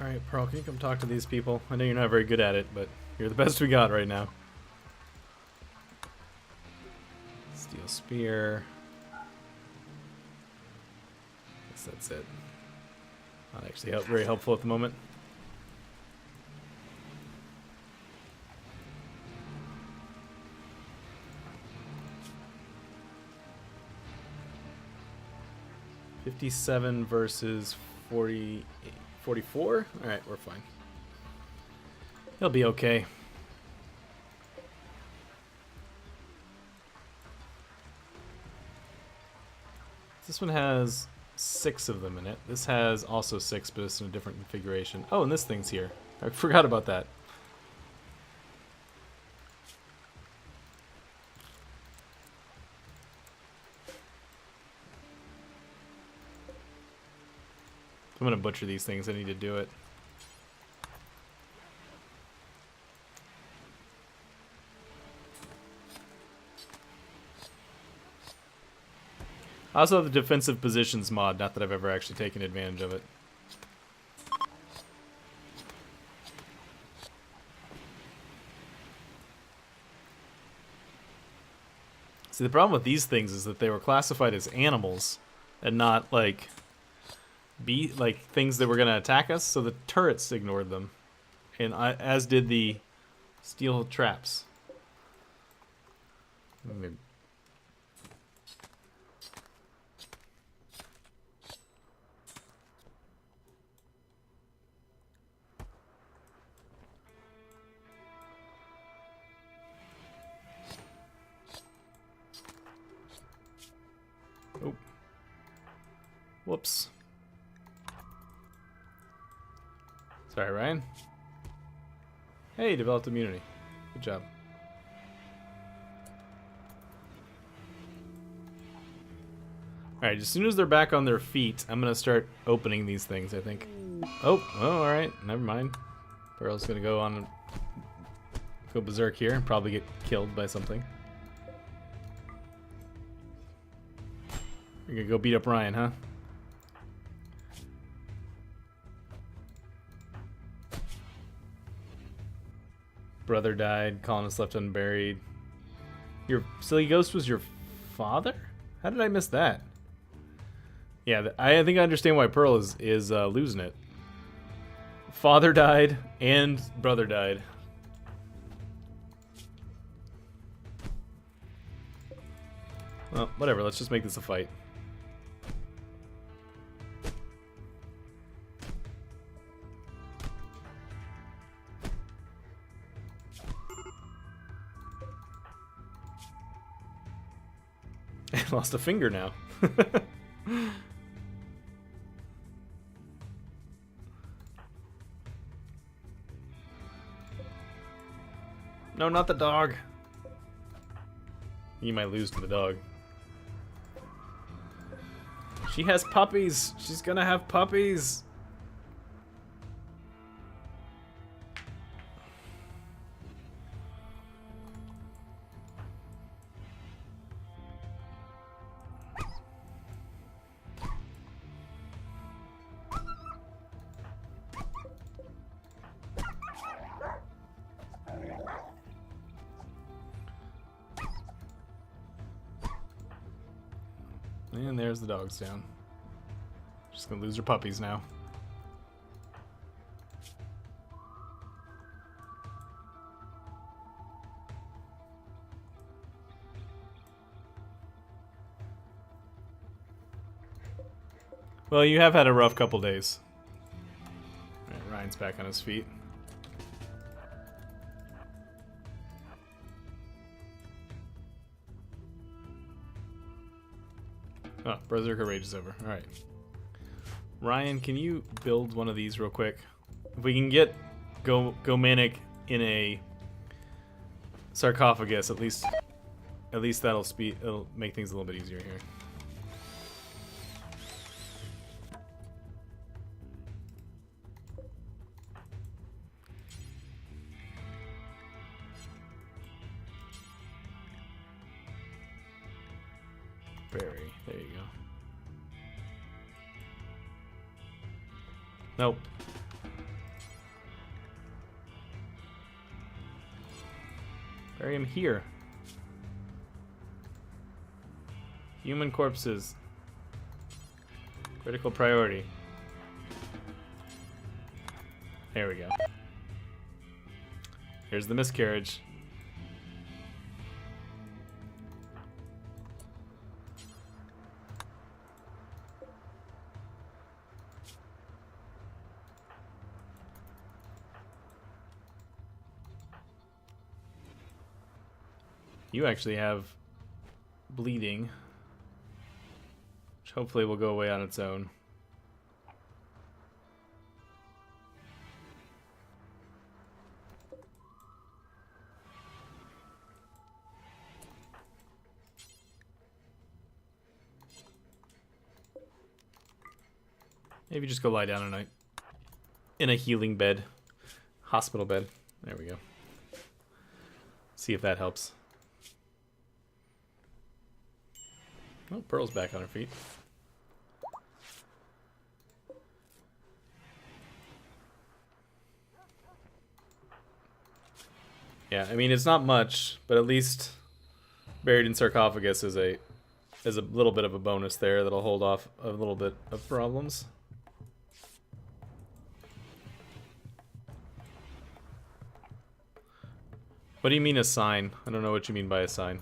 Alright, Pearl, can you come talk to these people? I know you're not very good at it, but you're the best we got right now. Steel spear. Guess that's it. Not actually very helpful at the moment. $57 versus 44? Alright, we're fine. He'll be okay. This one has 6 of them in it. This has also 6, but it's in a different configuration. Oh, and this thing's here. I forgot about that. I'm gonna butcher these things. I need to do it. I also have the defensive positions mod, not that I've ever actually taken advantage of it. See, the problem with these things is that they were classified as animals and not like things that were gonna attack us, so the turrets ignored them. And as did the steel traps. Oh. Whoops. Sorry, Ryan. Hey, developed immunity. Good job. Alright, as soon as they're back on their feet, I'm gonna start opening these things, I think. Oh, alright. Never mind. Pearl's gonna go berserk here and probably get killed by something. You're gonna go beat up Ryan, huh? Brother died, colonist left unburied. Your silly ghost was your father? How did I miss that? Yeah, I think I understand why Pearl is losing it. Father died and brother died. Well, whatever, let's just make this a fight. I lost a finger now. No, not the dog. You might lose to the dog. She has puppies. She's gonna have puppies. And there's the dogs down. Just gonna lose her puppies now. Well, you have had a rough couple days. All right, Ryan's back on his feet. Oh, Berserker Rage is over. Alright. Ryan, can you build one of these real quick? If we can get go manic in a sarcophagus, at least it'll make things a little bit easier here. Berry, there you go. Nope. Bury him here. Human corpses. Critical priority. There we go. Here's the miscarriage. You actually have bleeding, which hopefully will go away on its own. Maybe just go lie down tonight in a healing bed, hospital bed. There we go. See if that helps. Oh, Pearl's back on her feet. Yeah, I mean it's not much, but at least buried in sarcophagus is a little bit of a bonus there that'll hold off a little bit of problems. What do you mean a sign? I don't know what you mean by a sign.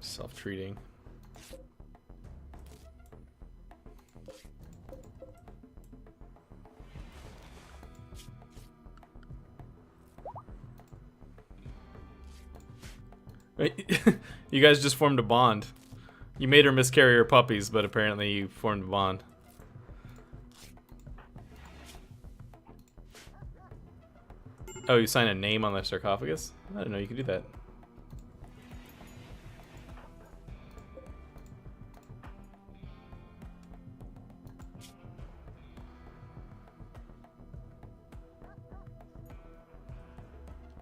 Self-treating. You guys just formed a bond. You made her miscarry her puppies, but apparently you formed a bond. Oh, you sign a name on the sarcophagus? I didn't know you could do that.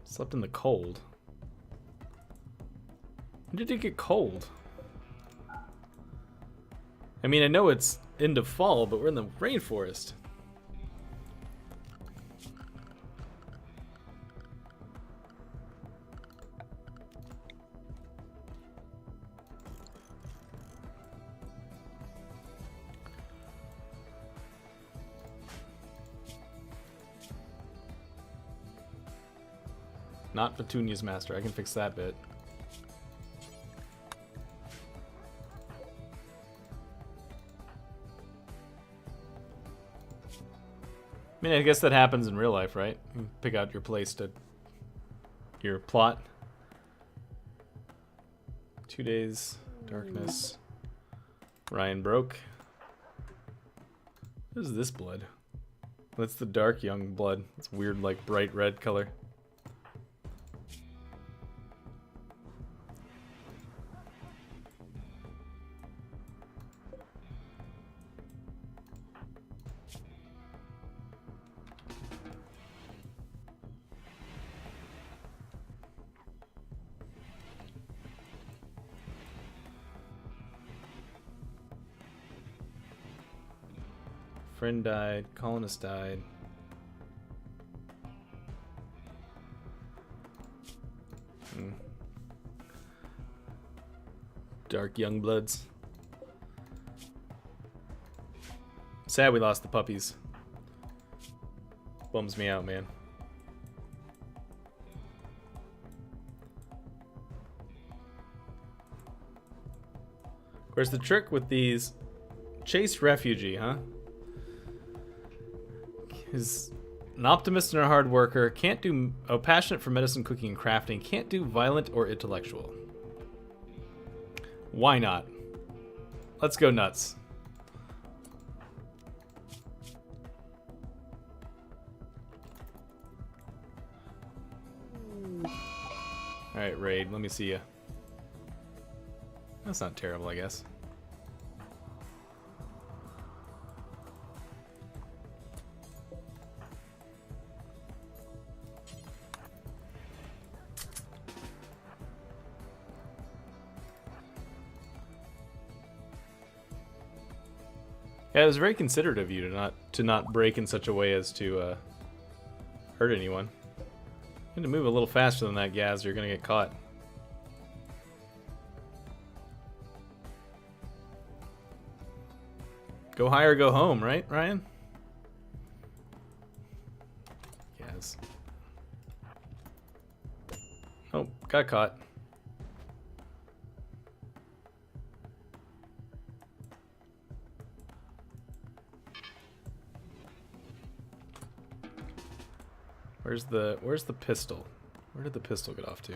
Slept in the cold. When did it get cold? I mean, I know it's end of fall, but we're in the rainforest. Not Petunia's master. I can fix that bit. I mean, I guess that happens in real life, right? You pick out your place to your plot. 2 days, darkness. Ryan broke. What is this blood? That's the dark young blood. It's weird, like bright red color. Friend died, colonist died. Dark young bloods. Sad we lost the puppies. Bums me out, man. Of course, the trick with these... Chase refugee, huh? Is an optimist and a hard worker. Can't do... Oh, passionate for medicine, cooking, and crafting. Can't do violent or intellectual. Why not? Let's go nuts. Alright, raid. Let me see you. That's not terrible, I guess. Yeah, it was very considerate of you to not break in such a way as to hurt anyone. You need to move a little faster than that, Gaz, or you're gonna get caught. Go high or go home, right, Ryan? Gaz. Oh, got caught. Where's the pistol? Where did the pistol get off to?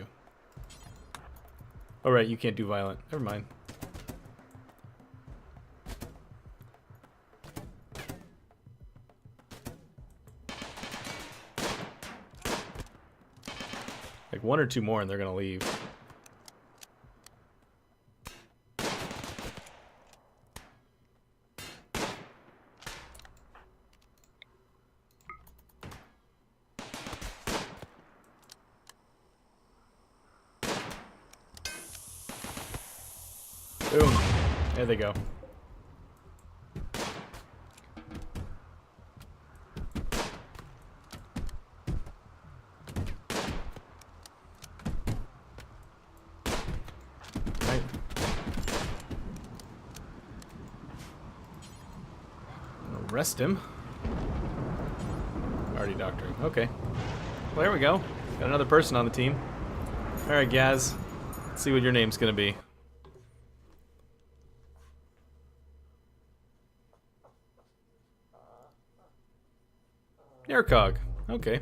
Oh right, you can't do violent. Never mind. Like one or two more and they're gonna leave. Boom. There they go. Right. Arrest him. Already doctoring. Okay. Well, there we go. Got another person on the team. Alright, Gaz. Let's see what your name's gonna be. Aircog. Okay.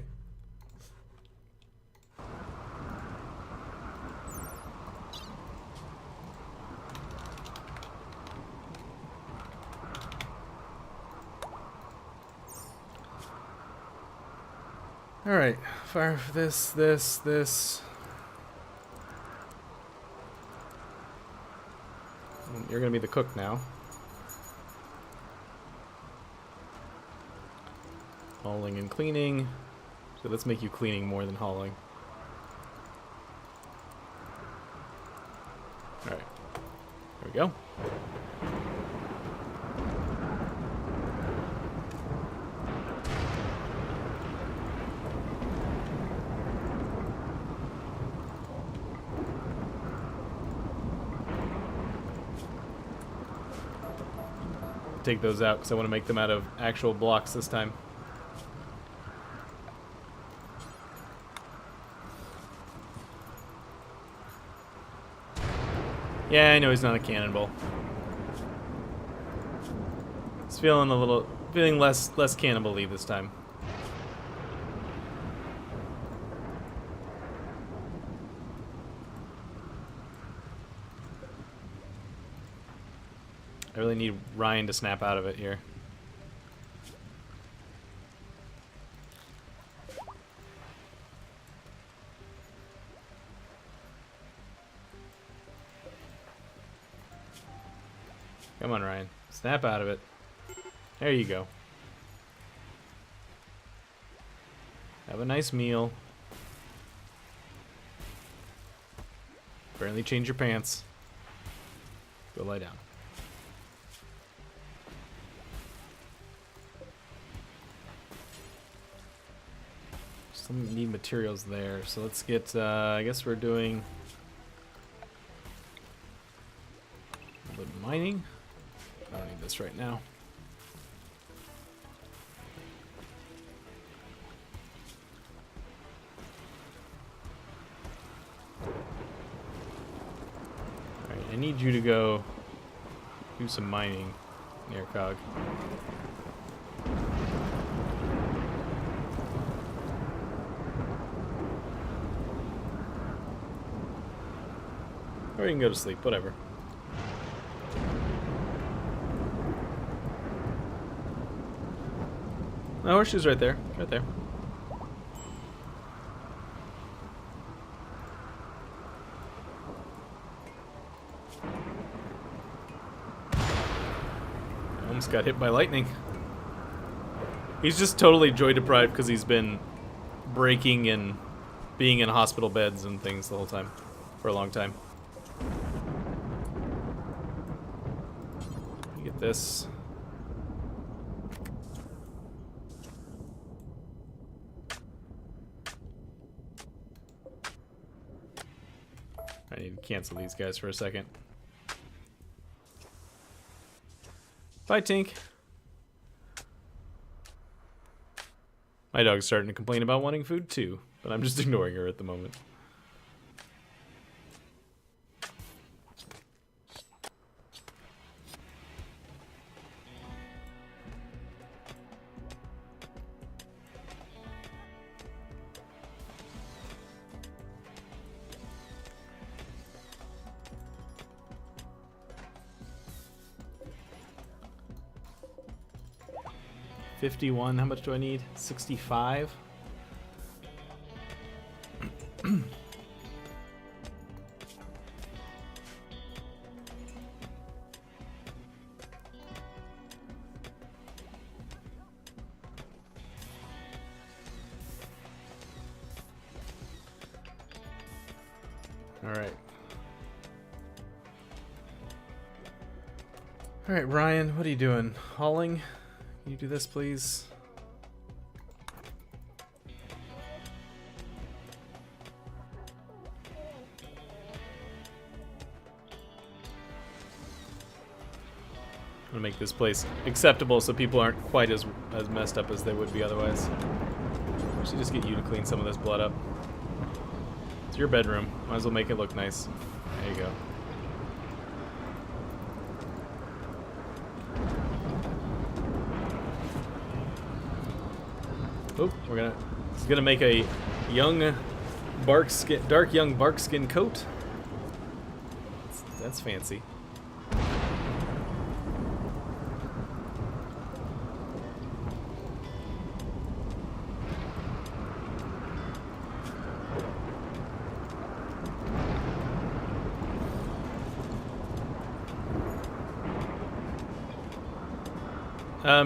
Alright. Fire for this. You're gonna be the cook now. Hauling and cleaning. So let's make you cleaning more than hauling. Alright. There we go. Take those out because I want to make them out of actual blocks this time. Yeah, I know he's not a cannonball. He's feeling less cannonball-y this time. I really need Ryan to snap out of it here. Come on, Ryan. Snap out of it. There you go. Have a nice meal. Barely change your pants. Go lie down. Some need materials there. So let's get, I guess we're doing a little bit of mining. I don't need this right now. Alright, I need you to go do some mining near Cog. you can go to sleep, whatever. No, horseshoe's right there. Right there. Almost got hit by lightning. He's just totally joy deprived because he's been breaking and being in hospital beds and things the whole time. For a long time. Get this. I need to cancel these guys for a second. Bye, Tink. My dog's starting to complain about wanting food too, but I'm just ignoring her at the moment. $51, how much do I need? 65? Alright, Ryan, what are you doing? Hauling? Can you do this, please? I'm gonna make this place acceptable so people aren't quite as messed up as they would be otherwise. I should just get you to clean some of this blood up. It's your bedroom. Might as well make it look nice. There you go. Oh, it's gonna make a young dark young barkskin coat. That's fancy.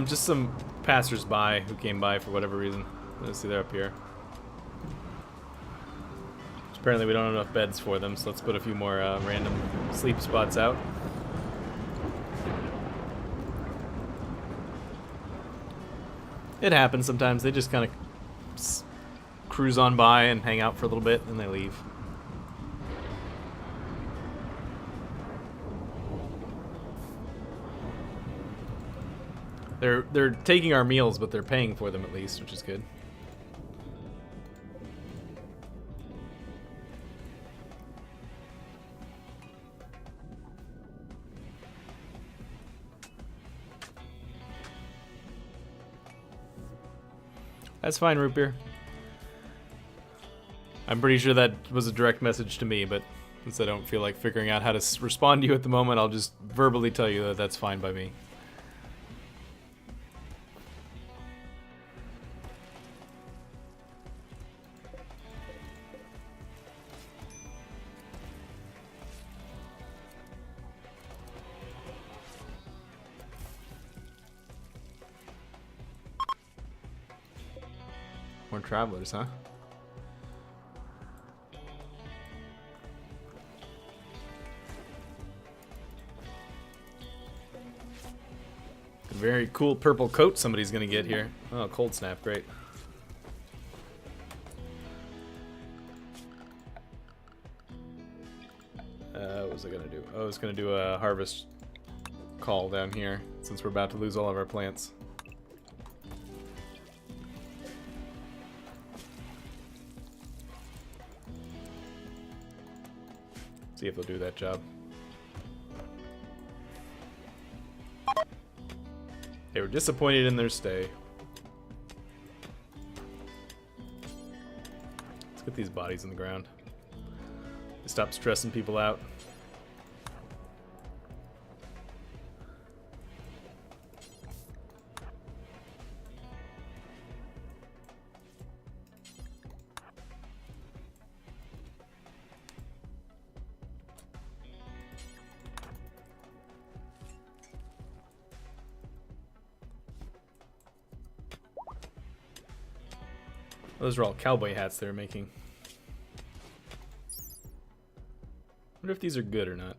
Just some passers-by who came by for whatever reason. Let's see, they're up here. Apparently we don't have enough beds for them, so let's put a few more random sleep spots out. It happens sometimes. They just kind of cruise on by and hang out for a little bit, and they leave. They're taking our meals, but they're paying for them at least, which is good. That's fine, Root Beer. I'm pretty sure that was a direct message to me, but since I don't feel like figuring out how to respond to you at the moment, I'll just verbally tell you that that's fine by me. More travelers, huh? A very cool purple coat somebody's gonna get here. Oh, cold snap, great. What was I gonna do? Oh, I was gonna do a harvest call down here since we're about to lose all of our plants. See if they'll do that job. They were disappointed in their stay. Let's get these bodies in the ground. Stop stressing people out. Those are all cowboy hats they're making. Wonder if these are good or not.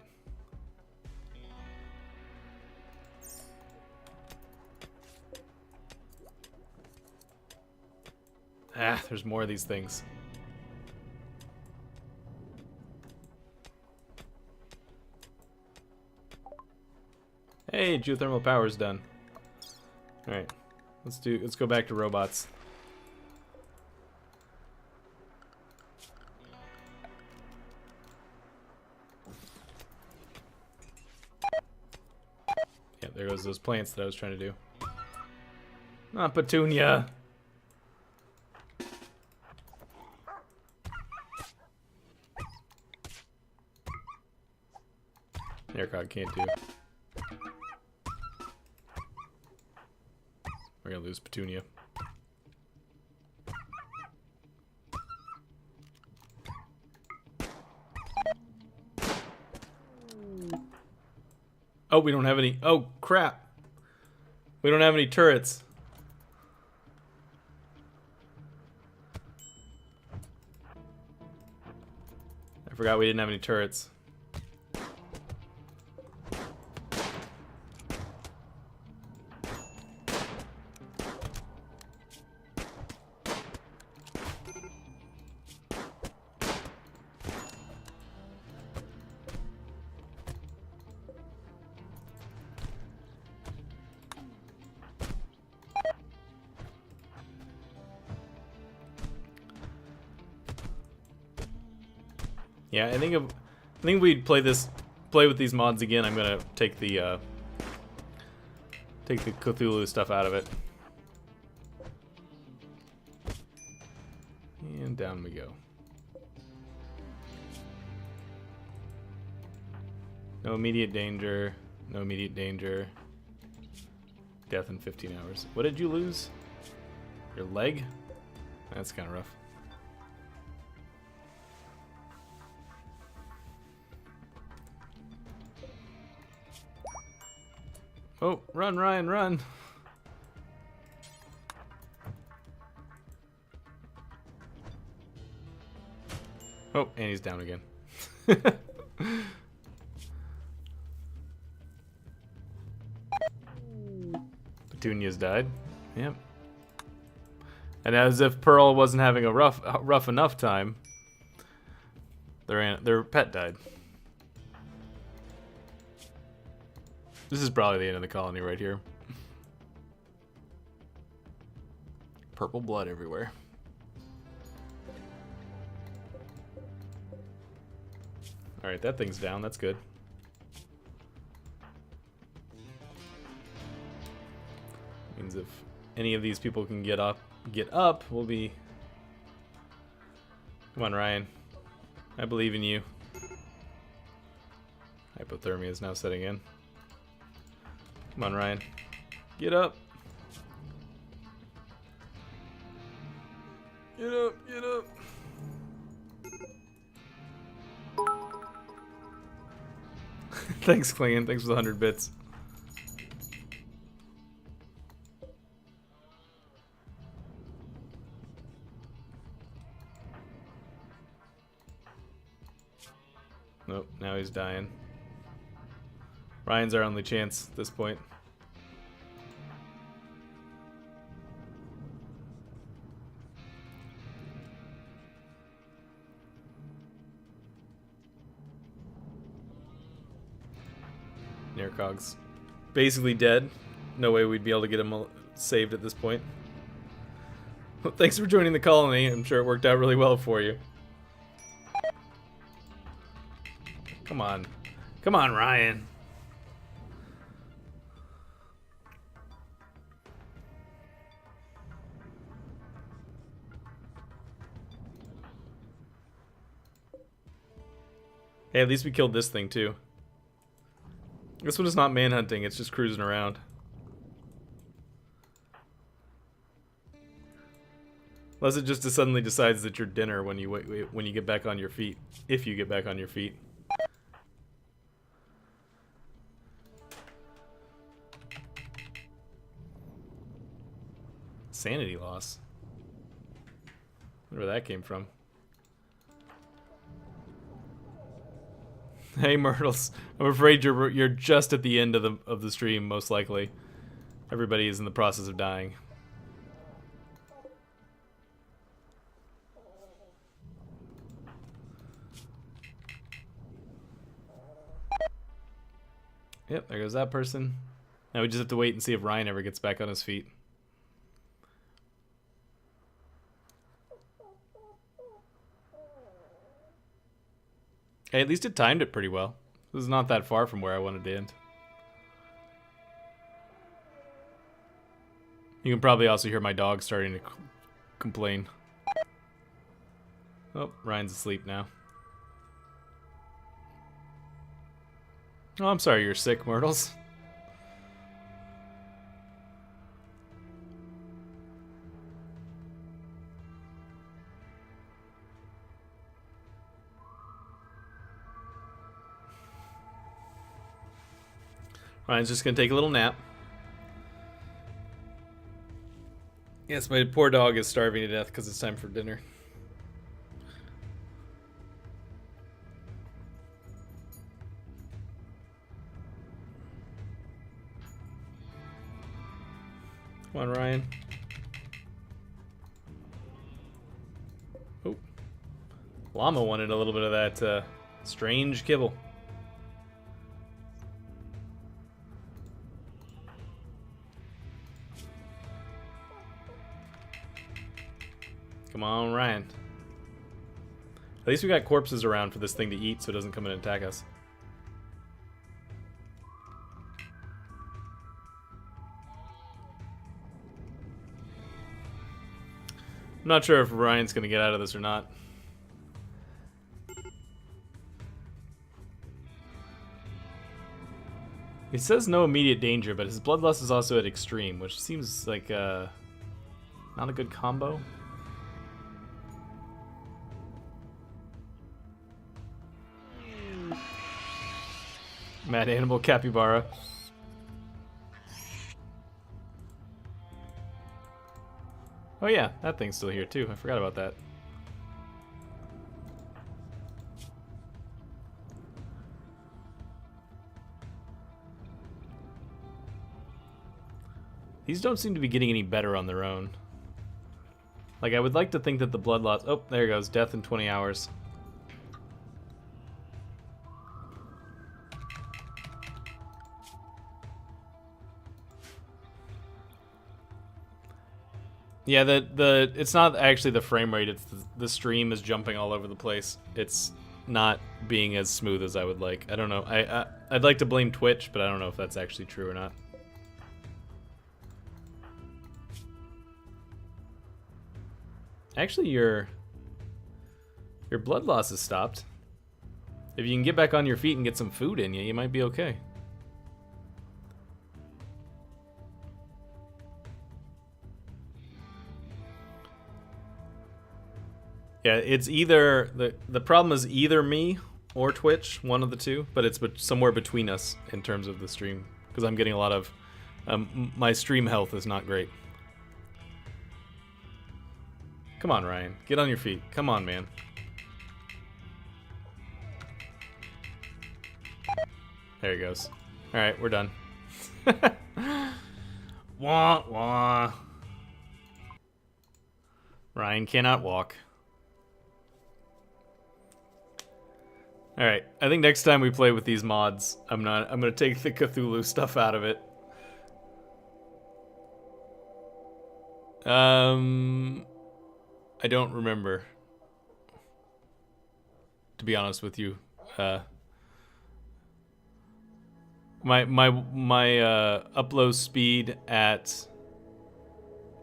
Ah, there's more of these things. Hey, geothermal power's done. All right, let's go back to robots. Yeah, there goes those plants that I was trying to do. Not Petunia. Aircog can't do. We're gonna lose Petunia. Oh, we don't have any. Oh, crap. We don't have any turrets. I forgot we didn't have any turrets. Yeah, I think we'd play with these mods again. I'm gonna take the Cthulhu stuff out of it, and down we go. No immediate danger. No immediate danger. Death in 15 hours. What did you lose? Your leg? That's kind of rough. Oh, run, Ryan, run! Oh, and he's down again. Petunia's died. Yep. And as if Pearl wasn't having a rough enough time, their pet died. This is probably the end of the colony right here. Purple blood everywhere. Alright, that thing's down. That's good. Means if any of these people can get up, we'll be... Come on, Ryan. I believe in you. Hypothermia is now setting in. Come on, Ryan. Get up. Get up, get up. Thanks, Klingon. Thanks for the 100 bits. Nope, now he's dying. Ryan's our only chance at this point. Nercog's basically dead. No way we'd be able to get him saved at this point. Well, thanks for joining the colony. I'm sure it worked out really well for you. Come on. Come on, Ryan. Hey, at least we killed this thing too. This one is not manhunting, it's just cruising around. Unless it just suddenly decides that you're dinner when you get back on your feet. If you get back on your feet. Sanity loss. Where that came from. Hey Myrtles, I'm afraid you're just at the end of the stream, most likely. Everybody is in the process of dying. Yep, there goes that person. Now we just have to wait and see if Ryan ever gets back on his feet. Hey, at least it timed it pretty well. It was not that far from where I wanted to end. You can probably also hear my dog starting to complain. Oh, Ryan's asleep now. Oh, I'm sorry you're sick, Myrtles. Ryan's just gonna take a little nap. Yes, my poor dog is starving to death because it's time for dinner. Come on, Ryan. Oh. Llama wanted a little bit of that strange kibble. Come on, Ryan. At least we got corpses around for this thing to eat so it doesn't come in and attack us. I'm not sure if Ryan's gonna get out of this or not. He says no immediate danger, but his bloodlust is also at extreme, which seems like not a good combo. Mad Animal Capybara. Oh yeah, that thing's still here too. I forgot about that. These don't seem to be getting any better on their own. Like, I would like to think that the blood loss... Oh, there it goes. Death in 20 hours. Yeah, it's not actually the frame rate, it's the stream is jumping all over the place. It's not being as smooth as I would like. I don't know. I'd like to blame Twitch, but I don't know if that's actually true or not. Actually, your blood loss has stopped. If you can get back on your feet and get some food in you, you might be okay. Yeah, it's either the problem is either me or Twitch, one of the two, but it's somewhere between us in terms of the stream because I'm getting a lot of my stream health is not great. Come on, Ryan, get on your feet. Come on, man. There he goes. All right, we're done. Wah wah. Ryan cannot walk. All right, I think next time we play with these mods, I'm gonna take the Cthulhu stuff out of it. I don't remember, to be honest with you. My upload speed at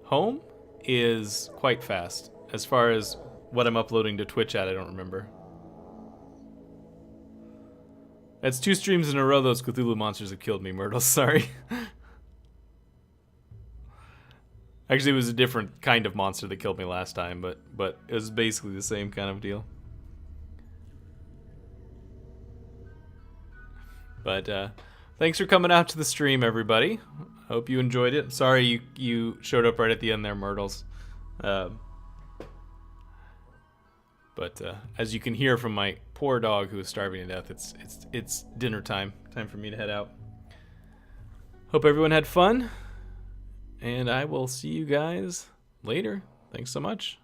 home is quite fast. As far as what I'm uploading to Twitch at, I don't remember. That's 2 streams in a row those Cthulhu monsters have killed me, Myrtle. Sorry. Actually, it was a different kind of monster that killed me last time, but it was basically the same kind of deal. But thanks for coming out to the stream, everybody. Hope you enjoyed it. Sorry you showed up right at the end there, Myrtles. But as you can hear from my poor dog who is starving to death, it's dinner time. Time for me to head out. Hope everyone had fun, and I will see you guys later. Thanks so much.